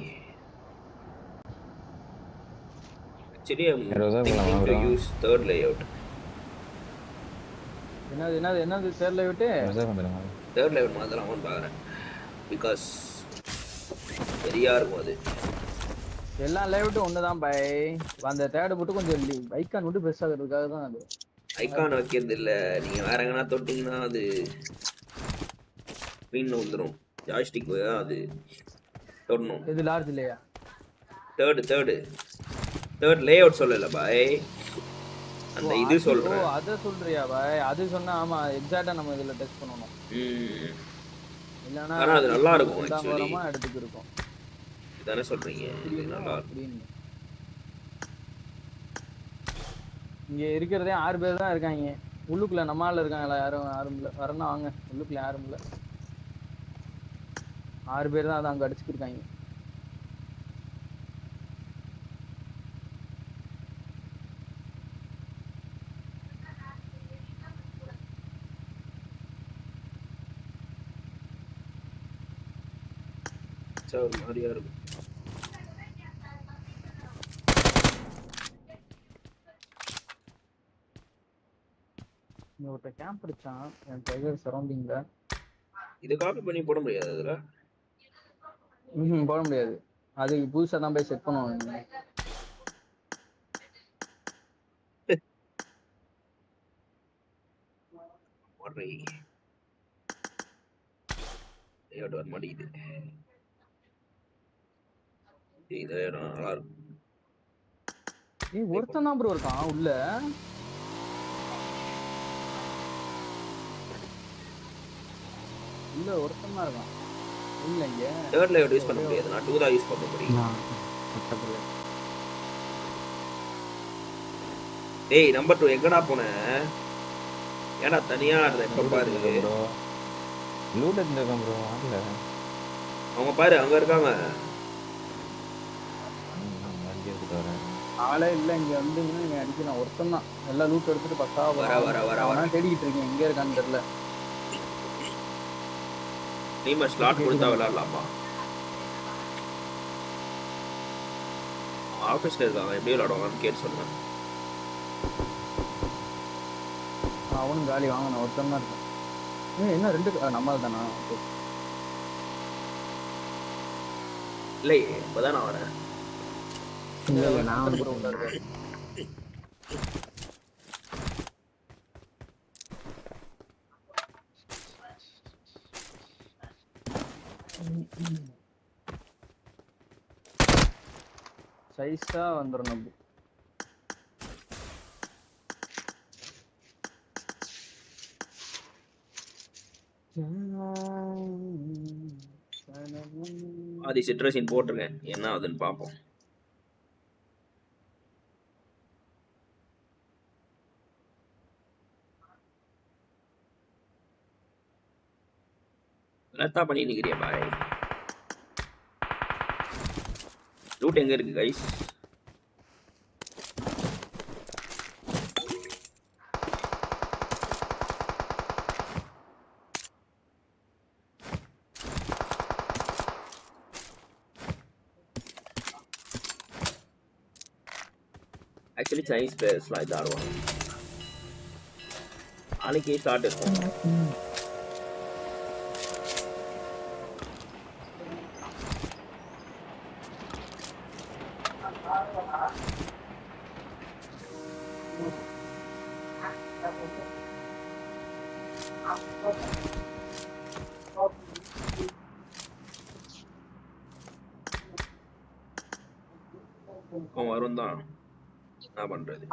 Actually I'm thinking to use third layout. என்னது third layout? Third layout மாத்தலாம்னு பாக்குறேன். Because சரியா இருக்கும் அது. எல்லா லேஅவுட்டும் ஒண்ணுதான் பை. அந்த தேர்ட் மட்டும் கொஞ்சம் ஐகான் மட்டும் பெருசா இருக்கிறதுக்காக தான் அது. ஐகான் வைக்கிறது இல்ல, நீங்க வேற எங்கனா தொட்டீங்கன்னா அது ஸ்கிரீன்ல வந்துரும். ஜாய்ஸ்டிக் அது தொடணும். இது லார்ஜ் இல்லையா? தேர்ட் லேஅவுட் சொல்லல பை. அந்த இது சொல்றேன். ஓ அத சொல்றியா பை? அது சொன்னா ஆமா எக்ஸாக்ட்டா நம்ம இதல டெஸ்ட் பண்ணனும். இல்லனா அது நல்லா இருக்கும் एक्चुअली. எடுத்துக்கு இருக்கும். இதானே சொல்றீங்க? இது நல்லா இருக்கும். இங்க இருக்கிறதே 6 பேர் தான் இருக்காங்க. உள்ளுக்குள்ள நம்ம ஆளு இருக்காங்களா? யாரும் இல்ல. வரணும் வாங்க. உள்ளுக்குள்ள யாரும் இல்ல. 6 பேர் தான் அங்க அடிச்சிருக்காங்க. ஒரு மாதிரியா இருக்கும். ஒரு கேம்ப் அடிச்சான் என் டைகர் சரௌண்டிங்ல. இது காப்பி பண்ணி போட முடியாது அதுல. போட முடியாது. அது புதுசா தான் போய் செட் பண்ணுவாங்க. ஒரே ஏட் வர மாட்டேங்குது. இது நல்லா இருக்கும். ஒருத்தன் தான் ப்ரோ இருக்கான் உள்ள. இல்ல ஒருத்தன் தான் இருக்கான். இல்ல இங்க தேர்ட் லேயர் யூஸ் பண்ண முடியாது. நான் 2 தான் யூஸ் பண்ண முடியும். டேய் நம்பர் 2 எங்கடா போன? ஏடா தனியா இருந்த எப்ப பாரு. லூட் எடுத்துறேன் ப்ரோ. ஆடல. அவங்க பாரு அங்க இருக்காங்க. வண்டி எடுத்துட்டு வரேன். ஆளே இல்ல இங்க வந்து நீங்க அடிக்கலாம். ஒருத்தன் தான் எல்லா லூட் எடுத்துட்டு பக்கா வர தேடிட்டு இருக்கேன். எங்க இருக்கான்னு தெரியல. நீமா ஸ்லாட் கொடுத்தா விளையாடலாமா? ஆபீஸ்ல இருக்காங்க. எப்படி விளையாடுவாங்கன்னு கேட்டு சொல்லுங்க. அவனும் காலி வாங்கணும். ஒருத்தன் தான் இருக்கான். என்ன ரெண்டு நம்மால் தானா? இல்லை இப்பதான் நான் வரேன். சைஸா வந்துடும் நம்ம. ஆதி சிட்ரஸின் போட்டிருக்கேன். என்ன ஆகுதுன்னு பார்ப்போம். லத்தா பண்ணி நிக்கிறியா பாய்? லூட் எங்க இருக்கு guys? Actually, Chinese players like that one. Aniki started. வரும் தான் என்ன பண்றது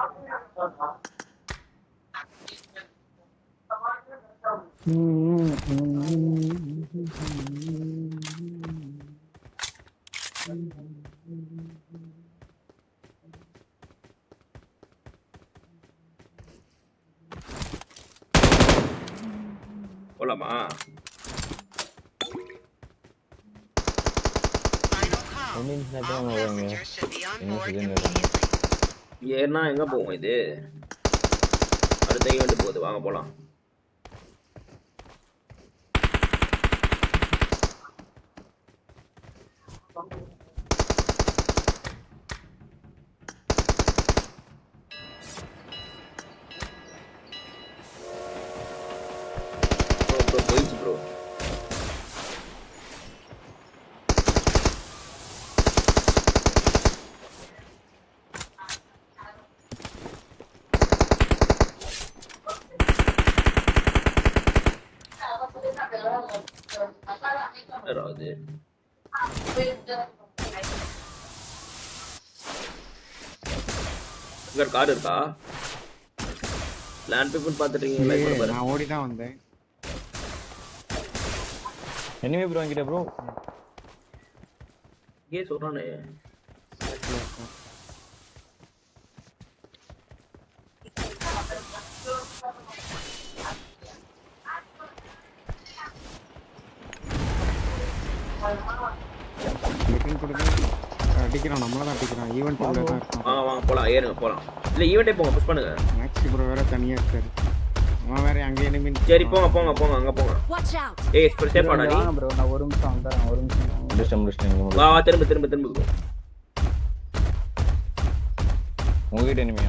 போலாமா ஏன்னா எங்க போவோம் இது அடுத்த ஈவெண்ட் போகுது வாங்க போலாம் போயிடுச்சு ப்ரோ அதாவது இங்க கார் இருக்கா லேண்ட் பீப்புள் பாத்துட்டீங்க நான் ஓடி தான் வந்தேன் எனிமே ப்ரோ என்கிட்ட ப்ரோ ஏ சொல்றானே அடிக்கிறான் நம்மள தான் அடிக்கிறான் ஈவென்ட் உள்ள தான் இருக்கான் வாங்க போலாம் ஏறுங்க போலாம் இல்ல ஈவென்ட்டே போங்க புஷ் பண்ணுங்க மேக்ஸ் ப்ரோ வேற தனியா இருக்காரு அவன் வேற அங்க எனிமி சரி போங்க அங்க போங்க ஏய் சேஃப் ஆடா நீ ப்ரோ நான் ஒரு நிமிஷம் வந்தறேன் ஒரு நிமிஷம் முடிச்சிட்டேன் வா திரும்ப உங்ககிட்ட எனிமி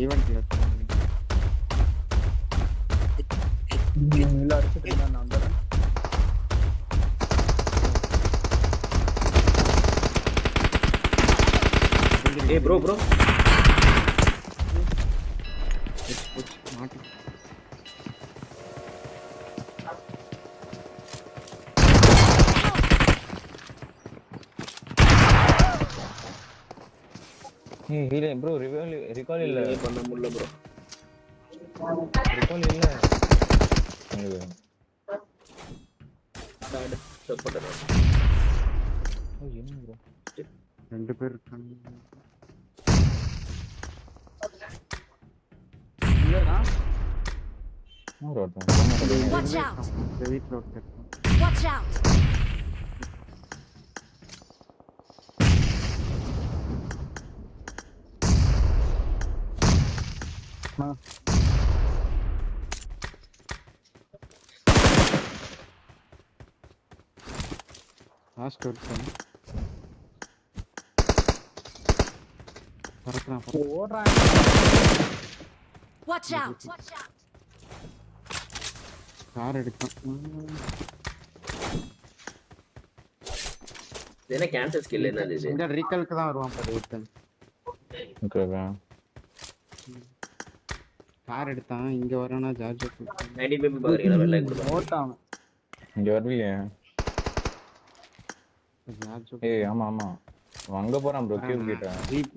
ஈவென்ட்ல இல்ல அடிச்சிட்டு நான் வந்தறேன் ஏய் ப்ரோ மாட்டி ஏய் ஹீல் ப்ரோ ரிகால் இல்ல பண்ண முடியல ப்ரோ ரிகால் இல்ல அட ஸ்டாப் பண்ணடா ஓ என்ன ப்ரோ ரெண்டு பேர் இருக்காங்க இல்லனா Watch out! வீட்ல ஒருத்தர் Watch out! லாஸ்ட் ஒருத்தர் பறக்குறான் ஓடுறான் Watch out! கார் எடுத்தான் என்ன கேன்சல் ஸ்கில் என்னது இது இந்த ரீகால்க்கு தான் வருவான் பாரு ஒருத்தன் ஓகேவா கார் எடுத்தான் இங்க வரானா ஜார்ஜ் 90 பேபி பாக்குறீங்களா வெள்ளை கொடுங்க ஓட்டான் இங்க வரலையே ஜார்ஜ் ஏய் ஆமா அங்க போறான் ப்ரோ கியூப் கிட்ட ஜீப்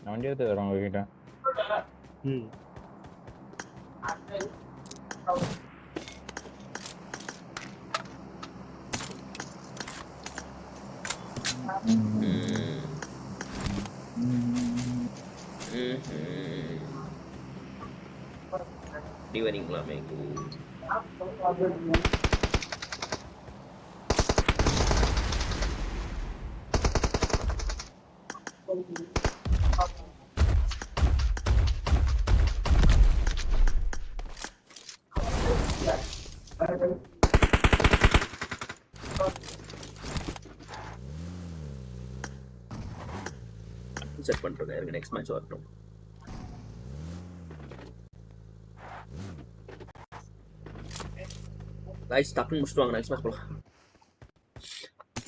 வண்டி எடுத்து வரோம் உங்க கிட்ட வரீங்களா மேக்கு செட் பண்ணிருக்கேன். எனக்கு நெக்ஸ்ட் மேட்ச் வரட்டும். கைஸ் டப்பு முடிச்சிட்டு வாங்க, நெக்ஸ்ட் மேட்ச் போலாம்.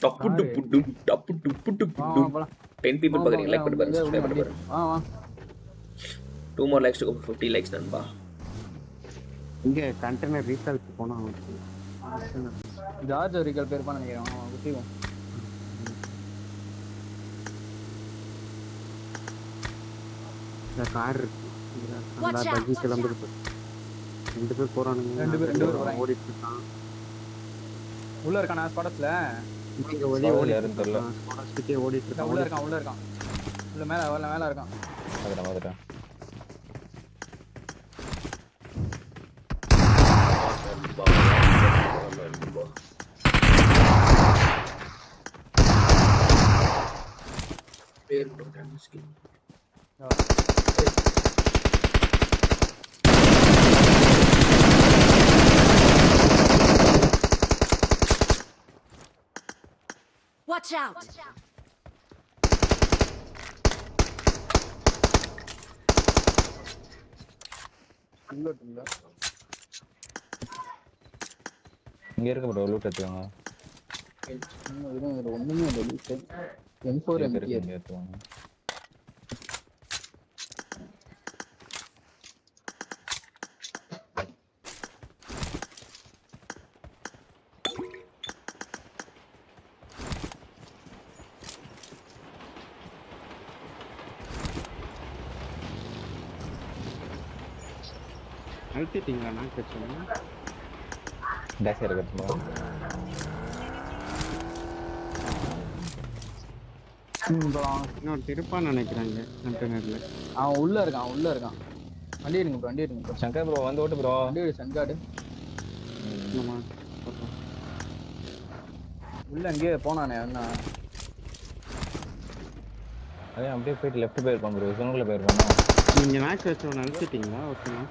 டப்பு டுப்பு டும் டப்பு டுப்பு டுப்பு டும். 10 people பாக்குறீங்க, லைக் பண்ணி பாருங்க, சப்ஸ்கிரைப் பண்ணி பாருங்க. 2 more likes to go for 50 likes நண்பா. இங்க கண்டெய்னர் ரீசால்ட் போனா ஜார்ஜ் ரீகால் பேர் பண்ண நினைக்கிறேன். குத்திவோம். இந்த கார் இருக்கு. அந்த பக்கி கிளம்பிருக்கு. 2 பேர் போறானுங்க. 2 பேர் வராங்க. ஓடிட்டு இருக்கான். உள்ள இருக்கானா ஸ்பாட்ஸ்ல? இங்க ஓடி யாரும் தெரியல. ஸ்பாட்ஸ்க்கே ஓடிட்டு இருக்கான். உள்ள இருக்கான். உள்ள மேல இருக்கான். வந்துட்டேன். Watch out! இங்க இருக்கு ப்ரோ, லூட் எடுத்துவாங்க. ஒண்ணுமே இல்ல. M4 இங்க எடுத்துவாங்க. அழுத்திட்டீங்களா? நான் கேட்குறேன். டேஷ் எடுக்கட்டுமா? இன்னொரு திருப்பான்னு நினைக்கிறாங்க கண்டெய்னர்ல. அவன் உள்ள இருக்கான். வண்டி எடுங்க. சங்கர் ப்ரோ வந்து ஓட்டு ப்ரோ. வண்டி எடு சங்காடு. ஆமா. உள்ள எங்கேயே போனானே அண்ணா. அதே அப்படியே போயிட்டு லெஃப்ட் போயிருப்பான் ப்ரோ. ஜோனுக்குள்ள போயிருப்பான். நீங்க நாக்கு வச்சவன அழுத்திட்டீங்களா? ஓகேண்ணா.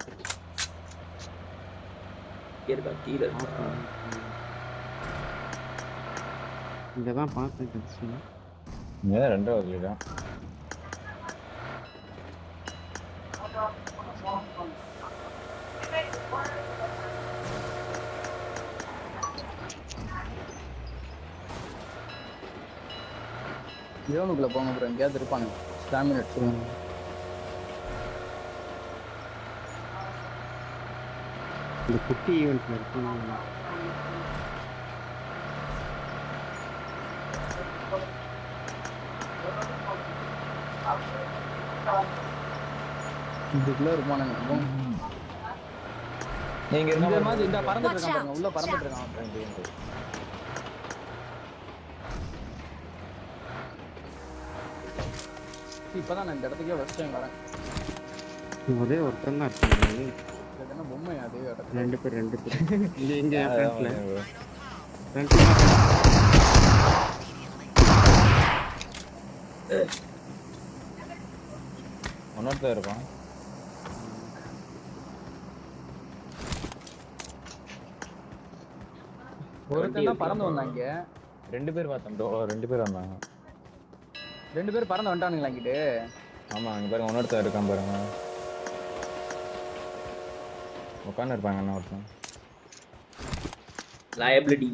கீழே இங்க தான் பார்த்தேன் கடைசி. இங்க ரெண்டாவது இல்லையா? ஜோனுக்குள்ள போங்க ப்ரோ. எங்கேயாவது இருப்பாங்க. ஸ்டாமினா எடுத்துருவாங்க. இந்த குட்டி ஈவென்ட்ல இருக்கணும். இதுக்குள்ள இருப்பானுங்க. நீங்க இந்த மாதிரி இந்த பறந்துட்டு இருக்கான் பாருங்க. உள்ள பறந்துட்டு இருக்கான். இப்பதான் நான் இந்த இடத்துக்கே ஃபர்ஸ்ட் டைம் வரேன். ஒரே ஒருத்தன் தான் இருக்காங்க. என்ன பொம்மை அது? 2 பேர். இங்க ஃப்ரண்ட்ல. ஒன்னொருத்தர் இருப்பான். ஒருத்தன் தான் பறந்து வந்தாங்க. 2 பேர் பார்த்தோம் ப்ரோ. 2 பேர் வந்தாங்க. 2 பேர் பறந்து வந்துட்டானுங்களா இங்கிட்டு? ஆமா, அங்க பாருங்க ஒன்னொருத்தர் இருக்கான் பாருங்க. உட்கார்ந்து இருப்பாங்க என்ன ஒருத்தன். லயபிலிட்டி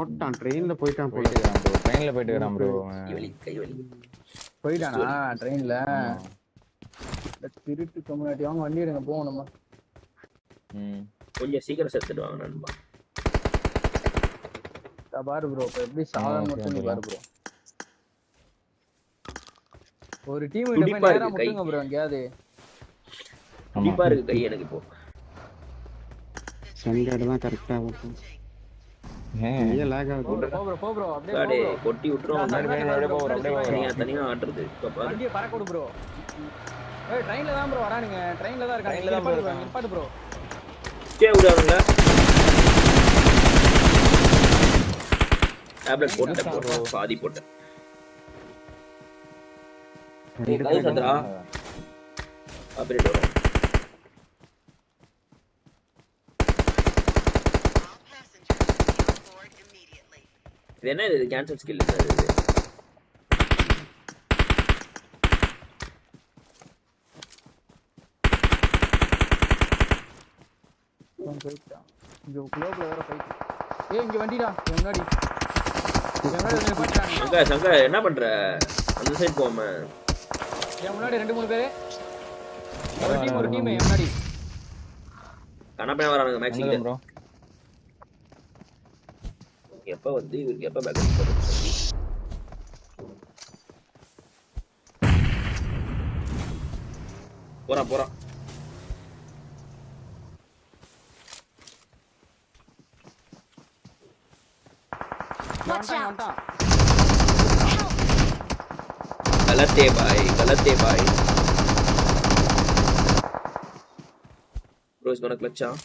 ஓட்டான். ட்ரெயின்ல போயிட்டான். ட்ரெயின்ல போயிட்டு இருக்கான் ப்ரோ. கைவலி போயிட்டானா ட்ரெயின்ல? திருட்டு கம்யூனிட்டி. அவங்க வண்டி எடுங்க போவோம் நம்ம. கொஞ்சம் சீக்கிரம் செத்துட்டு வாங்க நண்பா. பாரு ப்ரோ எப்படி சாதாரண மட்டும் பாரு ப்ரோ. ஒரு டீம் கிட்ட போய் நேரா முட்டுங்க ப்ரோ. எங்கயாவது கண்டிப்பா இருக்கு கை எனக்கு இப்போ. சங்கட தான் கரெக்ட்டா இருக்கும். ஏ லாக் ஆகுது. போ ப்ரோ அப்படியே போ. கொட்டி விட்டுறோம். அப்படியே தனியா ஆட்றது. வண்டியை பறக்க விடு ப்ரோ. ஏய் ட்ரெயின்ல தான் ப்ரோ வரானுங்க. ட்ரெயின்ல தான் இருக்காங்க. நிப்பாட்டு ப்ரோ. ஸ்டே விடுவாங்க. டேப்லெட் போட்டு பாதி போட்டு. ஏய் கை சந்திரா. ஆபரேட் வர. இது என்ன இது கேன்சல் ஸ்கில் இது இங்க குளோப்ல வேற ஃபைட். ஏய் இங்க வண்டிடா முன்னாடி. சங்கர் என்ன பண்ற? அந்த சைடு போமா. ஏன் முன்னாடி 2-3 பேர். ஒரு டீம் முன்னாடி. கணப்பே வரானுங்க மேக்ஸிங் ப்ரோ. எப்ப வந்து இவருக்கு எப்ப பேக் அடிச்சு போறான். Watch out. गलत है भाई bro is gonna clutch out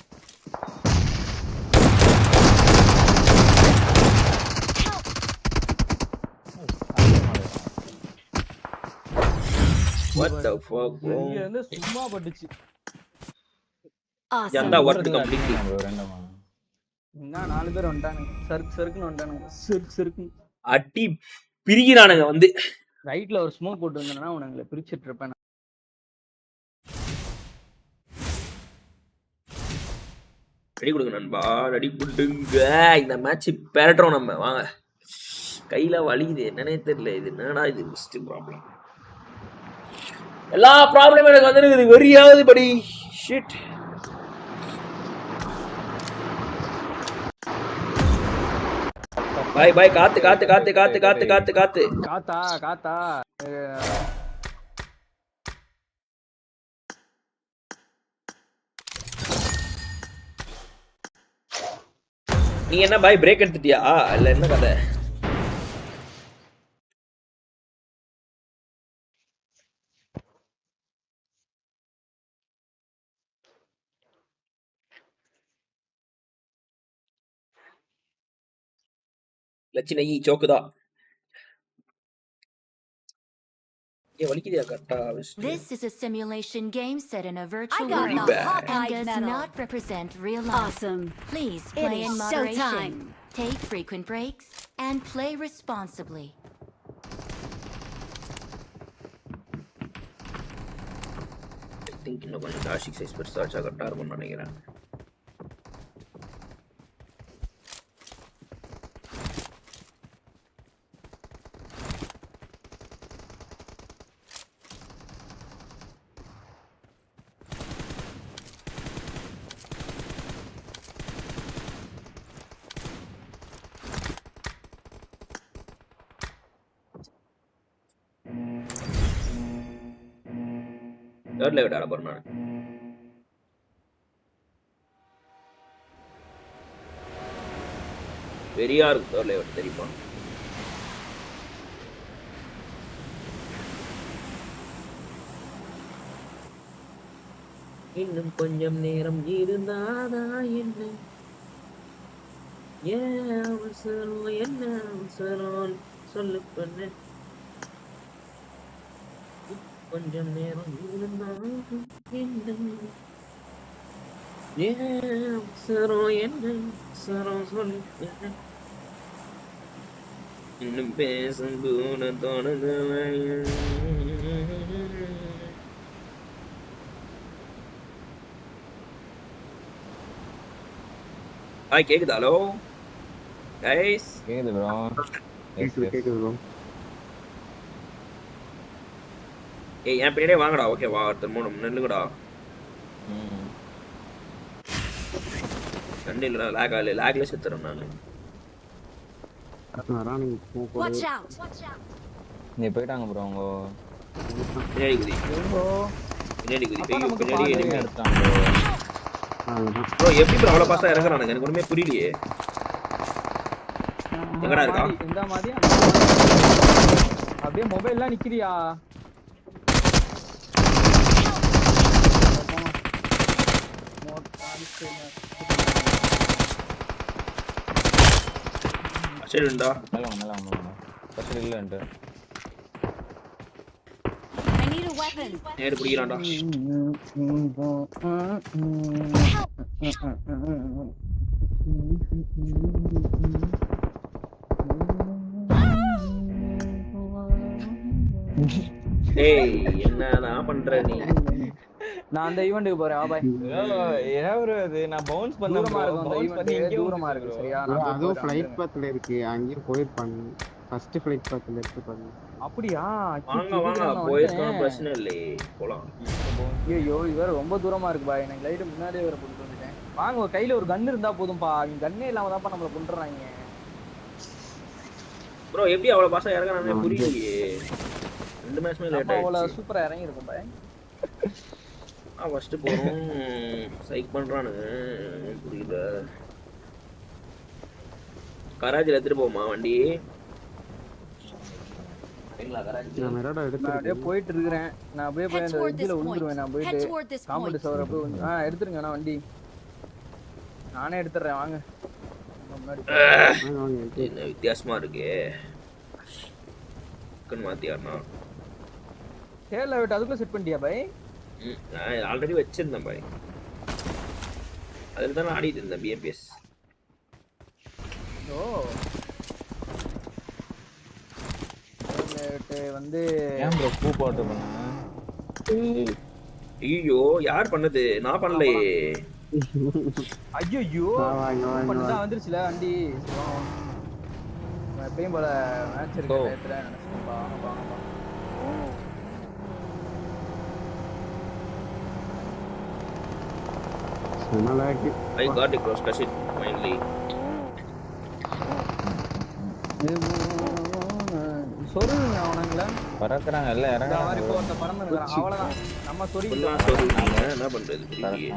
what the fuck bro இங்க வந்து சும்மா பட்டுச்சு ஜண்டா worked completely என்ன 4 பேர் வந்துட்டானுங்க சர்க்குன்னு வந்துட்டானுங்க சர்க்கு அடி பிரிகிறானுங்க வந்து ரைட்ல ஒரு ஸ்மோக் போட்டு வந்தேன்னா உனங்களை பிரிச்சிட்டு இருப்பேன் ரெடி கொடுங்க நண்பா ரெடி கொடுங்க இந்த மேட்ச் பெறட்றோம் நம்ம வாங்க கையில வலிக்குது என்னன்னே தெரியல இது என்னடா இது ஃபர்ஸ்ட் ப்ராப்ளம் எல்லா ப்ராப்ளமும் எனக்கு வந்துருக்குது வெறியாவது படி ஷிட் பாய் காத்து காத்தா நீ என்ன பாய் பிரேக் எடுத்துட்டியா இல்ல என்ன கதை லட்சினை சோக்குதா This is a simulation game set in a virtual got world the Hawkeye and does medal. not represent real life. Awesome. Please It play is in moderation. showtime. Take frequent breaks and play responsibly. I think இன்னும் கொஞ்சம் டாஷிக் size பெருசாச்சா கரெக்டா இருக்கும்னு நினைக்கிறேன் third level ஆட போறேன் நான் வெறியா இருக்கும் third level தெரியுமா இன்னும் கொஞ்சம் நேரம் இருந்தாதா என்ன அவசரம் என்ன அவசரம் சொல்லு பண்ண கொஞ்சம் நேரம் இருந்தாலும் என்ன சொல்லு இன்னும் பேசும் கூட தோணுதலை ஹாய் கேக்குதா ஹலோ கைஸ் கேக்குது ப்ரோ கேக்குது ப்ரோ ஏய் என் பின்னாடியே வாங்கடா ஓகேவா ஒருத்தர் மூணு நில்லுங்கடா கண்டு இல்லடா லேக்ல செத்துறேன் நான் Watch out. நீ போயிட்டாங்க ப்ரோ அவங்க பின்னாடி குதி பின்னாடி எடுத்தாங்க ப்ரோ எப்படி ப்ரோ அவ்வளோ பாஸ்டா இறங்குறானுங்க எனக்கு ஒண்ணுமே புரியலையே எங்கடா இருக்கா இந்த மாதிரி அப்படியே மொபைல்லாம் நிக்கிறியா சரிடா நல்லா ஃபர்ஸ்ட் இல்லன்ட்டு I need a weapon. நேரு புடிக்கறான்டா டேய் என்னதான் பண்ற நீ? நான் அந்த ஈவென்ட்க்கு போறேன். வா பாய். ஏன் bro அது நான் பவுன்ஸ் பண்ண தூரமா bro. இருக்கும் அந்த பவுன்ஸ் பண்ணி ஈவென்ட் இங்கே தூரமா வந்துச்சு இருக்கு bro. சரியா? bro, நான் போய் அதுவும் போறேன், ஃப்ளைட் வந்துருங்க. பாத்துல இருக்கு. அங்கேயும் போயிருப்பாங்க. ஃபர்ஸ்ட் ஃப்ளைட் பாத்துல இருக்கு பாருங்க. அப்படியா? வாங்க வாங்க போயிருக்கோம், பிரச்சனை இல்லையே, போலாம். ஐயோ இது வேற ரொம்ப தூரமா இருக்கு பாய். எனக்கு லைட் முன்னாடியே வேற போட்டு வந்துட்டேன். வாங்க ஒரு கையில ஒரு கன் இருந்தா போதும்பா. அவங்க கன்னே இல்லாம தான்ப்பா நம்மள கொன்றாங்க. ப்ரோ எப்படி அவ்வளவு பாசம் இறங்கறானே புரியலையே. ரெண்டு மேட்ச்மே லேட் ஆயிடுச்சு. அவ்வளவு சூப்பரா இறங்கி இருக்கும் பாய். ஃபர்ஸ்ட் போறோம். சைக் பண்றானுங்க புரியல. கராஜில எடுத்துட்டு போமா வண்டி? நான் மெரடா நான் எடுத்து அப்படியே போயிட்டு இருக்கேன். நான் அப்படியே போய் Head அந்த toward this எட்ஜ்ல point. விழுந்துருவேன். நான் Head போயிட்டு toward this காம்பவுண்ட் point. சவர போய் எடுத்துருங்க. நான் வண்டி நானே எடுத்துறேன். வாங்க முன்னாடி என்ன வித்தியாசமா இருக்கு. கன் மாத்தியானா? சேல விட்டு அதுக்குள்ள செட் பண்ணிட்டியா பாய்? நான் ஆல்ரெடி வச்சிருந்தேன் பாய். அதுல தான் ஆடிட்டு இருந்தேன் BMPS. ஓ வந்து ஏன் bro பூ போட்டு பண்ண? ஐயோ யார் பண்ணது? நான் பண்ணலையே. ஐயோ வாங்க பண்ணா வந்துருச்சுல வண்டி. நான் எப்பயும் போல மேட்ச் இருக்கு நேத்துல நினைச்சேன். வாங்க வாங்க சும்மாலாக்கி. I got it cross cut it finally. சொல்லுங்க அவனுங்கள பறக்குறாங்க எல்லாம் இந்த இறங்குறாங்க மாதிரி bro. போறத பறந்துறாங்க. அவ்வளவுதான் நம்ம ஃபுல்லா சொரிக்கலாம். சொல்றீங்க என்ன பண்றது புரியலையே.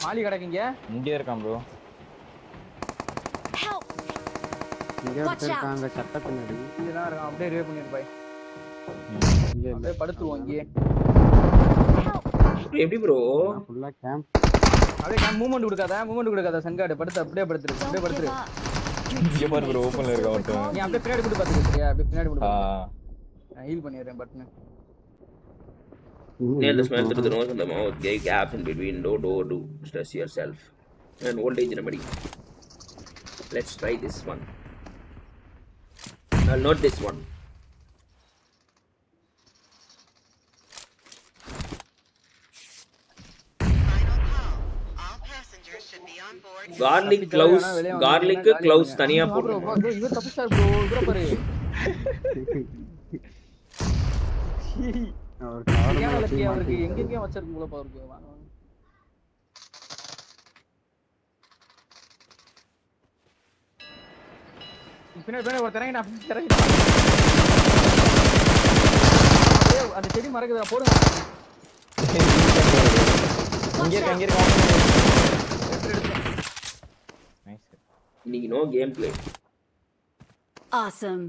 மாலி கிடக்குங்க. இங்கே இருக்கான் bro. Help! இங்க ஒருத்தர் இருக்காங்க சட்ட பின்னாடி. இதெல்லாம் இருக்கும். அப்படியே ரிவே பண்ணிரு பாய். இல்ல இல்ல. அப்படியே படுத்துவோம் இங்கே. எப்படி ப்ரோ? நான் ஃபுல்லா கேம்ப். அப்படியே மூவ்மெண்ட் கொடுக்காத சங்காடு படுத்து அப்படியே படுத்துரு. அப்படியே Don't படுத்துரு. give up. இங்க பாரு bro ஓபன்ல இருக்க ஒருத்தன். நீ அப்படியே பின்னாடி கூட பாத்துக்க சரியா? அப்படியே பின்னாடி கூட ஆ நான் ஹீல் பண்ணிடுறேன் button. Nail the smell through the nose and the mouth. Get gaps in between. Do stress yourself. And voltage remedy. Let's try this one. Not this one. Garlic cloves தனியா போடுறோம். இவ தப்பிச்சார் ப்ரோ. இவர பாரு. அவர் cover ஏன் வச்சு லக்கியா அவருக்கு எங்கெங்க வச்சிருக்கு போல பாருக்கு. வாங்க வாங்க. பின்னாடி ஒரு தரங்க நான் தரங்க. அந்த செடி மறக்குதா போடுங்க. இங்க இருக்க நைஸ். இன்னைக்கு நோ கேம் பிளே. Awesome.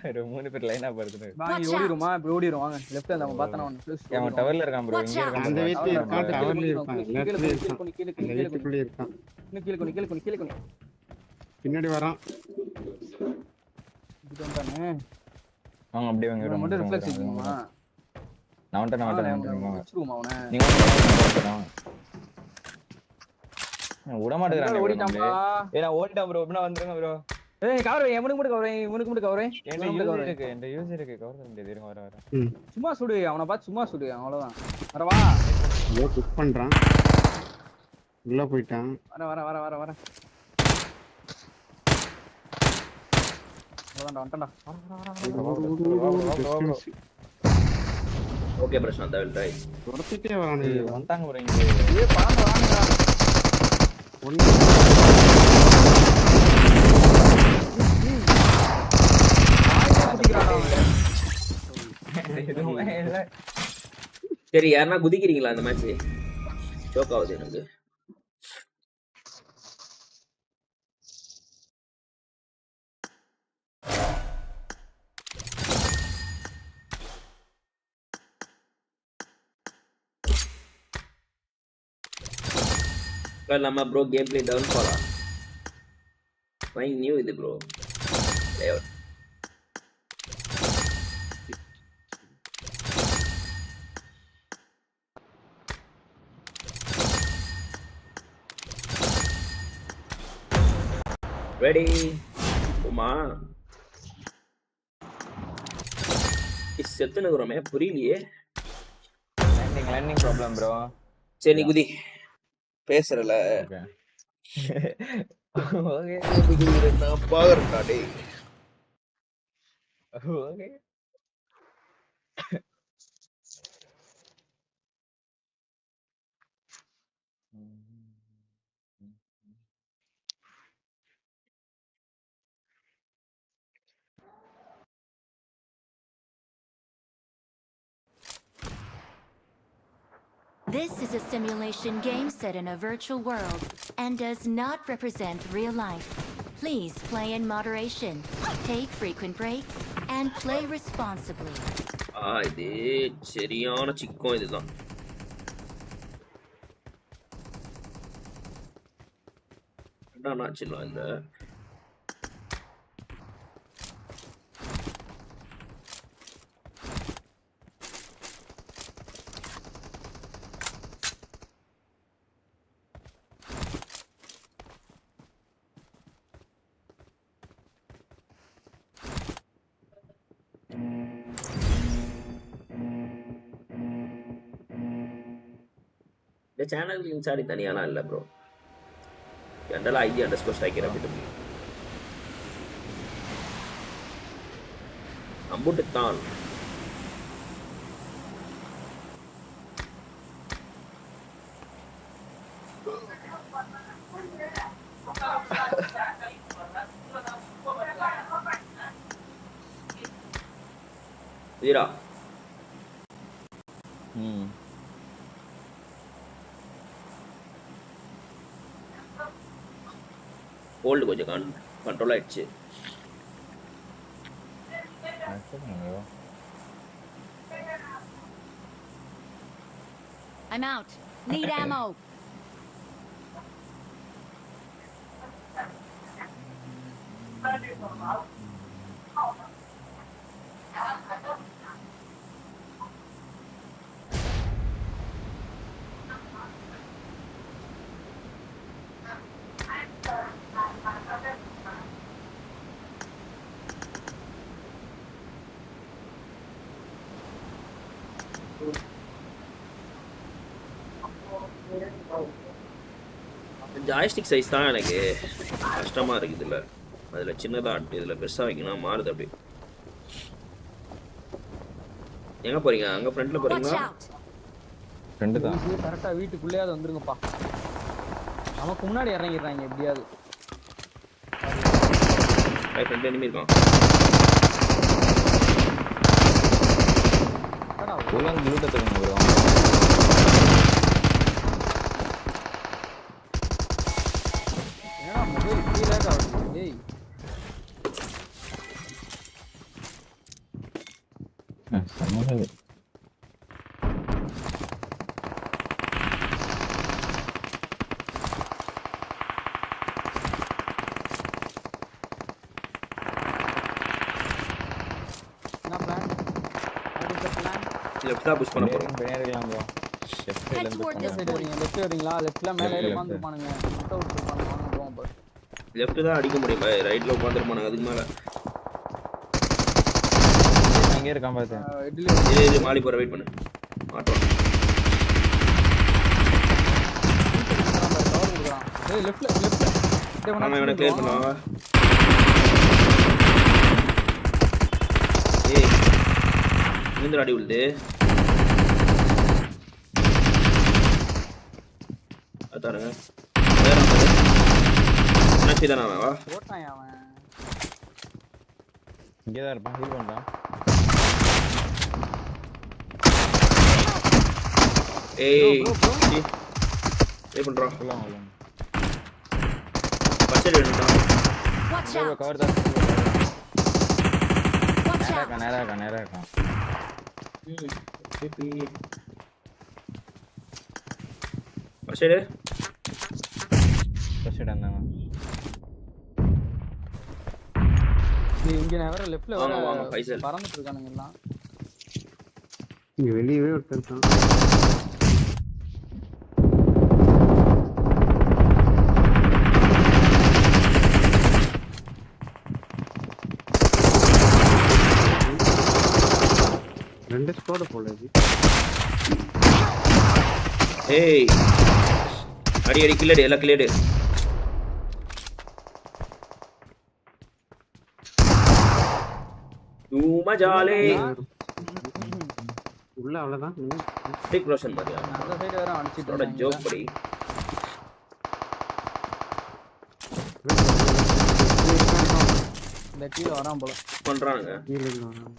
ஒரு மூணு பேர் லைனா படுத்துட்டு. வாங்க ஓடிடுமா? இப்ப ஓடிடுறோம் வாங்க. லெஃப்ட் அந்த பார்த்தா அவன் ப்ளீஸ். அவன் டவர்ல இருக்கான் bro. இங்க இருக்கான். அந்த வீட்ல இருக்கான், டவர்ல இருக்கான். கீழ லெஃப்ட்ல கீழ இருக்கான். கீழ அந்த கீழ வீட்டுக்குள்ள இருக்கான். கீழ கீழ பின்னாடி வரான். இது வந்தானே. வாங்க அப்படியே வாங்க. இவன் மட்டும் ரிஃப்ளெக்ஸ் பண்ணுமா? நான் வந்துட்டேன். வச்சிருவோமா அவனை? நீங்க வந்து விட மாட்டேங்கறானே. ஓடிட்டாம்பா. நான் ஓடிட்டேன் bro. எப்பனா வந்துருங்க bro. ஏய் கவர் இவனுக்கு மட்டும் கவர். என்கிட்ட யூஸ் இருக்கு கவர் பண்ண முடியாது. இருங்க வர. சும்மா சுடு அவனை பார்த்து சும்மா சுடு அவ்வளவுதான். வரவா? ஏதோ குக் பண்றான். உள்ள போய்ட்டான். வர அவ்வளவுதான் வந்துட்டேன்டா. Okay Prashant, I will try. துரத்திட்டே வரானே. வந்துட்டாங்க bro இங்க. ஏய் பாம்பு வாங்கடா. ஒண்ணு சரி யாரனா குதிக்கிறீங்களா அந்த மேட்ச்? ஜோக் ஆகுது எனக்கு. நம்ம ப்ரோ கேம் பிளே டவுன் போலாம். பைங் நியூ இது ப்ரோ. லேஅவுட் ரெடி உமா செத்துனுக்குறோமே புரியலையே. Landing problem bro. சரி நீ குதி பேசுறல. ஓகே நான் பாக்குறேன்டா டேய். Okay This is a simulation game set in a virtual world and does not represent real life. Please play in moderation, take frequent breaks, and play responsibly. இது சரியான சிக்கம் இதுதான். நாச்சுலாம் இந்த இந்த சேனல் இன்சாரி தனியாலாம் இல்லை ப்ரோ. ஜென்ரலா ID_striker அப்படி அம்புட்டுத்தான். வீரா ஹோல்டு கொஞ்சம் கண்ட்ரோல் ஆயிடுச்சு. I'm out. Need ammo. Joystick size தான் எனக்கு கஷ்டமாக இருக்குது. இல்லை அதில் சின்னதாக இதில் பெருசாக வைக்கணும் மாறுது அப்படி. எங்கே போகிறீங்க? அங்கே ஃப்ரண்ட்டில் போகிறீங்களா? ஃப்ரெண்டு தான். கரெக்டாக வீட்டுக்குள்ளேயாவது வந்துருங்கப்பா. நமக்கு முன்னாடி இறங்கிடுறாங்க எப்படியாவது. ஃப்ரெண்ட் எனிமி இருக்கான். லூட்டை தருங்க ப்ரோ. மொபைல் கீழே ஆகுது. சமூக லெஃப்ட் தான் புஷ் பண்ண போறோம். பின்னாடிலாம் ப்ரோ. லெஃப்ட் சைடுல இருந்து லெஃப்ட் வரீங்களா? லெஃப்ட்ல மேல ஏறி உட்கார்ந்துப்பானுங்க. லெஃப்ட் அவுட் பண்ணி வாங்க போவோம் பாரு. லெஃப்ட் தான் அடிக்க முடியும் பாய். ரைட்ல உட்கார்ந்திருப்பானுங்க அதுக்கு மேல. அங்க இருக்கான் பாத்து. இது மாலி போற வெயிட் பண்ணு. மாட்டோம். ஏய் லெஃப்ட்ல. நாம இவனை கிளியர் பண்ணவா? ஏய் இந்த அடி உள்து. அதாருங்க. வேற பாரு. நச்சி தான அவன் வா. ஓட்டான் அவன். இங்க தான் இருப்பான். ஹீல் பண்ணான். ஏய் ஏய் பண்றா. பச்சை எடுடா. Watch out. கவர் தான். Watch out. நேரா இருக்கா. பச்சை எடு. பச்சை எடுந்தாங்க. இங்க நான் வேற லெஃப்ட்ல வாங்க வாங்க பைசல். பறந்துட்டு இருக்கானுங்க எல்லாம். இங்க வெளியவே ஒருத்தர் இருக்கான். ரெண்டு ஸ்கோர் போல இது. ஏய் அடி கில்லடி எல்லாம் கில்லடி. மஜாலே உள்ள அவ்வளவுதான். டிக் ரோஷன் பாத்தியா அந்த சைடு வேற அடிச்சிட்டு என்னோட ஜோக் படி. இந்த கீழ வரான் போல பண்றானுங்க. கீழ இருந்து வரான்.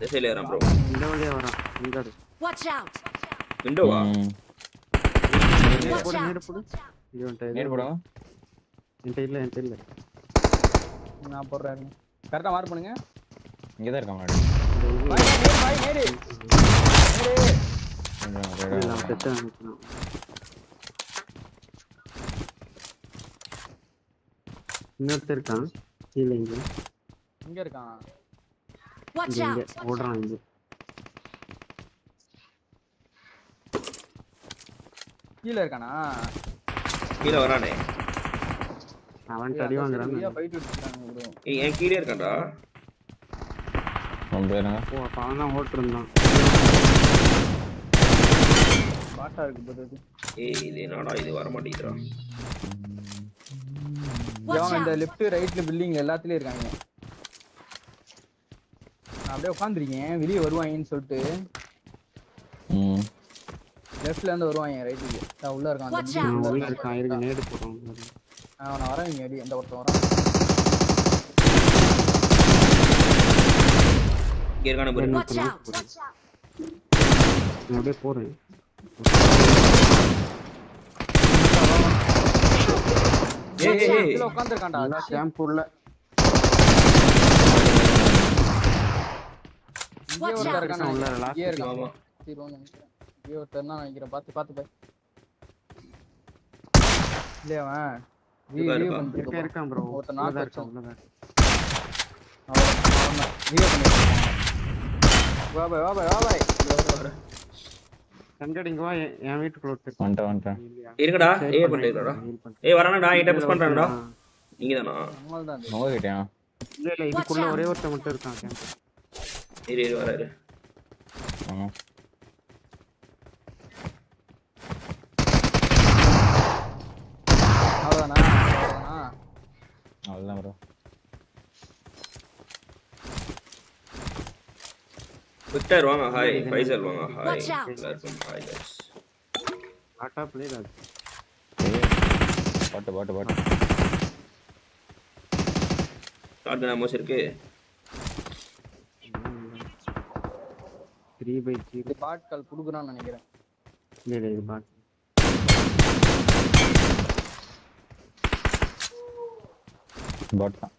திசையில ஏறான் ப்ரோ. இந்த வழியா வரான். இங்க இரு. Watch out! விண்டோவா? Watch போடு out! நேடு போடு. இது வந்துட்டு நேடு போடுங்க. என்கிட்ட இல்ல. நான் போடுறேன். கரெக்டா மார்க் பண்ணுங்க. இங்க தான் இருக்கான் முன்னாடி. பாய் நேடு. நான் செட் ஆனிட்டேன். இன்னொருத்தர் இருக்கான் கீழ இங்க இருக்கான். Watch இங்க out! ஓடுறான் இங்க. கீழ இருக்கானா? கீழ வரானே. அவன் அடி வாங்குறான். சரியா ஃபைட் விட்டுட்டாங்க ப்ரோ. ஏய் என் கீழே இருக்கான்டா. பேருங்க. ஓ அப்ப அவன் தான் ஓட்டுறான். பாட்டா இருக்கு போது. ஏய் இது என்னடா இது வர மாட்டேங்குதுடா. இவங்க இந்த லெஃப்ட் ரைட்ல பில்டிங் எல்லாத்துலயும் இருக்காங்க. நான் அப்படியே உட்கார்ந்திருக்கேன். வெளிய வருவாங்கன்னு சொல்லிட்டு லெஃப்ட்ல இருந்து வருவாங்க ரைட்டுக்கு. நான் உள்ள இருக்கான். அந்த உள்ள இருக்கான். இருக்கு நேடு போடுறான். அவன வரவங்க அடி அந்த ஒருத்தன் வரான். இங்க இருக்கானே பாரு. Watch out! நான் அப்படியே போறேன். ஏய் கீழ உட்கார்ந்திருக்கான்டா. கேம்ப் உள்ள. இங்கே ஒருத்தன் இருக்கானே. உள்ள இங்கே லாஸ்ட் இருக்கான். ஆமா. தீரோன்னு நினைக்கிறேன். இங்கே ஒருத்தன் தான் நினைக்கிறேன். பாத்து பை. இல்லையா அவன் வீடியோ பண்ணிட்டு இருக்கான் ப்ரோ. ஒருத்தன் நாக்கு இருக்கான். வச்சான். உள்ளதான். அவன் வீடியோ பண்ணிட்டு வா பாய். கண்கடிங்க வா. என் வீட்டுக்குள்ள ஒருத்தர் வந்துட்டேன். இருக்கடா. ஏய் பண்ணிட்டேடா. ஏய் வரானடா. என்கிட்ட புஷ் பண்றானடா. நீங்கதானா? நம்மால் தான் நோக கிட்டயா? இல்ல இதுக்குள்ள ஒரே ஒருத்தர் மட்டும் இருக்கான் கேம்ப். இரு வராரு. அவ்வளோதானா? அவ்வளோதான் ப்ரோ. விக்டர் வாங்க. ஹாய். ஃபைசல் வாங்க. ஹாய். Watch out. எல்லாருக்கும் ஹாய் गाइस. ஆட்டா ப்ளே தான். பாட்டு. ஷாட்கன் அமோஸ் இருக்கு. 3/3. இது பாட் கால் குடுக்குறான்னு நினைக்கிறேன். இல்ல இது பாட். பாட் தான்.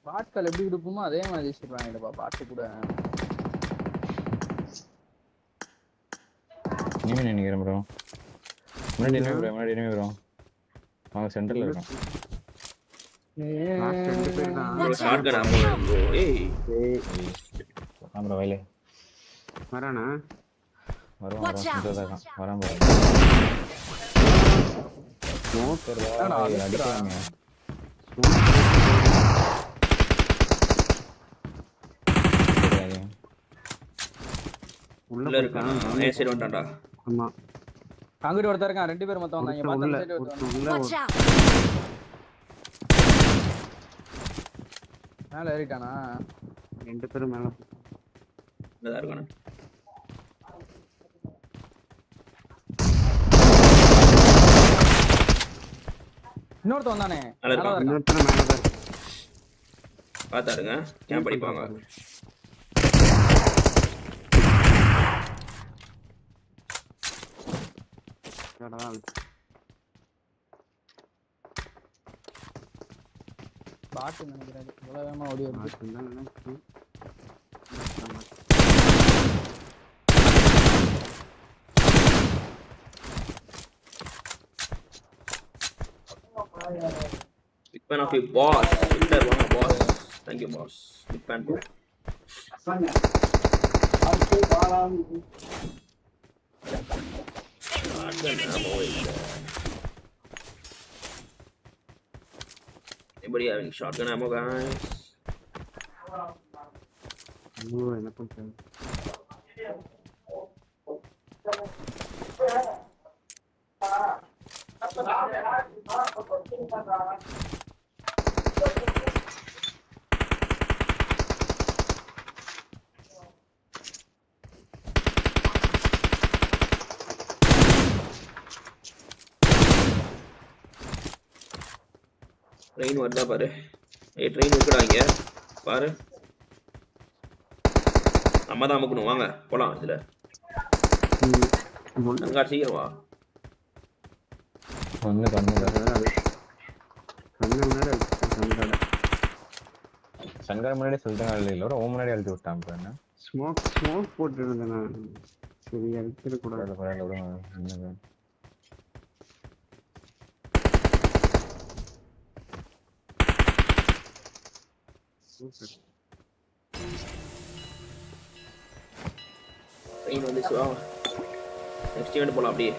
பாட் கால் எப்படி கொடுக்குமோ அதே மாதிரி சொல்றாங்கடா பாட்டு கூட. நீங்க நினைக்கிறேன் ப்ரோ. முன்னாடி ப்ரோ. அவங்க சென்டர்ல இருக்கோம். லாஸ்ட் ரெண்டு பேர் தான். Shotgun Amos bro. ஏய் ப்ரோ வயலே வரானா? வரான் ப்ரோ. மோட்டர் அடிக்கிறாங்க. உள்ள இருக்கானா? ஏய் சரி வந்துட்டான்டா. ஆமா. அங்கடி ஒருத்தர் இருக்கான். ரெண்டு பேர் மொத்தம் வந்தாங்க. உள்ள மத்த சைடு ஒருத்தர் உள்ள Watch out! மேல ஏறிட்டானா? ரெண்டு பேரும் மேல. இங்கதான் இருக்கானே. இன்னொருத்தன் வந்தானே. நல்லா இருக்கான். இன்னொருத்தர் மேல தான் இருக்கு. பாத்தாருங்க. கேம்ப் அடிப்பாங்க. பாட்டு நினைக்கிறேன். இவ்வளவு வேகமா ஓடி வருது. Big fan of you, boss. Victor, one boss. Thank you, boss. Big fan, bro. Anybody having shotgun ammo, guys? என்ன பண்றது? ட்ரெயின் வருதா பாரு. ட்ரெயின் இருக்குடாங்க பாரு. நம்ம தான் அமுக்கணும். வாங்க போலாம். இதுல அங்க சீக்கிரம் வா. சங்கர் முன்னாடி சொல்லிட்டாங்க இல்லை ஓ முன்னாடி அழுத்தி விட்டான். என்ன ஸ்மோக் போட்டு இருந்தேன் நான். சரி அழுத்திட கூடாது. ட்ரெயின் வந்துச்சு. வா நெக்ஸ்ட் ஈவெண்ட் போலாம். அப்படியே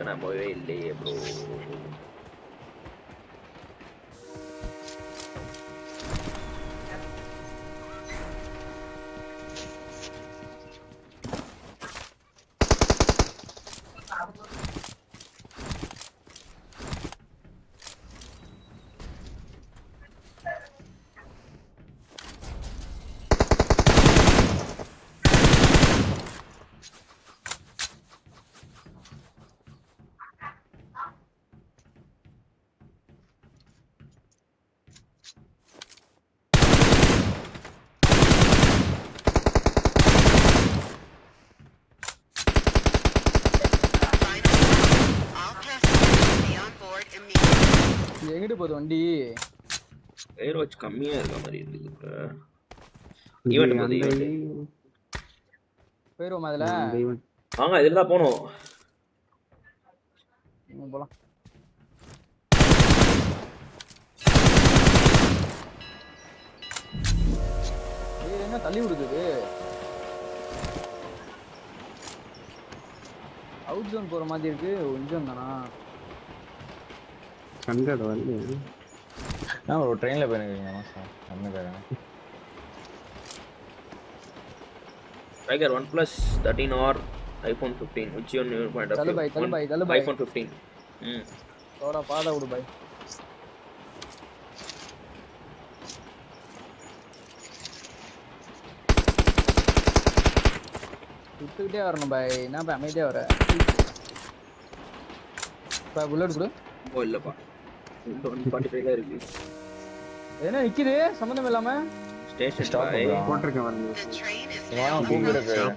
நான் போகவே இல்லையே ப்ரோ. எங்கிட்டு போகுது வண்டி? ஏர் வாட்ச் கம்மியா இருக்க மாதிரி இருக்கு. ஈவென்ட் போகுது. போயிடுவோம் அதுல. வாங்க இதுல தான் போகணும். போலாம். என்ன தள்ளி விடுக்குது? அவுட் ஜோன் போற மாதிரி இருக்கு. கொஞ்சம் தானா சங்கர் வந்து நான் ஒரு ட்ரெயின்ல போயிருக்கீங்க சார். அண்ணன் tiger 1+ 13 or iPhone 15 which one you point of view? தலபாய் iPhone 15. தோடா பாதா விடு பாய். சுட்டுக்கிட்டே வரணும் பாய். என்ன பாய் அமைதியா வர பாய். புல்லட் கொடு. ஓ இல்லப்பா 145 தான் இருக்கு. என்ன நிக்குது சம்பந்தம் இல்லாம? ஸ்டேஷன் ஸ்டாப் போட்டுருக்கேன் வரணும். நான் கூப்பிடுறேன்.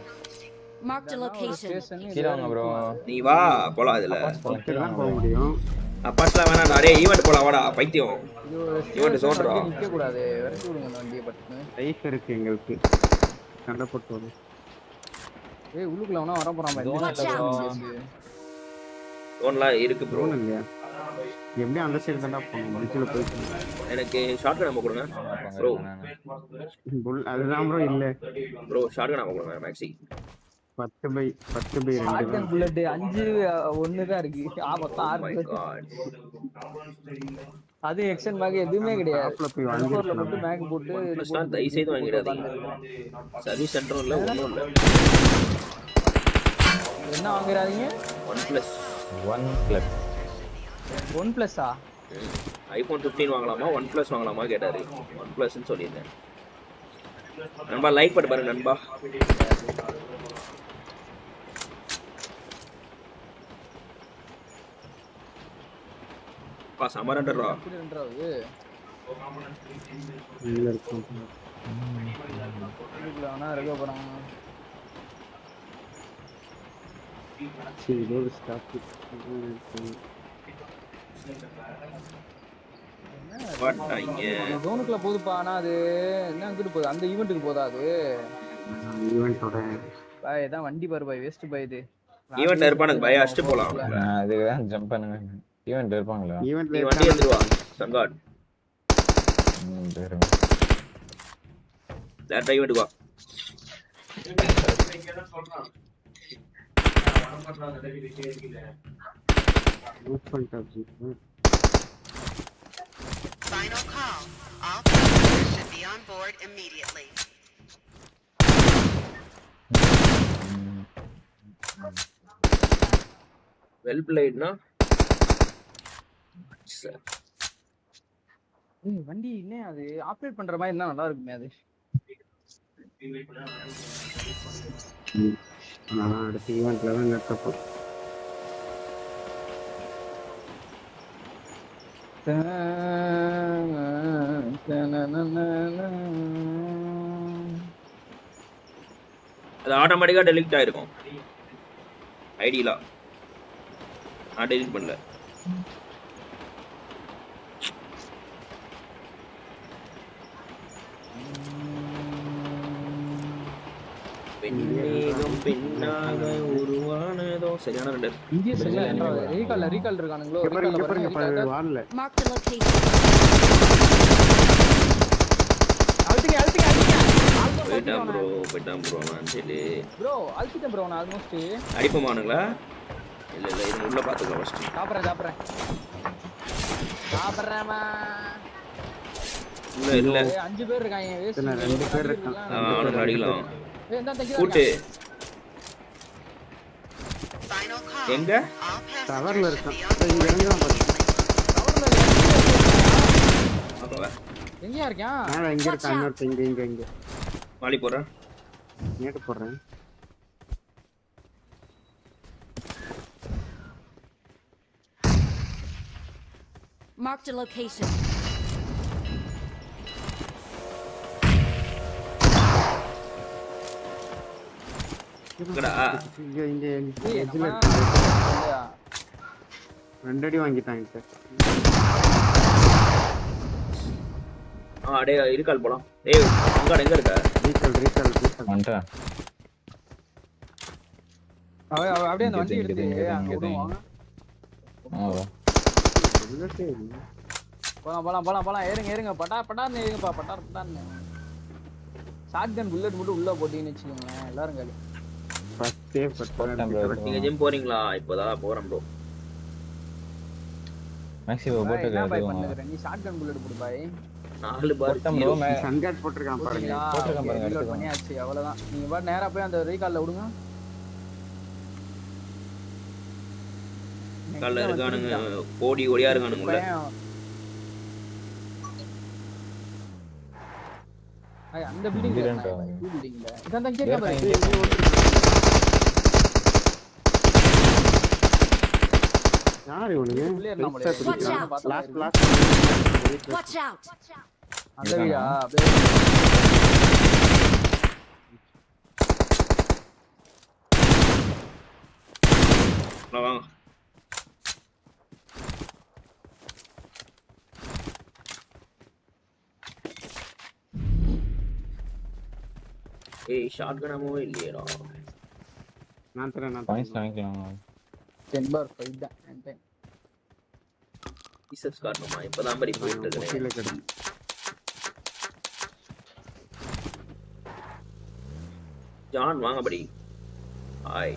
Marked a location. கீராங்க ப்ரோ. நீ வா போலாம். இதுல போலாம் போக முடியும். அப்பாஸ்லாம் வேணா. நிறைய ஈவென்ட் போலாம். வாடா பைத்தியம். ஈவென்ட் சோன்றா. நிக்க கூடாது. வரட்டி விடுங்க அந்த வண்டியை பட்டு. லைஃப் இருக்கு எங்களுக்கு. சண்டை போட்டு வரும். ஏய் உள்ளுக்குள்ள அவனா வர போறான் பாய். ஓன்லாம் இருக்கு ப்ரோ. இல்லையா? எப்படி அந்த சைடு தான்டா போணும். பிரிட்ஜ்ல போயிட்டு எனக்கு ஷாட்கன் நம்ம கொடுங்க ப்ரோ. அதுதான் ப்ரோ இல்ல ப்ரோ. ஷாட்கன் நம்ம கொடுங்க மேக்ஸி. 10/2 ஷாட்கன் புல்லட் 5 1 தான் இருக்கு. மொத்தம் 6. அது எக்ஸ்டன் மேக் எதுவுமே கிடையாது. ஆப்ல போய் வாங்கி போட்டு மேக் போட்டு ஸ்டார்ட் தயவு செய்து வாங்கிடாதீங்க. சர்வீஸ் சென்டர் இல்ல ஒண்ணும் இல்ல. என்ன வாங்குறாதீங்க? 1+. 1+ ஆ? iPhone 15 வாங்கலாமா 1+ வாங்கலாமா கேட்டாரு. 1+ ன்னு சொல்லிருந்தேன். நண்பா லைக் பண்ணி பாருங்க நண்பா. பா சமரண்டரா. இல்ல இருக்கு. இல்லனா ரெக்க போறாங்க. சரி இதோட ஸ்டாப். ஜோனுக்குள்ள போகுதுப்பா. ஆனா அது என்ன அங்கிட்டு போகுது? அந்த ஈவென்ட்டுக்கு போதா அது? ஈவென்ட்டோட பாய் தான் வண்டி பாரு பாய். வேஸ்ட் பாய் இது. ஈவென்ட் இருப்பானுங்க பாய். அஷ்ட போலாம். அதுக்கு தான் ஜம்ப் பண்ணுங்க. ஈவென்ட் இருப்பாங்களா? ஈவென்ட்ல நீ வண்டி எடுத்து வா சங்காட். தேரும். லேட் ஈவென்ட் வா. லூட் பண்ணிட்டேன். Final call. All passengers should be on board immediately. Well played, na? வண்டி என்ன அது ஆப்ரேட் பண்ற மாதிரி இருந்தா நல்லா இருக்குமே அது. அடுத்த ஈவெண்ட்ல தான் நிறுத்தப்போ. அது ஆட்டோமேட்டிக்கா டெலீட் ஆயிருக்கும் ஐடியில. நான் டெலீட் பண்ணல. பெண்ணேகம் பெண்ணாக உருவானதோ சரியான ரெண்டு. இந்திய ரீகால் இருக்கானுங்களோ. வால்ல. Mark the location. போயிட்டான் ப்ரோ நான் சரி ப்ரோ அல்டிட்டேன் ப்ரோ நான் ஆல்மோஸ்ட். அடிப்பமானுங்களா? இல்ல இது உள்ள பாத்துக்கலாம் ஃபர்ஸ்ட். சாப்பிடுறேன் இல்ல 5 பேர் இருக்காங்க. வேஸ்ட் 2 பேர் இருக்காங்க. அவன அடிக்கலாம். ஏய் இந்த தங்கி கூட்டு Final call. எங்க? All டவர்ல passengers should இருக்கான். be on இங்க board இறங்கி தான் பாரு. அப்பவா எங்கயா இருக்கான்? நான் எங்க இருக்கான்? இன்னொரு இங்க மாலி போறேன். நேட் போடுறேன். Mark the location. இங்கடா. இங்க ஏய் எட்ஜ்ல நம்ம இல்லையா? 2 அடி வாங்கிட்டாங்க சார். டேய் இருக்கால் போலாம். டேய் அங்க எங்க இருக்க? ரீகால் வந்துட்டேன். அவ அப்படியே அந்த வண்டி எடுத்து அங்க விடுவாங்க. போலாம் ஏறுங்க பட்டார்னு ஏறுங்கப்பா. பட்டார்னு ஷாட்கன் புல்லட் மட்டும் உள்ள போட்டீங்கன்னு வச்சுக்கோங்களேன் எல்லாரும் காலி. நீங்க ஜிம் போறீங்களா? இப்போதான் போறேன் ப்ரோ. மேக்ஸிமோ போட்டு என்ன பை பண்ணுற நீ ஷாட்கன் புல்லட் போடு பாய். 4 பார் ப்ரோ சன்காட் போட்டுருக்கான் பாருங்க. ரீலோட் பண்ணியாச்சு அவ்வளவுதான். நீங்க பாட்டு நேரா போய் அந்த ரீகால்ல விடுங்க. கால்ல இருக்கானுங்க ஓடியா இருக்கானுங்க. அந்த பில்டிங்ல இதான் தான் கேட்க பாரு. யார் இவனுங்க? Last Watch out. அந்த வீடா அப்படியே வாங்க. ஏய் ஷாட்கன் அமோ இல்லையடா. நான் தரேன். பாயிண்ட்ஸ் வாங்கிக்கலாம். 10 பார் 5 தான் என்கிட்ட. பிசப்ஸ் காட்டணுமா? இப்பதான் பரி போயிட்டு இருக்கேன். ஜான் வாங்க படி. ஹாய்.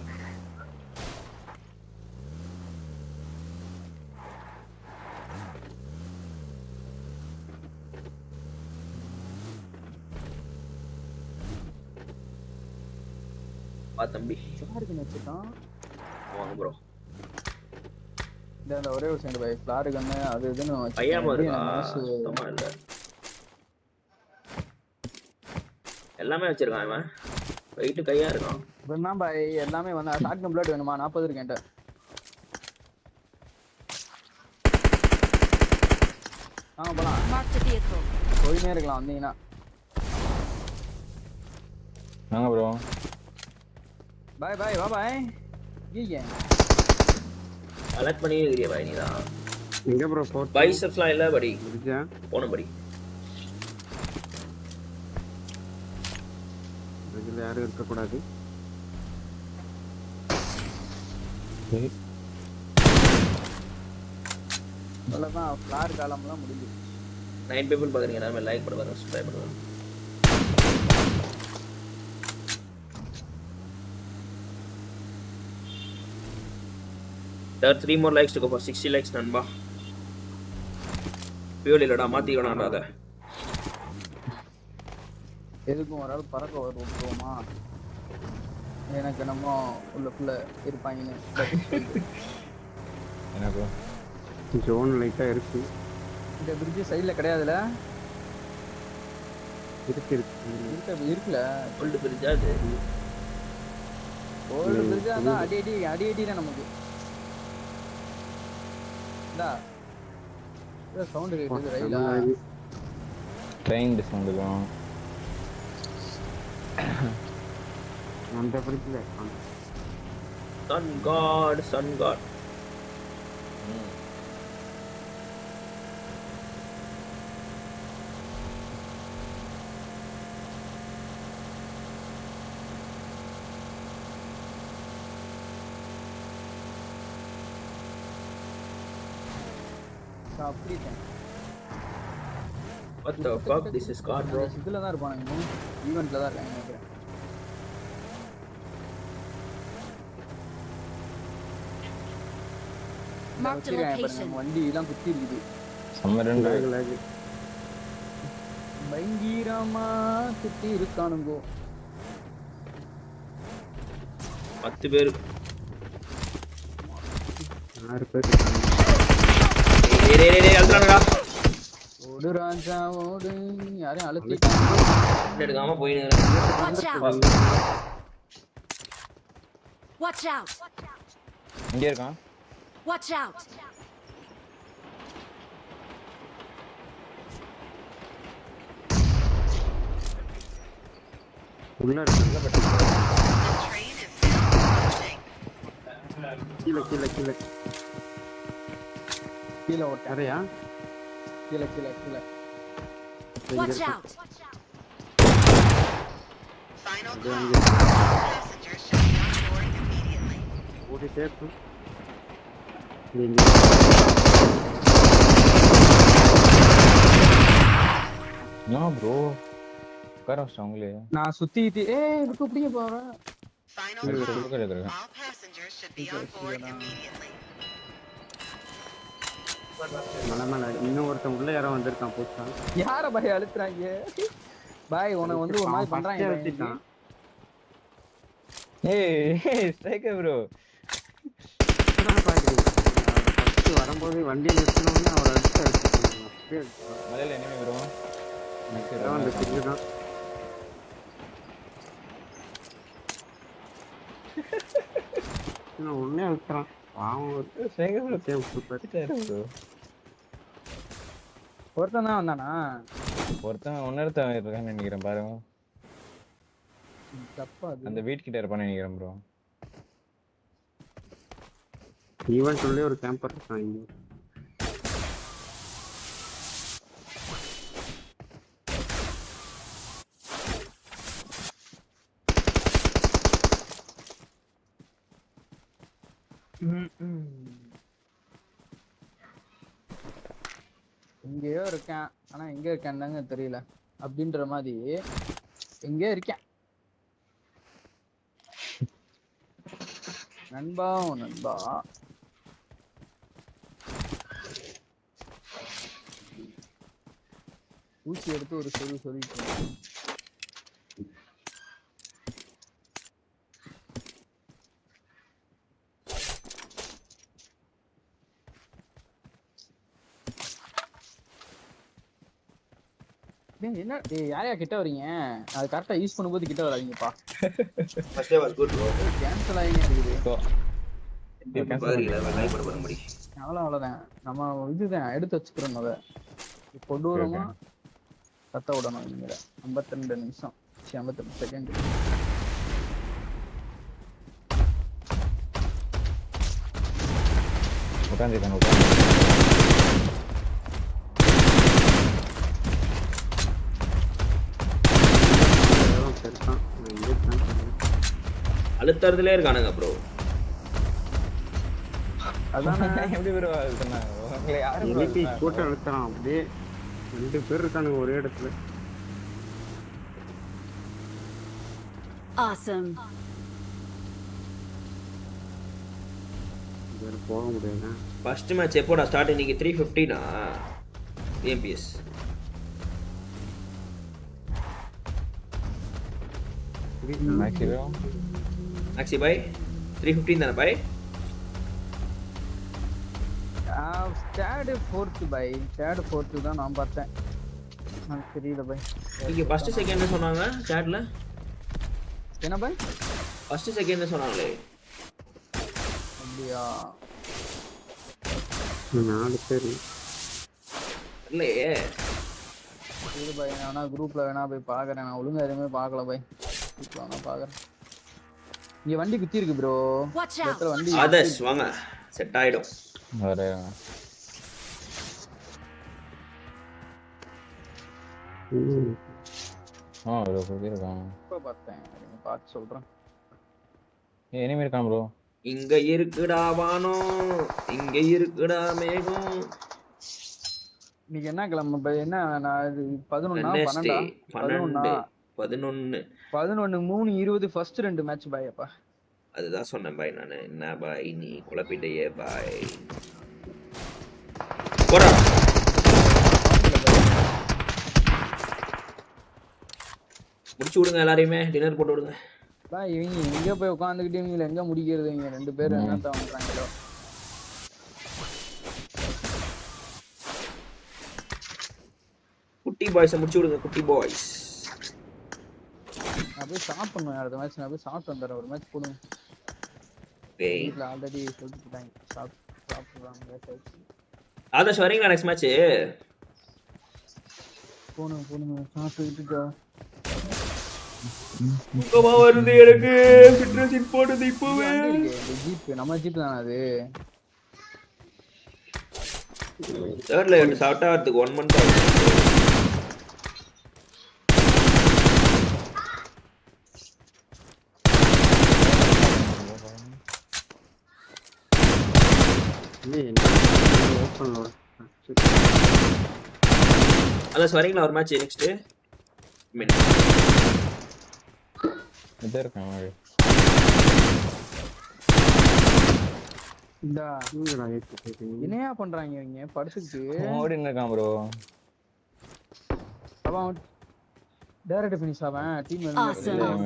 தம்பி ஃப்ளாருக்கு வச்சிட்டான். வாங்க ப்ரோ. இந்த ஒரே ஒரு செகண்ட் பை ஃப்ளார் கன்னு அது இதுன்னு பையாம இருக்கா? சுத்தமா இல்ல. எல்லாமே வச்சிருக்கான் இவன். வெயிட் கையா இருக்கான். என்ன பை எல்லாமே வந்து ஷாட்கன் புல்லட் வேணுமா? 40 இருக்கு என்கிட்ட. போலாம். Mark the vehicle. போயினே இருக்கலாம் வந்தீங்கன்னா. வாங்க ப்ரோ. பை வா பை. கீங்க கலெக்ட் பண்ணி இருக்கறியா பை நீதான்? எங்க ப்ரோ போட் பைசப்ஸ்லாம் இல்ல படி. முடிஞ்சா போணும் படி. இதுல யாரும் இருக்க கூடாது. அவ்வளவுதான் ஃப்ளார் காலம்லாம் முடிஞ்சு. 9 people பாக்குறீங்க. எல்லாரும் லைக் பண்ணுங்க, சப்ஸ்கிரைப் பண்ணுங்க. There are 3 more likes to go for 60 likes நண்பா. fuel இல்லடா மாத்திக்கலாம்டா அத. எதுக்கும் ஒரு ஆள் பறக்க விட்டுருவோமா? எனக்கு என்னமோ உள்ளுக்குள்ள இருப்பாங்கன்னு. எனக்கு ஜோன் லைட்டா இருக்கு. இந்த பிரிட்ஜ் சைடுல கிடையாதுல? இருக்குல்ல. ஓல்டு பிரிட்ஜா அது? ஓல்டு பிரிட்ஜ் அதான் அடி தான் நமக்கு. இந்தா சவுண்ட் கேக்குது ரயிலா? ட்ரெயின் சவுண்ட் தான். அந்த பிரிட்ஜ்ல sun god. அப்படிதான். What the fuck, this is car bro. இதுல தான் இருப்பானுங்க, ஈவென்ட்ல தான் இருக்காங்க நினைக்கிறேன். Mark the location. வண்டி எல்லாம் குத்தி இருக்குது. சம்மரன் பயங்கரமா குத்தி இருக்கானுங்க. 10 பேர் 6 பேர் டேய் அழுறானடா. ஓடு ராஜா ஓடு. யாரையும் அழுத்திட்டாங்க. எடுக்காம போயிடு. Watch out. இங்க இருக்கான். Watch out. உள்ள இருக்கு. The train is approaching. கீழ கீழ ஓட்ட. அரையா? கீழ. Watch out. Final call. Passengers should be on board immediately. ஓடி சேஃப். நோ ப்ரோ உட்கார வச்சிட்டாங்களே. நான் சுத்திட்டு இதுக்கு அப்படியே போறேன். Final call. All passengers should be on board immediately. மலை இன்னும் ஒருத்தன் உள்ள யாரோ வந்திருக்கான் புதுசா. யார பாய் அழுத்துறாங்க? பாய் உன வந்து ஒரு மாதிரி பண்றாங்க. வச்சிட்டான். ஏய் ஸ்ட்ரைக்கர் ப்ரோ. ஃபர்ஸ்ட் வரும்போது வண்டியை நிறுத்தினோம்னா அவர் அடிச்சு மலையில எனிமி ப்ரோ. அந்த சிக்னல் தான். நான் உடனே அழுத்துறான். பாவம் ஸ்ட்ரைக்கர் ப்ரோ சேவ் சூப்பர். ஒருத்தன் தான் வந்தானா? ஒருத்தன் இன்னொருத்தன் இருக்கான்னு நினைக்கிறேன் பாருங்க. தப்பா அது. அந்த வீட் கிட்ட இருப்பான்னு நினைக்கிறேன் ப்ரோ. ஈவென்ட் உள்ளே ஒரு கேம்பர் இருக்கான் இங்க. எங்கேயோ இருக்கேன், ஆனா எங்க இருக்கேன்னு தாங்க தெரியல அப்படின்ற மாதிரி எங்கேயோ இருக்கேன். நண்பா ஊசி எடுத்து ஒரு சொல்லிட்டு என்ன யாரையா கிட்ட வரீங்க? அது கரெக்டா யூஸ் பண்ணும்போது கிட்ட வராதீங்கப்பா. First day was good bro. Cancel ஆகினே இருக்குது. அவ்வளோதான் நம்ம இதுதான் எடுத்து வச்சுக்கிறோம். அதை கொடூரமா கத்த விடணும். நீங்க 52 நிமிஷம் 52 செகண்ட். அழுத்தறதுலே இருக்கானுங்க ப்ரோ. அதானே எப்படி ப்ரோ சொன்னாங்க உங்களை யாரும் எலிபி போட்டு அழுத்துறான். அப்படியே 2 பேர் இருக்கானுங்க ஒரே இடத்துல. Awesome. போக முடியாது. ஃபர்ஸ்ட் மேட்ச் எப்போடா ஸ்டார்ட்? இன்னைக்கு 3:15 BMPS. Maxi bhai 3:15 தானே bhai? Start 4th by. Start 4th தான் நான் பார்த்தேன். எனக்கு தெரியல பை. நீங்க ஃபர்ஸ்ட் செகண்ட் சொன்னாங்க சாட்ல. என்ன பை? ஃபர்ஸ்ட் செகண்ட் சொன்னாங்களே. அப்படியா? 4 பேர் இல்லையே. இது பை நான் குரூப்ல வேணா போய் பார்க்கறேன். நான் ஒழுங்கா எதுவுமே பார்க்கல பை. குரூப்ல வேணா பார்க்கறேன். இங்க வண்டி குத்தி இருக்கு ப்ரோ. இடத்துல வண்டி. ஆதர்ஷ் வாங்க. செட் ஆயிடும். வரேன். ப்ரோ போயிருக்கான். இப்ப பார்த்தேன். நீங்க பார்த்து சொல்றேன். எனிமே இருக்கான் ப்ரோ. இங்க இருக்குடா வானம், இங்க இருக்குடா மேகம். நீங்க என்ன கிளம்ப பை? என்ன நான் இது 11 12 11 3:20 ஃபர்ஸ்ட் 2 மேட்ச் பை அப்பா. அதுதான் சொன்னேன் பாய் நானு. என்ன பாய் நீ குழப்பிட்டே பாய். போடா. முடிச்சு விடுங்க எல்லாரையுமே. டின்னர் போட்டு விடுங்க. பாய் இவங்க எங்க போய் உட்கார்ந்துக்கிட்டு இவங்க எங்க முடிக்கிறது? இவங்க 2 பேரும் என்னத்த பண்றாங்களோ. குட்டி பாய்ஸ் முடிச்சு விடுங்க. குட்டி பாய்ஸ். நான் போய் சாப்பிடணும். அடுத்த மேட்ச் நான் போய் சாப்பிட்டு வந்துடுறேன். ஒரு மேட்ச் போடுங்க. வீட்டில் ஆல்ரெடி சொல்லிட்டாங்க சாப்பிடுறாங்க. ஆதர்ஷ் வரீங்களா நெக்ஸ்ட் மேட்ச்? போனுங்க சாப்பிட்டுட்டா. முகமா வருது எனக்கு. ஃபிட்னஸ் போடுது இப்பவே. ஜீப் நம்ம ஜீப் தானே அது. தேர்ட்ல சாப்பிட்டா வரதுக்கு 1 மந்த் ஆகும். அதான் வரீங்களா ஒரு மேட்ச் நெக்ஸ்ட்? இதே இருக்கான் மாதிரி. என்னையா பண்றாங்க இவங்க? படுத்துட்டு ஓடி இருக்கான் ப்ரோ. அவன் டைரக்ட் ஃபினிஷ் அவன் டீம்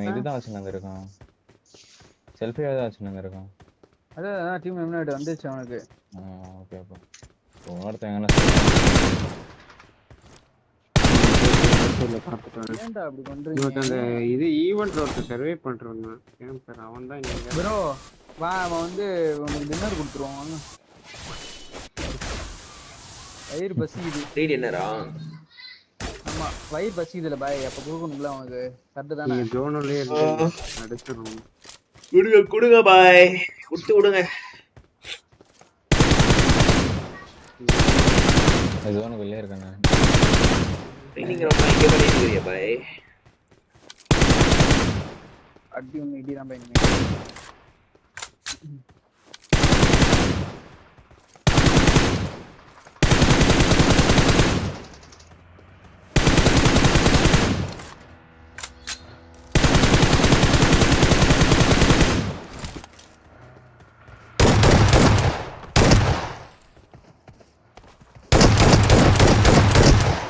இதுதான் வச்சுனாங்க இருக்கான். செல்ஃபி தான் வச்சுனாங்க இருக்கான். அதான் டீம் எலிமினேட் வந்துச்சு அவனுக்கு. ஓகே அப்போ ஒருத்தங்க ஏன்டா அப்படி பண்றீங்க? அந்த இது ஈவென்ட்ல ஒரு சர்வே பண்றவன் கேம்பர் அவன் தான் இங்க. ப்ரோ வா அவன் வந்து உங்களுக்கு டின்னர் கொடுத்துருவான் வாங்க. வயிறு பசிக்குது. ஃப்ரீ டின்னரா? ஆமா வயிறு பசிக்குதுல பாய். அப்ப கொடுக்கணும்ல அவனுக்கு. கரெக்ட் தானே? நீங்க ஜோனல்லே அடிச்சிரோம். கொடுங்க பாய். கொடுத்து விடுங்க. ஜோன் வெளியே இருக்கானே. ட்ரைனிங் ரொம்ப இங்கே பண்ணிருக்கீங்க பாய். அடி ஒன்று இடி தான் பாய்.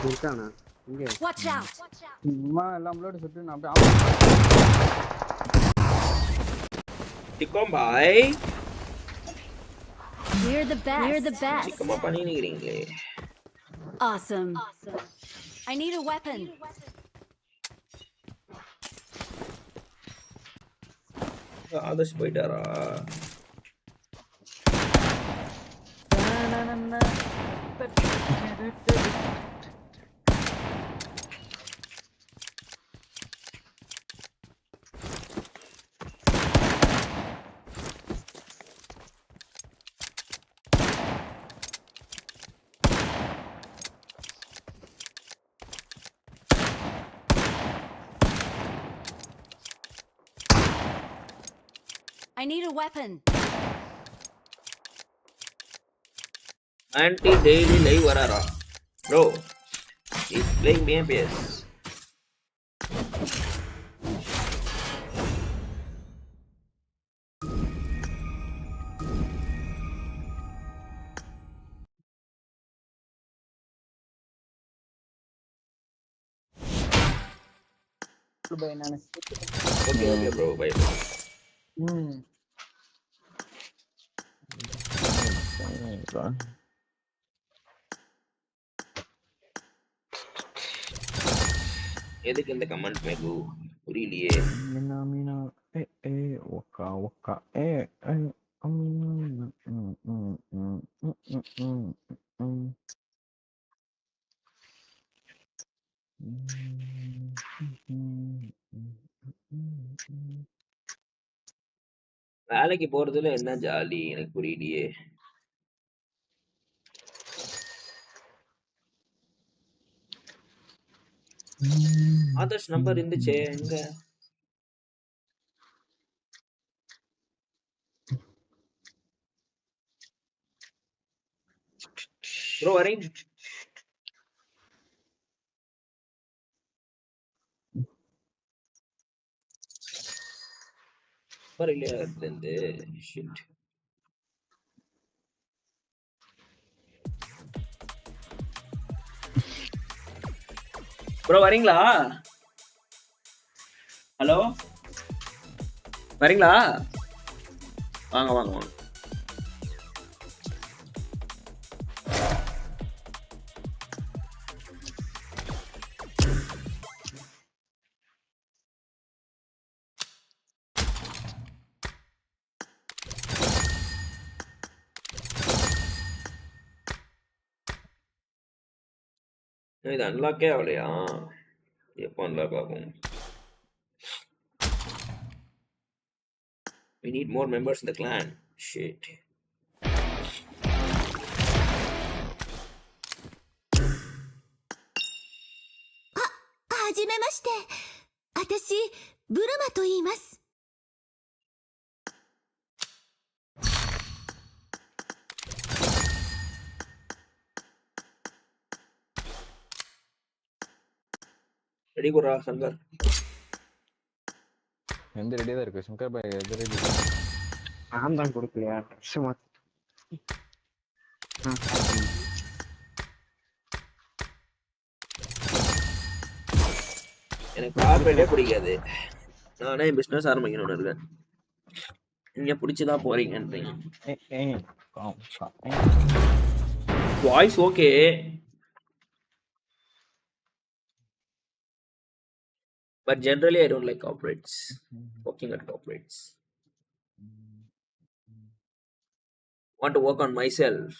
இருக்கானா இங்க? Watch out. அம்மா எல்லாம் ப்ளோட் சுட்டு நான் அப்படியே டிக்கம் பாய். We're the best. We're the best. டிக்கமா பண்ணிக்கிறீங்களே. Awesome. I need a weapon. Adarsh போயிட்டாரா? I need a weapon. Anti daily live varara. Bro, he's playing BMPS. Bye நானு. Okay bro, bye. எதுக்கு இந்த கமெண்ட் மேகு புரியலையே. மீனா ஓகா வேலைக்கு போறதுல என்ன ஜாலி எனக்கு புரியலையே. ஆதர்ஷ் நம்பர் இருந்துச்சே எங்க? ப்ரோ வரீங்க? நம்பர் இல்லையா இருந்து ஷிட். ப்ரோ வரீங்களா? ஹலோ வரீங்களா? வாங்க வாங்க வாங்க. இது அன்லாக்கே ஆகலையா? எப்போ அன்லாக் ஆகும்? We need more members in the clan. Shit. Hajimemashite. Atashi, Buruma to iimasu. Ready குரா சங்கர். எந்த ரெடியா தான் இருக்கு சங்கர் பாய்? எது ரெடி? நான் தான் கொடுக்கலையா? சும்மா எனக்கு கார்பரேட்டே பிடிக்காது. நானே பிசினஸ் ஆரம்பிக்கணும்னு இருக்கேன். நீங்க பிடிச்சுதான் போறீங்கன்றீங்க. Voice okay. But generally, I don't like corporates. Working at corporates. I want to work on myself.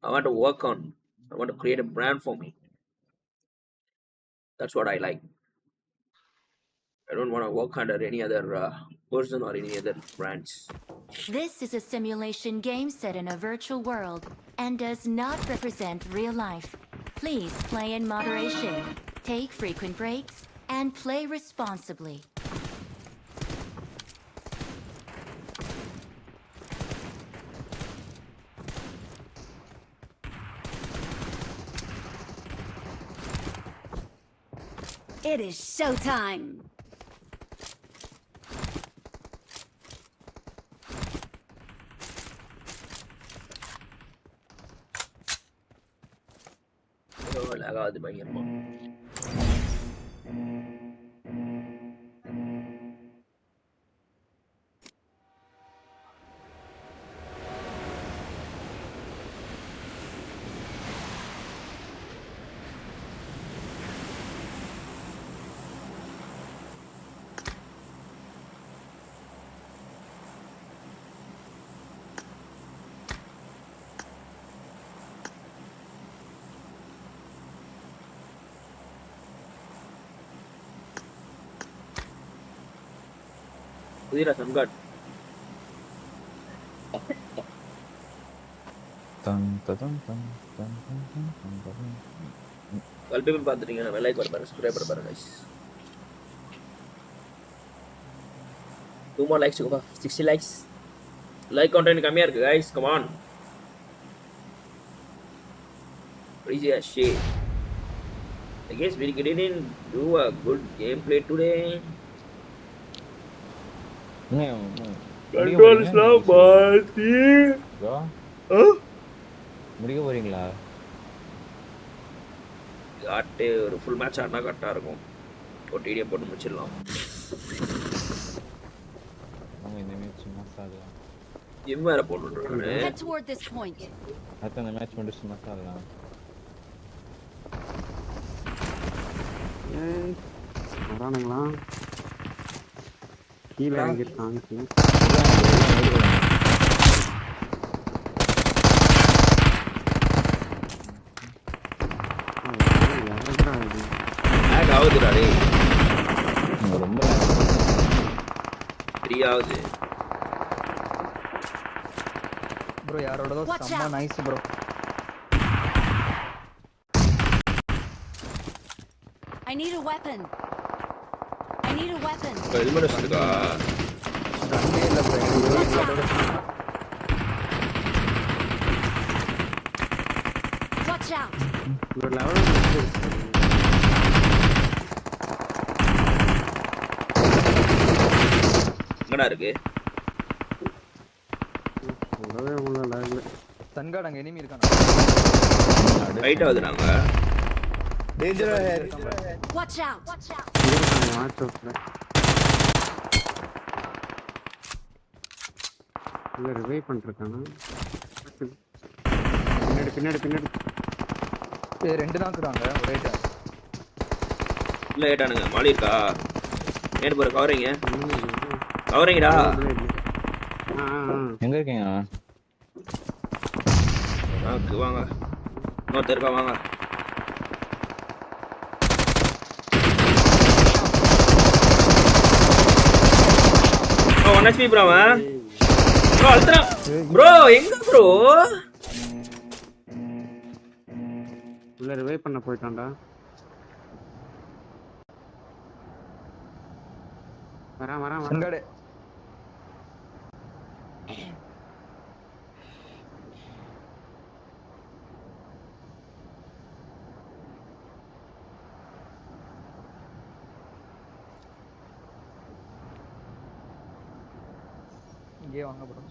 I want to create a brand for me. That's what I like. I don't want to work under any other person or any other brands. This is a simulation game set in a virtual world and does not represent real life. Please play in moderation, take frequent breaks, and play responsibly. It is showtime. லகாது பயங்கரமா. புதிரா சம்காட். கல்பேபிள் பார்த்துட்டீங்க. நான் like பாருங்க, subscribe பண்ண பாருங்க guys. 2 more likes to go for 60 likes. Like content கம்மியா இருக்கு guys. Come on. Crazy as shit. I guess we didn't do a good gameplay today. Control is now party. முடிக்க போறீங்களா? காட்டு ஒரு ஃபுல் மேட்ச் ஆடினா கரெக்டாக இருக்கும். ஒரு டிடியை போட்டு முடிச்சிடலாம். அவங்க இந்த மேட்ச் மசாலா ஜிம் வேற போட்டுருக்கானே. Head toward this point. அத அந்த மேட்ச் முடிச்சு மசாலா. வரானுங்களா? கீழே இறங்கிருக்காங்க. லேக் ஆகுதுடா டேய். ரொம்ப 3 ஆகுது. ப்ரோ யாரோடதோ செம்ம nice bro. I need a weapon. I need a weapon. Elimination இருக்கா? அங்கே இல்ல ப்ரோ. Watch out. ஒரு லெவல் எங்கடா இருக்கு? உடவே உள்ள லாக்ல. சன்கார்ட் அங்க எனிமி இருக்கானா? ஃபைட் ஆகுதுடாங்க. Danger here. Watch out. இருக்காங்க வாட்ச் அவுட்ல. இல்ல ரிவைவ் பண்ணிருக்கானா? பின்னாடி ரெண்டு தான் இருக்காங்க ஒரே டைம். இல்ல ஏட்டானுங்க. மாலி இருக்கா? நேர் போற கவரிங்க. கவரிங்கடா. எங்க இருக்கீங்க? வாங்க. இன்னொருத்தர் இருக்கா வாங்க. ஒன் ஹெச்பி ப்ரோ அவன். Bro ultra. ப்ரோ எங்க ப்ரோ? உள்ள ரிவைவ் பண்ண போயிட்டான்டா. வரேன். சன்கார்ட். இங்கே வாங்க ப்ரோ.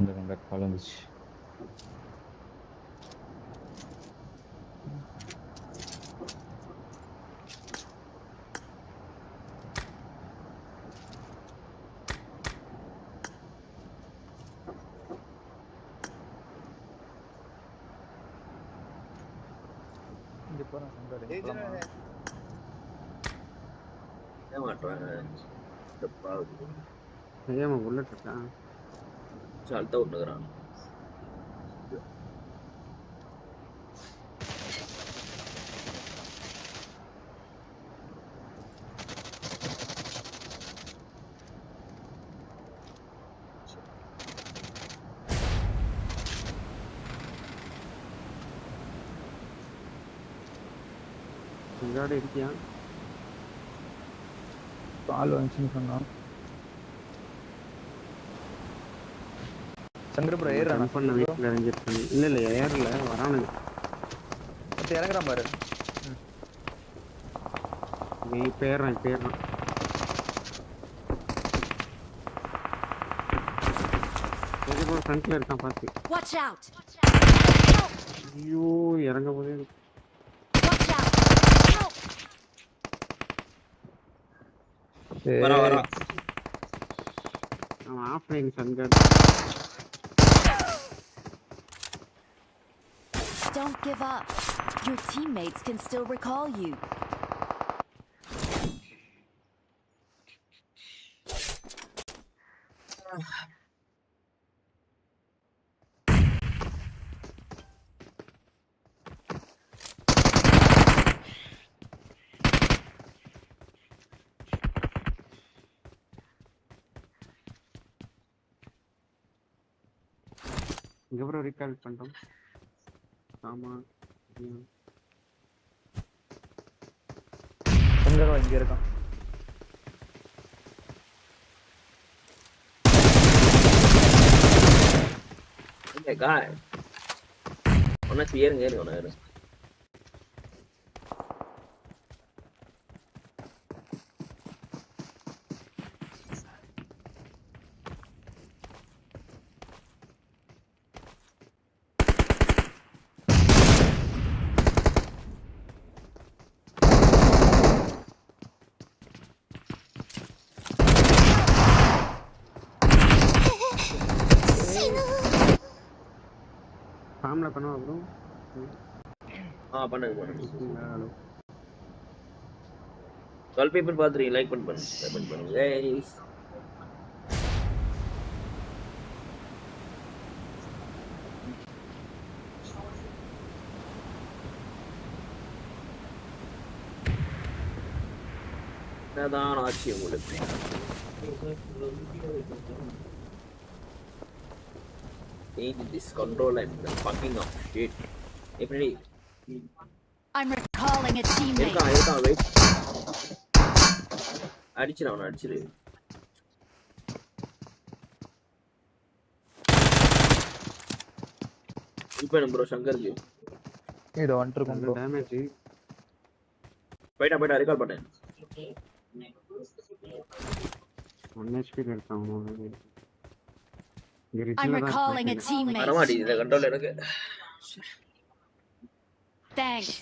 இந்த கண்டக்ட் காலந்துச்சு. இங்க போறேன் சன்கார்ட். ஏமாட்டேன். ஏமா புல்லட் இருக்கா? சால்ட்டா விட்டுக்கிறான். இங்கோட இருக்கியா? கால் வந்துச்சுன்னு சொன்னான். சங்கர் ப்ரோ ஏறானா? பண்ண வீட்ல இறங்கிருக்கானே. இல்ல ஏறல வரானுங்க. அது இறங்குறான் பாரு. நீ பேர்றான். சரி ப்ரோ ஃப்ரண்ட்ல இருக்கான் பாத்து. Watch out. ஐயோ இறங்க போதே. Watch out. வரா. அவன் offline சன்கார்ட். Don't give up. Your teammates can still recall you. இங்க ப்ரோ ரீகால் பண்றோம். ஆமா. சங்கர் இங்க இருக்கான். Oh my god. ஒன்னா ஏறுங்க. கேம்ல பண்ணுவா ப்ரோ பண்ணுங்க ஹலோ 12 people பாத்துறீங்க லைக் பண்ணுங்க guys என்னதான் ஆச்சு உங்களுக்கு Need this control and the fucking of shit. எப்படி I'm recalling a teammate. இருக்கான் wait. அடிச்சிரு. இப்போ ப்ரோ சங்கர்ஜி. இது வந்துருக்கும் ப்ரோ. டேமேஜ். போய்டா recall பண்ணேன். 1 HP இருக்கான் அவனோட. I'm recalling a teammate. அரமாடி இந்த கண்ட்ரோல் எனக்கு. Thanks.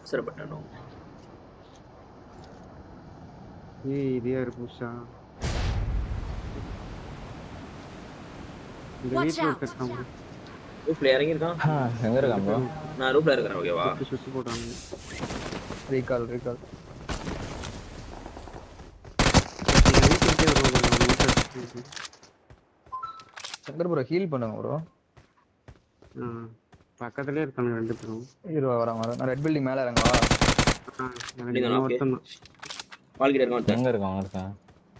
சரப்பட்டனோ. இது யார் புஷா? இந்த வீட்ல இருக்கான். ரூஃப்ல இறங்கி இருக்கான். எங்க இருக்கான் ப்ரோ? நான் ரூஃப்ல இருக்கேன் ஓகேவா? சுத்தி போடுறாங்க. ரீகால். சங்கர் ப்ரோ ஹீல் பண்ணுங்க ப்ரோ. பக்கத்துலயே இருக்காங்க ரெண்டு பேரும். ஹீரோ வரேன். நான் ரெட் பில்டிங் மேல இறங்கவா? எனக்கு ஒருத்தன் வால்கிட்ட இருக்கான். எங்க இருக்கான்?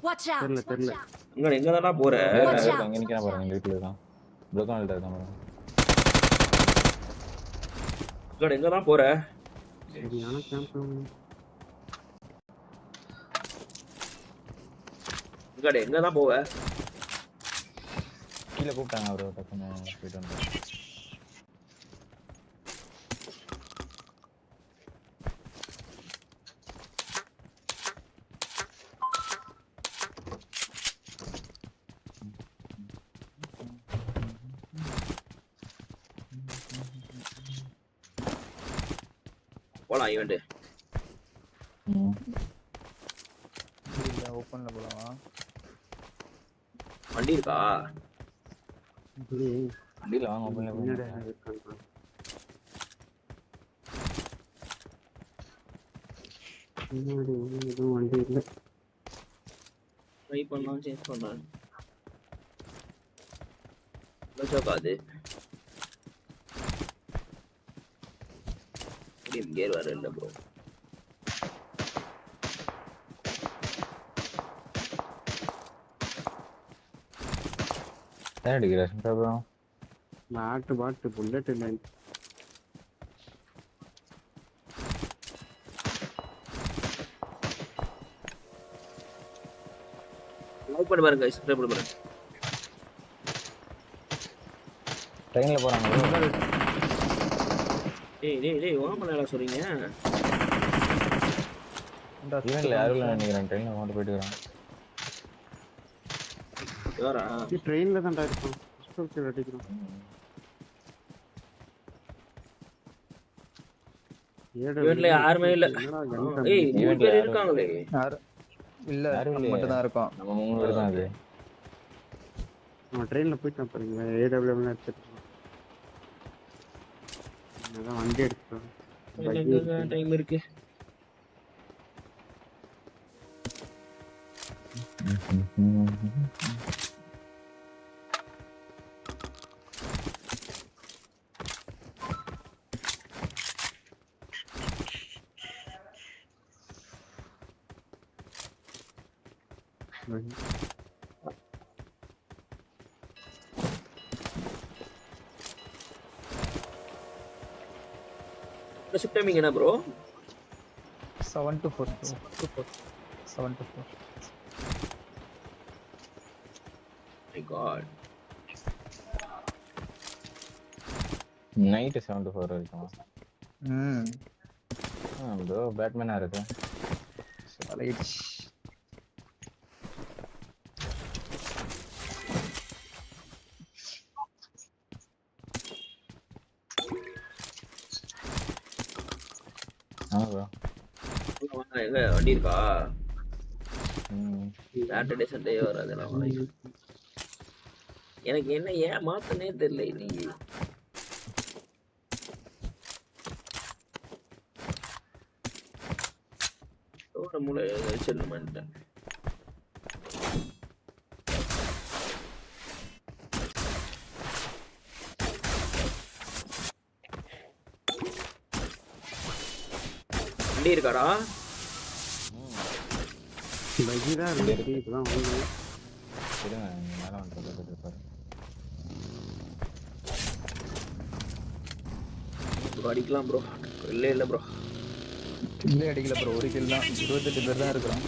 Watch out. தெரியல. எங்க தானா போற? அங்க நிக்கறான் பாருங்க இந்த வீட்ல இருக்கான். ப்ளோக்கான்ல இருக்கான் பாருங்க. எங்க தான் போற? சரியான கேம்ப். எங்க தான் போவ? கீழ கூப்பிட்டாங்க ப்ரோ டக்குனு போயிட்டு வந்தேன். போலாம் ஈவென்ட். ஓபன்ல போலாம். வண்டி இருக்கா? வண்டில வாங்க ஓபன்ல போலாம். வண்டி இல்ல. ட்ரை பண்ணலாம் சேஞ்ச் பண்ணலாம். லோச்சோகாது. கேர் வர இல்ல ப்ரோ. அடிக்கிறேன் ப்ரோ. பாட்டு புல்லட் இல்ல. லைக் பண்ணி பாருங்க गाइस சப்ஸ்கிரைப் பண்ணி பாருங்க. ட்ரெயின்ல போறாங்க. டேய் ஓமலடா சொல்றீங்க. ஈவென்ட்ல யாரும் இல்ல நினைக்கிறேன். ட்ரெயின்ல வந்து போயிட்டு இருக்கான். யாரா? ட்ரெயின்ல தான் இருக்கும். ஸ்டோர் அடிக்குறோம். ஈவென்ட்ல யாருமே இல்ல. ஈவென்ட்ல இருக்காங்களே. இல்ல மட்டும் தான் இருக்கோம். நம்ம 3 பேர் தான் அது. நம்ம ட்ரெயின்ல போயிட்டோம் பாருங்க. ஏடபிள்யூஎம்ல எடுத்துட்டோம். அதான் வண்டி எடுத்துட்டோம். டைம் இருக்கு. ஷிஃப்ட் டைமிங் என்ன bro? 7 to 4. 7 to 4. My god. Night 7 to 4 வரைக்கும். ப்ரோ பேட்மேனா இருக்கு. ரைட். எங்க வண்டி இருக்கா? சாட்டர்டே சண்டே வராதெல்லாம் எனக்கு என்ன ஏன் மாத்தனே தெரியல இன்னைக்கு. மூளை செல்லுமான்ட்டேன். வண்டி இருக்காடா? பைஜிரா இருக்கு இப்பதான் வந்து இருங்க மேல வந்துட்டு இருப்பாரு. அடிக்கலாம் ப்ரோ. இல்ல ப்ரோ. கில்லே அடிக்கல ப்ரோ, ஒரு கில் தான். 28 பேர் தான் இருக்கிறோம்.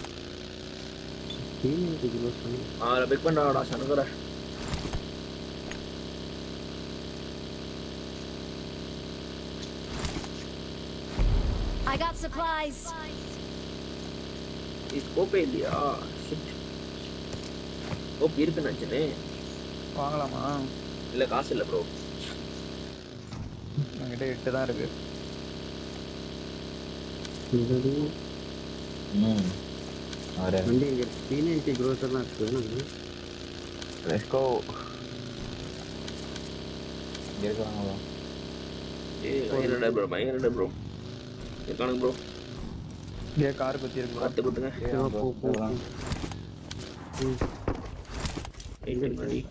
டீம் க்ளோஸ் பண்ணி பிக் பண்ணாடா சனகர. I got supplies. ஸ்கோப்பே இல்லையா? ஷிட். ஸ்கோப் இருக்கு நினைச்சனே. வாங்கலாமா? இல்ல காசு இல்ல ப்ரோ. என்கிட்ட 8 தான் இருக்கு. அரே வண்டி இங்க டீம் க்ளோஸ் எல்லாம் இருக்கு. Let's go. இங்க இருக்காங்க ப்ரோ. என்னடா ப்ரோ இருக்கானுங்க ப்ரோ. இங்கே கார் பத்தி இருக்கு ப்ரோ. பார்த்து கொடுங்க. ரெடி.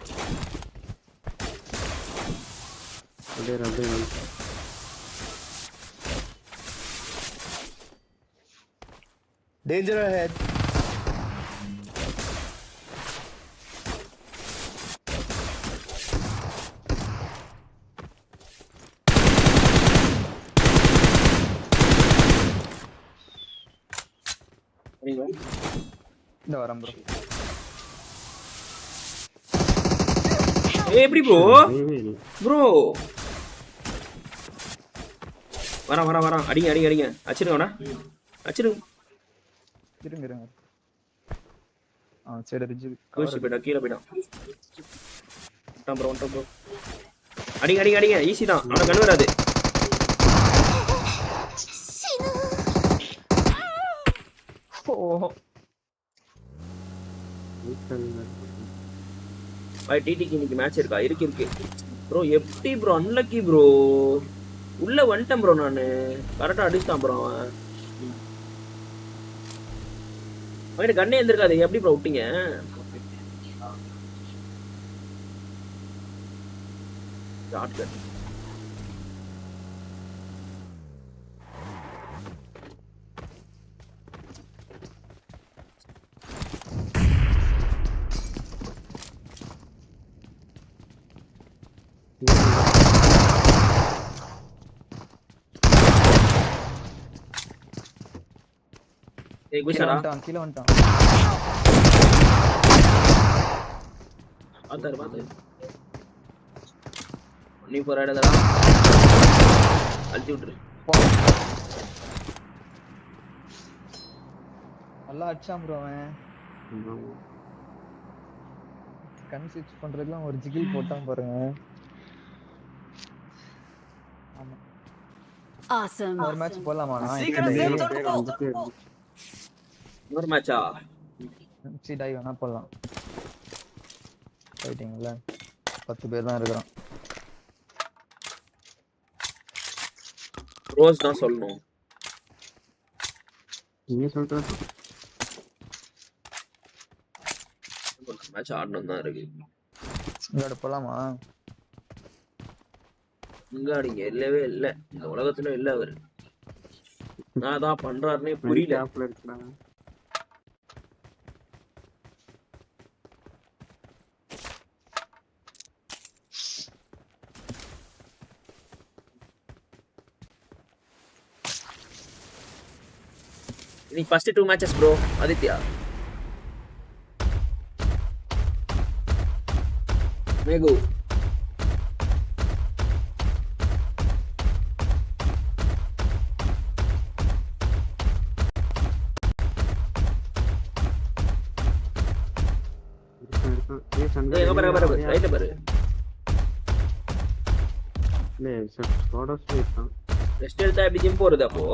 அப்படியே Danger ahead. இந்த வரேன் ப்ரோ. எப்படி ப்ரோ வரேன் அடிங்க அடிச்சிருங்கடா. அடிச்சிருங்க. இருங்க. சரி ரிஜி கோஷி போய்டா, கீழே போய்டா. ப்ரோ அடிங்க ஈஸி தான். ஆனா கண் வராது. பாய் டிடிக்கு இன்னைக்கு மேட்ச் இருக்கா? இருக்கு ப்ரோ. எப்படி ப்ரோ அன்லக்கி ப்ரோ. உள்ள வந்துட்டேன் ப்ரோ. நானு கரெக்டா அடிச்சிட்டான் ப்ரோ அவன். அவன் கண்ணே இருந்திருக்காது. எப்படி ப்ரோ விட்டீங்க? கீழே வந்துட்டான். பாத்தாரு நீ போற இடத்துல அழுத்தி விட்டுரு. நல்லா அடிச்சான் ப்ரோ அவன். கன் ஸ்விட்ச் பண்றதுலாம் ஒரு ஜிகில் போட்டான் பாருங்க. ஆமா. Awesome. ஒரு மேட்ச் போலாமா? ஒரு மேட்சா? டை வேணா போடலாம். போயிட்டீங்களா? 10 பேர் தான் இருக்கிறோம். ரோஸ் தான் சொல்லணும். நீங்க சொல்ற மேட்ச் ஆடணும் தான் இருக்கு. இங்க போலாமா? இங்க அடிங்க இல்லவே இல்ல. இந்த உலகத்துல இல்ல அவரு. நான் தான் பண்றாருன்னே புரியல. இன்னைக்கு first 2 matches bro. Aditya mag எங்க பாரு ரைட் பாரு. இல்ல ஸ்குவாட் ஸ்பேஸ் தான். ரெஸ்ட் எடுத்தா எப்படி ஜிம் போறது அப்போ?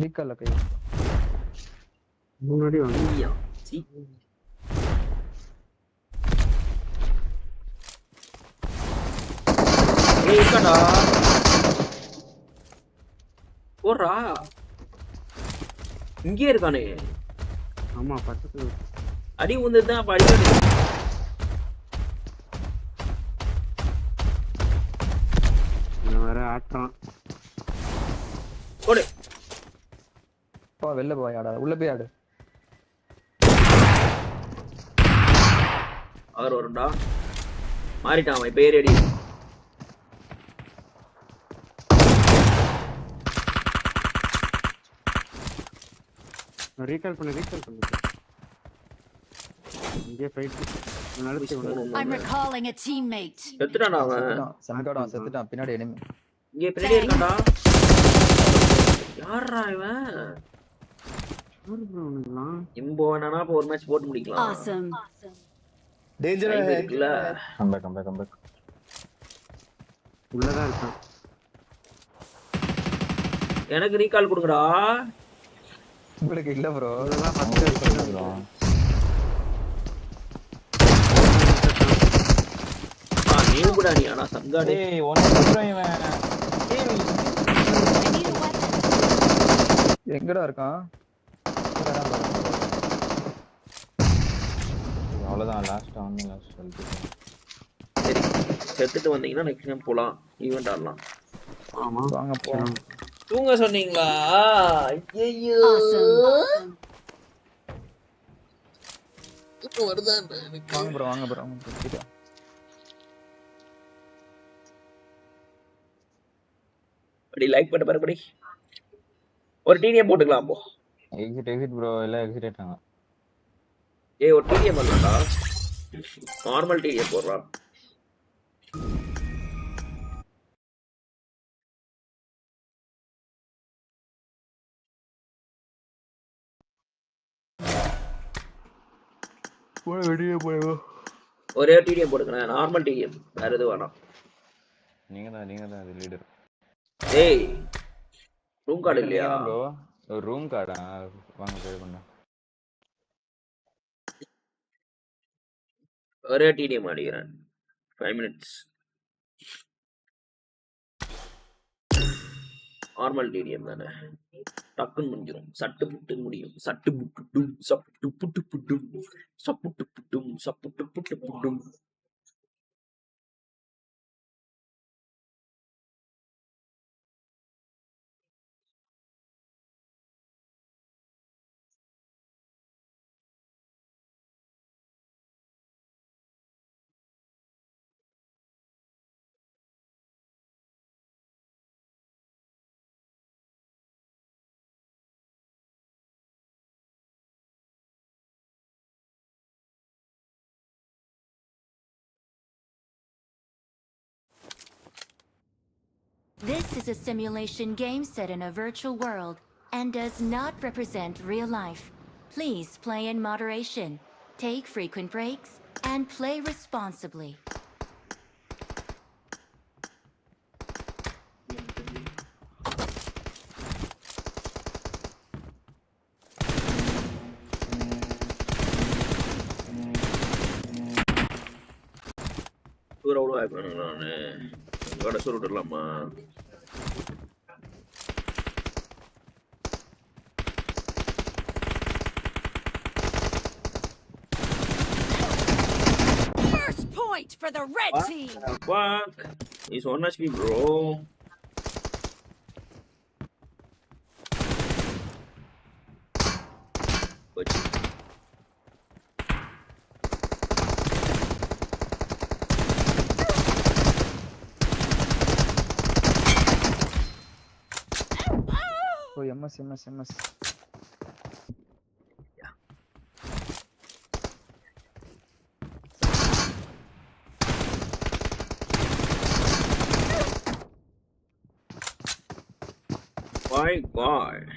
வீக்கல்ல கை முன்னாடி வாங்க. ஏய் இருக்கடா ஓரா இங்கே இருக்கானே ஆமா பக்கத்துல அடி உந்துதான் அப்ப அடி வேற ஆட்றான் போடு போ வெளில போய் ஆடா உள்ள போய் ஆடு அவர் வரும்டா மாறிட்டான் அவன் பேர் அடி ரீகால் பண்ணு இங்கே போயிட்டு I'm recalling a teammate. செத்துட்டானா அவன் செத்துட்டான் பின்னாடி enemy இங்கே பின்னாடி இருக்கான்டா யாரா இவன் இம்போ வேணானா இப்போ ஒரு மேட்ச் போட்டு முடிக்கலாம் Awesome. டேஞ்சரா இருக்குல்ல கம்பேக் உள்ளதான் இருக்கான் எனக்கு ரீகால் கொடுங்கடா உங்களுக்கு இல்ல ப்ரோ உள்ளதான் 10 ப்ரோ நீ கூட நீ ஆனா சங்காடே டேய் ஒன்னு சொல்றேன் இவன் எங்கடா இருக்கான் அவ்வளவுதான் லாஸ்ட் சொல்லிட்டு சரி செத்துட்டு வந்தீங்கன்னா நெக்ஸ்ட் டைம் போலாம் ஈவென்ட் ஆடலாம் ஆமா வாங்க போலாம் தூங்க சொன்னீங்களா ஐயோ இப்போ வருதான் வாங்க ப்ரோ அப்படி லைக் பண்ண பாருபடி ஒரு டிடிஎம் போட்டுக்கலாம் அப்போ எக்ஸிட் ப்ரோ எல்லாம் எக்ஸிட் ஆயிட்டாங்க ஏய் ஒரு டிடிஎம் பண்ணலாம்டா நார்மல் டிடிஎம் போடுறான் ஒரே டிடிஎம் போடுங்க நார்மல் டிடிஎம் வேற எதுவும் வேணாம் நீங்க தான் அது லீடர் ஏய் ரூம் கார்டு இல்லையா ப்ரோ ஒரு ரூம் கார்டா வாங்க ட்ரை பண்ண ஒரே டிடிஎம் அடிக்கிறேன் 5 மினிட்ஸ் நார்மல் டிடிஎம் தானே டக்குன்னு முடிஞ்சிடும் சட்டு புட்டு முடியும் சட்டு புட்டு சப்பு புட்டு புட்டும் சப்புட்டு புட்டும் சப்புட்டு புட்டு புட்டும் This is a simulation game set in a virtual world and does not represent real life. Please play in moderation, take frequent breaks, and play responsibly. கடை சொல்லிடலாமா First point for the red team. Fuck. He's on HP, bro. Oh, MS. My God.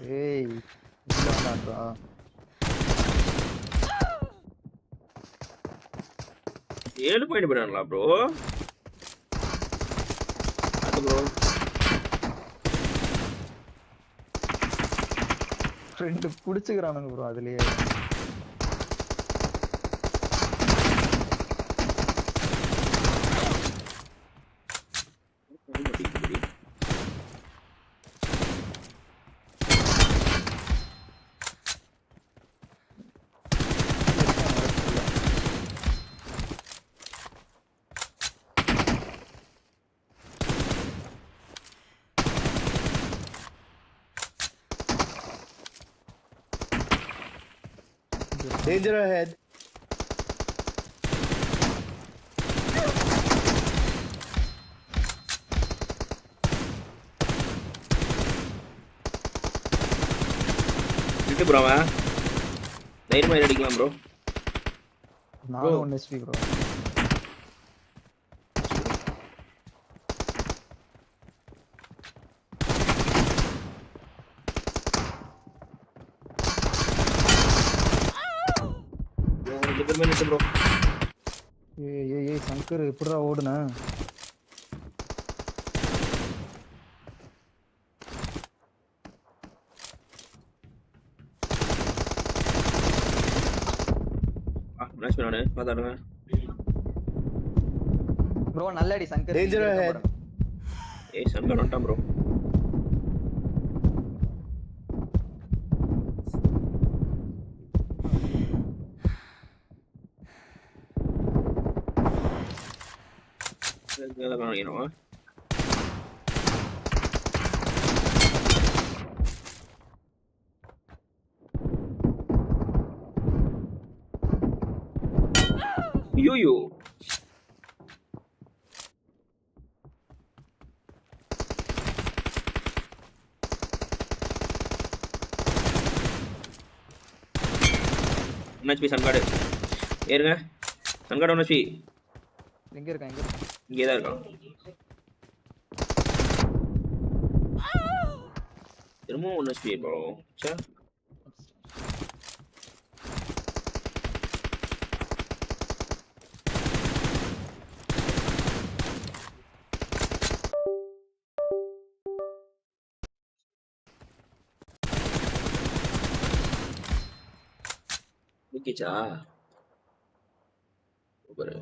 Hey, ஏழு point பண்ணலாம் bro bro. Friend புடிச்சுக்கறானுங்க bro அதுலயே. Danger ahead. விட்டு bro அவன் தைரியமா அடிக்கலாம் bro. நானும் 1 HP bro. bro. ஏய் சங்கர் எப்படிடா ஓடுன? நைஸ் பண்ணானே பாத்தாடுங்க. bro நல்லடி சங்கர். Danger ahead. ஏய் சங்கர் வந்துட்டான் bro. Gala kaaniyano. Yo. Nice piece Sangad. ஏறுங்க. Sangad ஒன்னு சி. எங்க இருக்கான்? இங்கே தான் இருக்கான். திரும்பவும் ஒன்று ஸ்பீட் ப்ரோ. சே ஓகேச்சா super.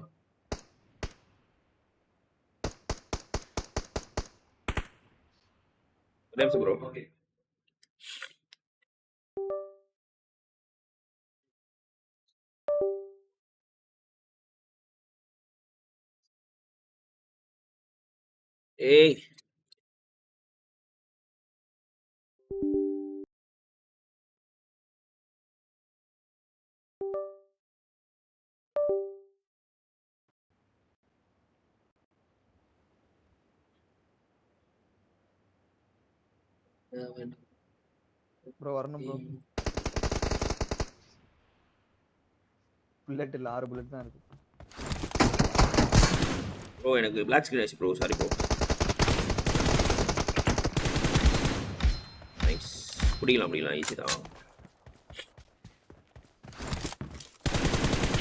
Thanks bro. Okay. Hey. Bro வரணும் ப்ரோ. புல்லட் இல்ல 6 புல்லட் தான் இருக்கு. ப்ரோ எனக்கு black screen ஆச்சு ப்ரோ. Sorry bro. நைஸ். புடிக்கலாம் ஈஸி தான்.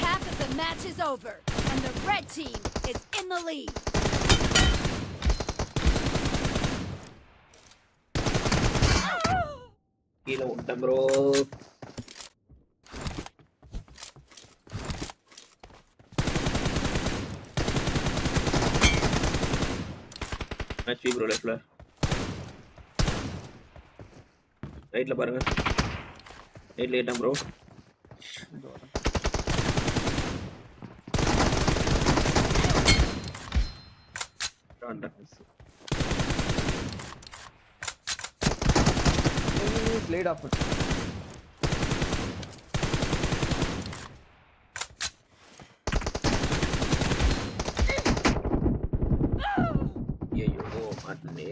Half of the match is over and the red team is in the lead. கீழ விட்டேன் ப்ரோ. மேட்ச் ப்ரோ லெஃப்ட்ல. ரைட்ல பாருங்க. ரைட்ல ஏட்டாம் ப்ரோ. Slide off. ஐயோ மாட்டனே.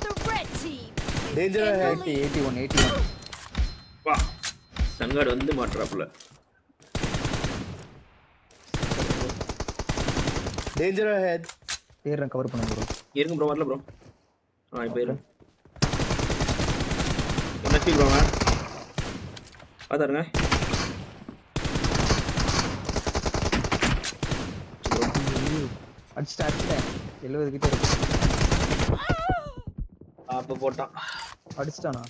The red team is Danger in the ahead. lead. 81. வா சங்கட் வந்து மாட்றாப்ல. Danger ahead. ஏறேன் கவர் பண்ணு ப்ரோ. இருங்க ப்ரோ வரல ப்ரோ. இப்போ இருங்க. என்ன ஸ்பீட் ப்ரோங்க? பாத்தாருங்க. அடிச்சிட்டேன் 70 கிட்ட இருக்கு. அப்ப போட்டான். அடிச்சிட்டானா?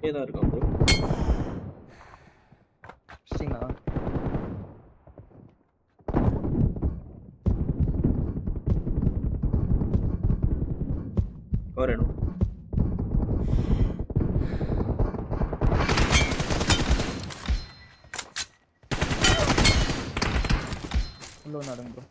ஏதா இருக்கும் ப்ரோ. சரிங்களா? வரணும். உள்ள நடங்க ப்ரோ.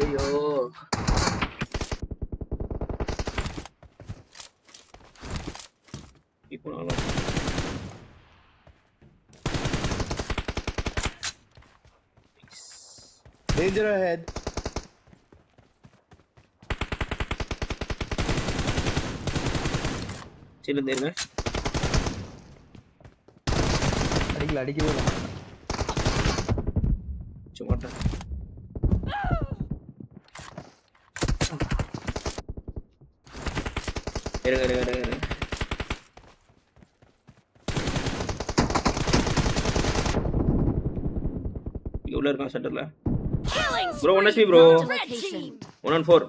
ஐயோ இப்போ நல்லா Danger ahead. சரி இருங்க. அடிக்கவே இல்லை. சும்மா இருங்க. உள்ள இருக்கான் சென்டர்ல. Bro 1 HP bro. 1 on 4.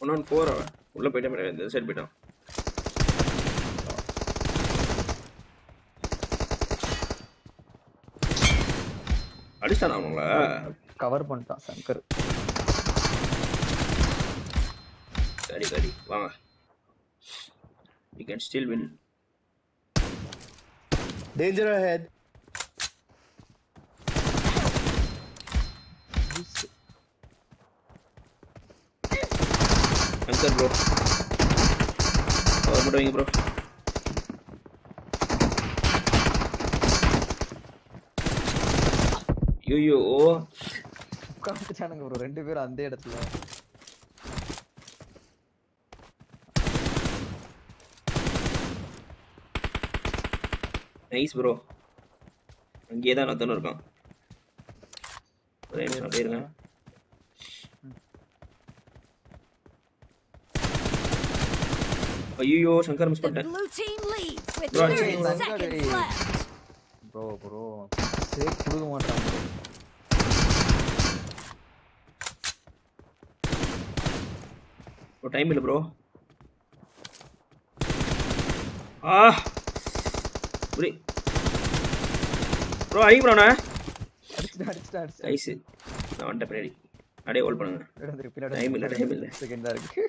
1 on 4 அவன் உள்ள போயிட்டான். இந்த சைடு போயிட்டான். அடிச்சானா அவங்கள? கவர் பண்ணிட்டான் சங்கர். கடி வாங்க. We can still win. Danger ahead. Anchor bro. Power பண்ணுவீங்க bro. ஐயோ உட்காந்துட்டானுங்க ப்ரோ 2 பேரும் அந்த இடத்துல. Nice bro. அங்கேயே தான் நத்தனும் இருக்கான். ஒரே நிமிஷம் அப்படியே இருங்க. ஐயோ சங்கர் மிஸ் பண்ணிட்டேன். ப்ரோ சேக் கொடுக்க மாட்டான். ப்ரோ டைம் இல்ல ப்ரோ. புரி ப்ரோ அடி ப்ரோண்ணா. அடிச்சிட்டா நைஸ். நான் வந்துட்டேன் பின்னாடி. அப்படியே ஹோல்ட் பண்ணுங்க. டைம் இல்ல. செகண்ட் தான் இருக்கு.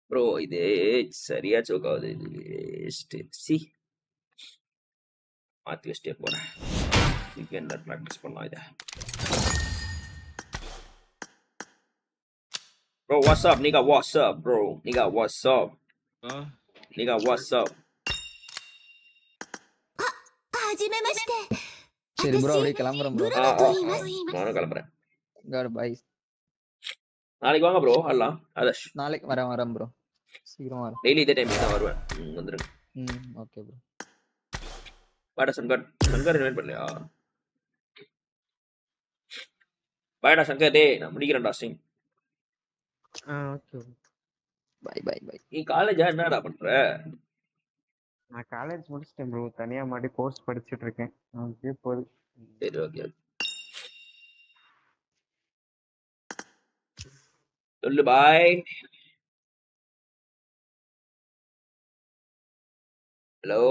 ப்ரோ இது சரியா சோக் ஆகுது. இது சி மாற்றி வச்சுட்டே போறேன். வீக்கெண்ட்ல ப்ராக்டிஸ் பண்ணலாம் இதை. Bro, what's up, nigga? What's up, bro? Nigga, what's up? Nigga, what's up? சரி ப்ரோ அப்படியே கிளம்புறேன் ப்ரோ. நானும் கிளம்புறேன். Goodbye. நாளைக்கு வாங்க ப்ரோ. ஆடலாம். ஆதர்ஷ் நாளைக்கு வரேன் ப்ரோ. சீக்கிரம் வரேன். டெய்லி இதே டைம் தான் வருவேன். வந்துருங்க. Okay bro. பாடா சங்கர் இன்வைட் பண்ணலையா? பாடா சங்கர் டேய் நான் முடிக்கிறேன்டா ஸ்ட்ரீம். ஓகே. பை. நீ காலேஜா என்னடா பண்ற? நான் காலேஜ் முடிச்சிட்டேன் ப்ரோ. தனியா மாடி கோர்ஸ் படிச்சிட்டு இருக்கேன். ஓகே போடு. சரி ஓகே. சொல்லு பாய். ஹலோ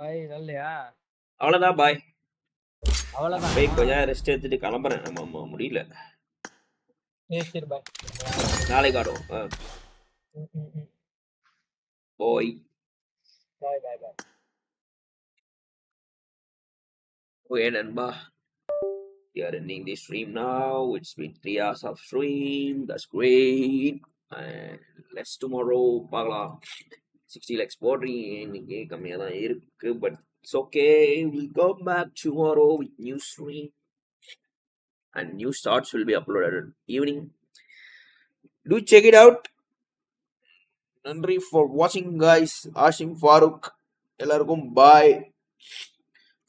பாய் நல்லையா அவ்வளோதான் பாய். அவ்வளவுதான் போய் கொஞ்ச நேரம் ரெஸ்ட் எடுத்துட்டு கிளம்புறேன். நம்ம முடியல. சரி பாய் நாளைக்கு ஆடுவோம். பாய். பாய் பாய் பாய் ஓகே நண்பா, we are ending the stream now. It's been 3 hours of stream. That's great. And let's tomorrow பார்க்கலாம். 60 likes போடுறீங்க, இன்னைக்கு கம்மியாக தான் இருக்கு, but it's okay. We'll come back tomorrow with new stream and new starts will be uploaded evening. Do check it out. நன்றி for watching guys. ஆஷிம் Farooq எல்லாருக்கும் பாய்.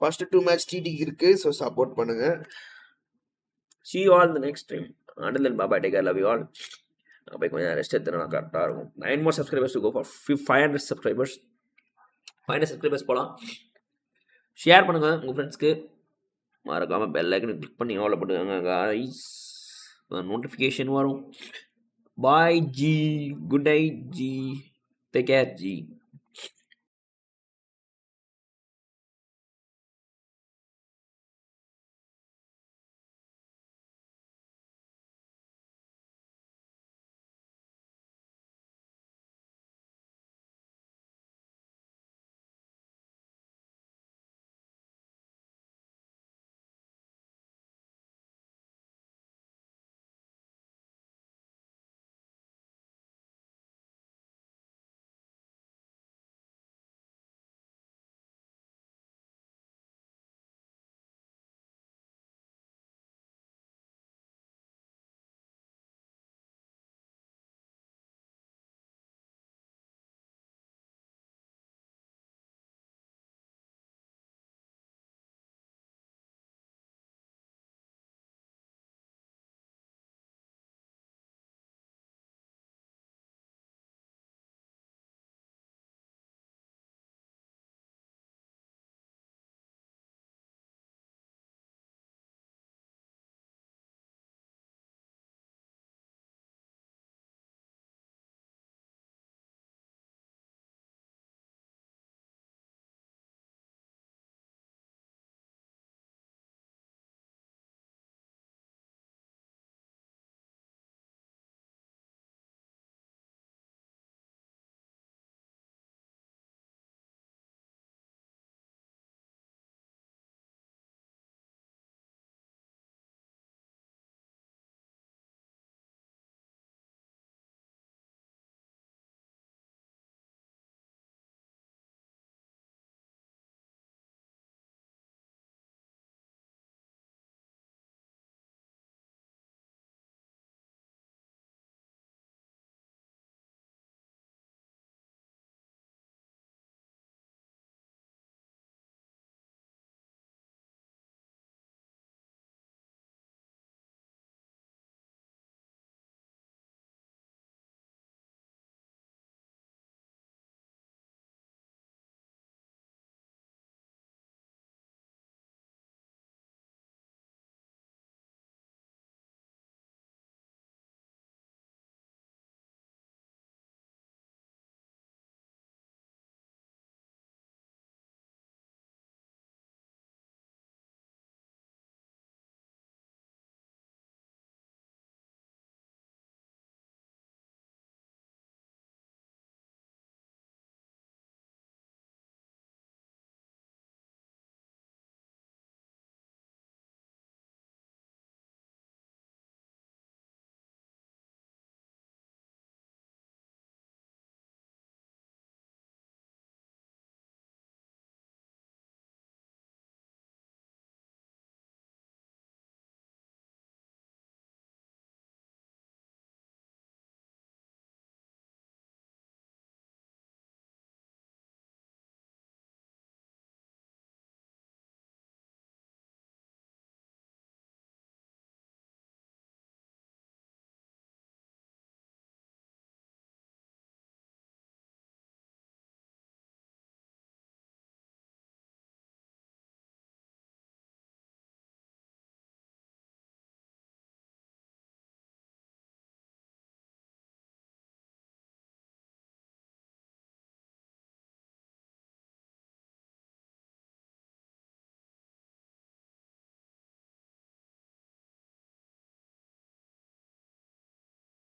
First 2 match டிடிக்கு இருக்கு, so support பண்ணுங்க. See you all in the next stream. Until then, bye bye. Take care. Love you all. நான் போய் கொஞ்சம் rest எடுத்துனா கரெக்டாக இருக்கும். 9 more subscribers to go for 500 subscribers. 500 subscribers போகலாம். Share பண்ணுங்க உங்கள் ஃப்ரெண்ட்ஸ்க்கு. மறக்காமல் பெல் ஐக்கனை கிளிக் பண்ணி ஆல் பண்ணுங்க guys. நோட்டிஃபிகேஷன் வரும். Bye ji. Good night ji. Take care G.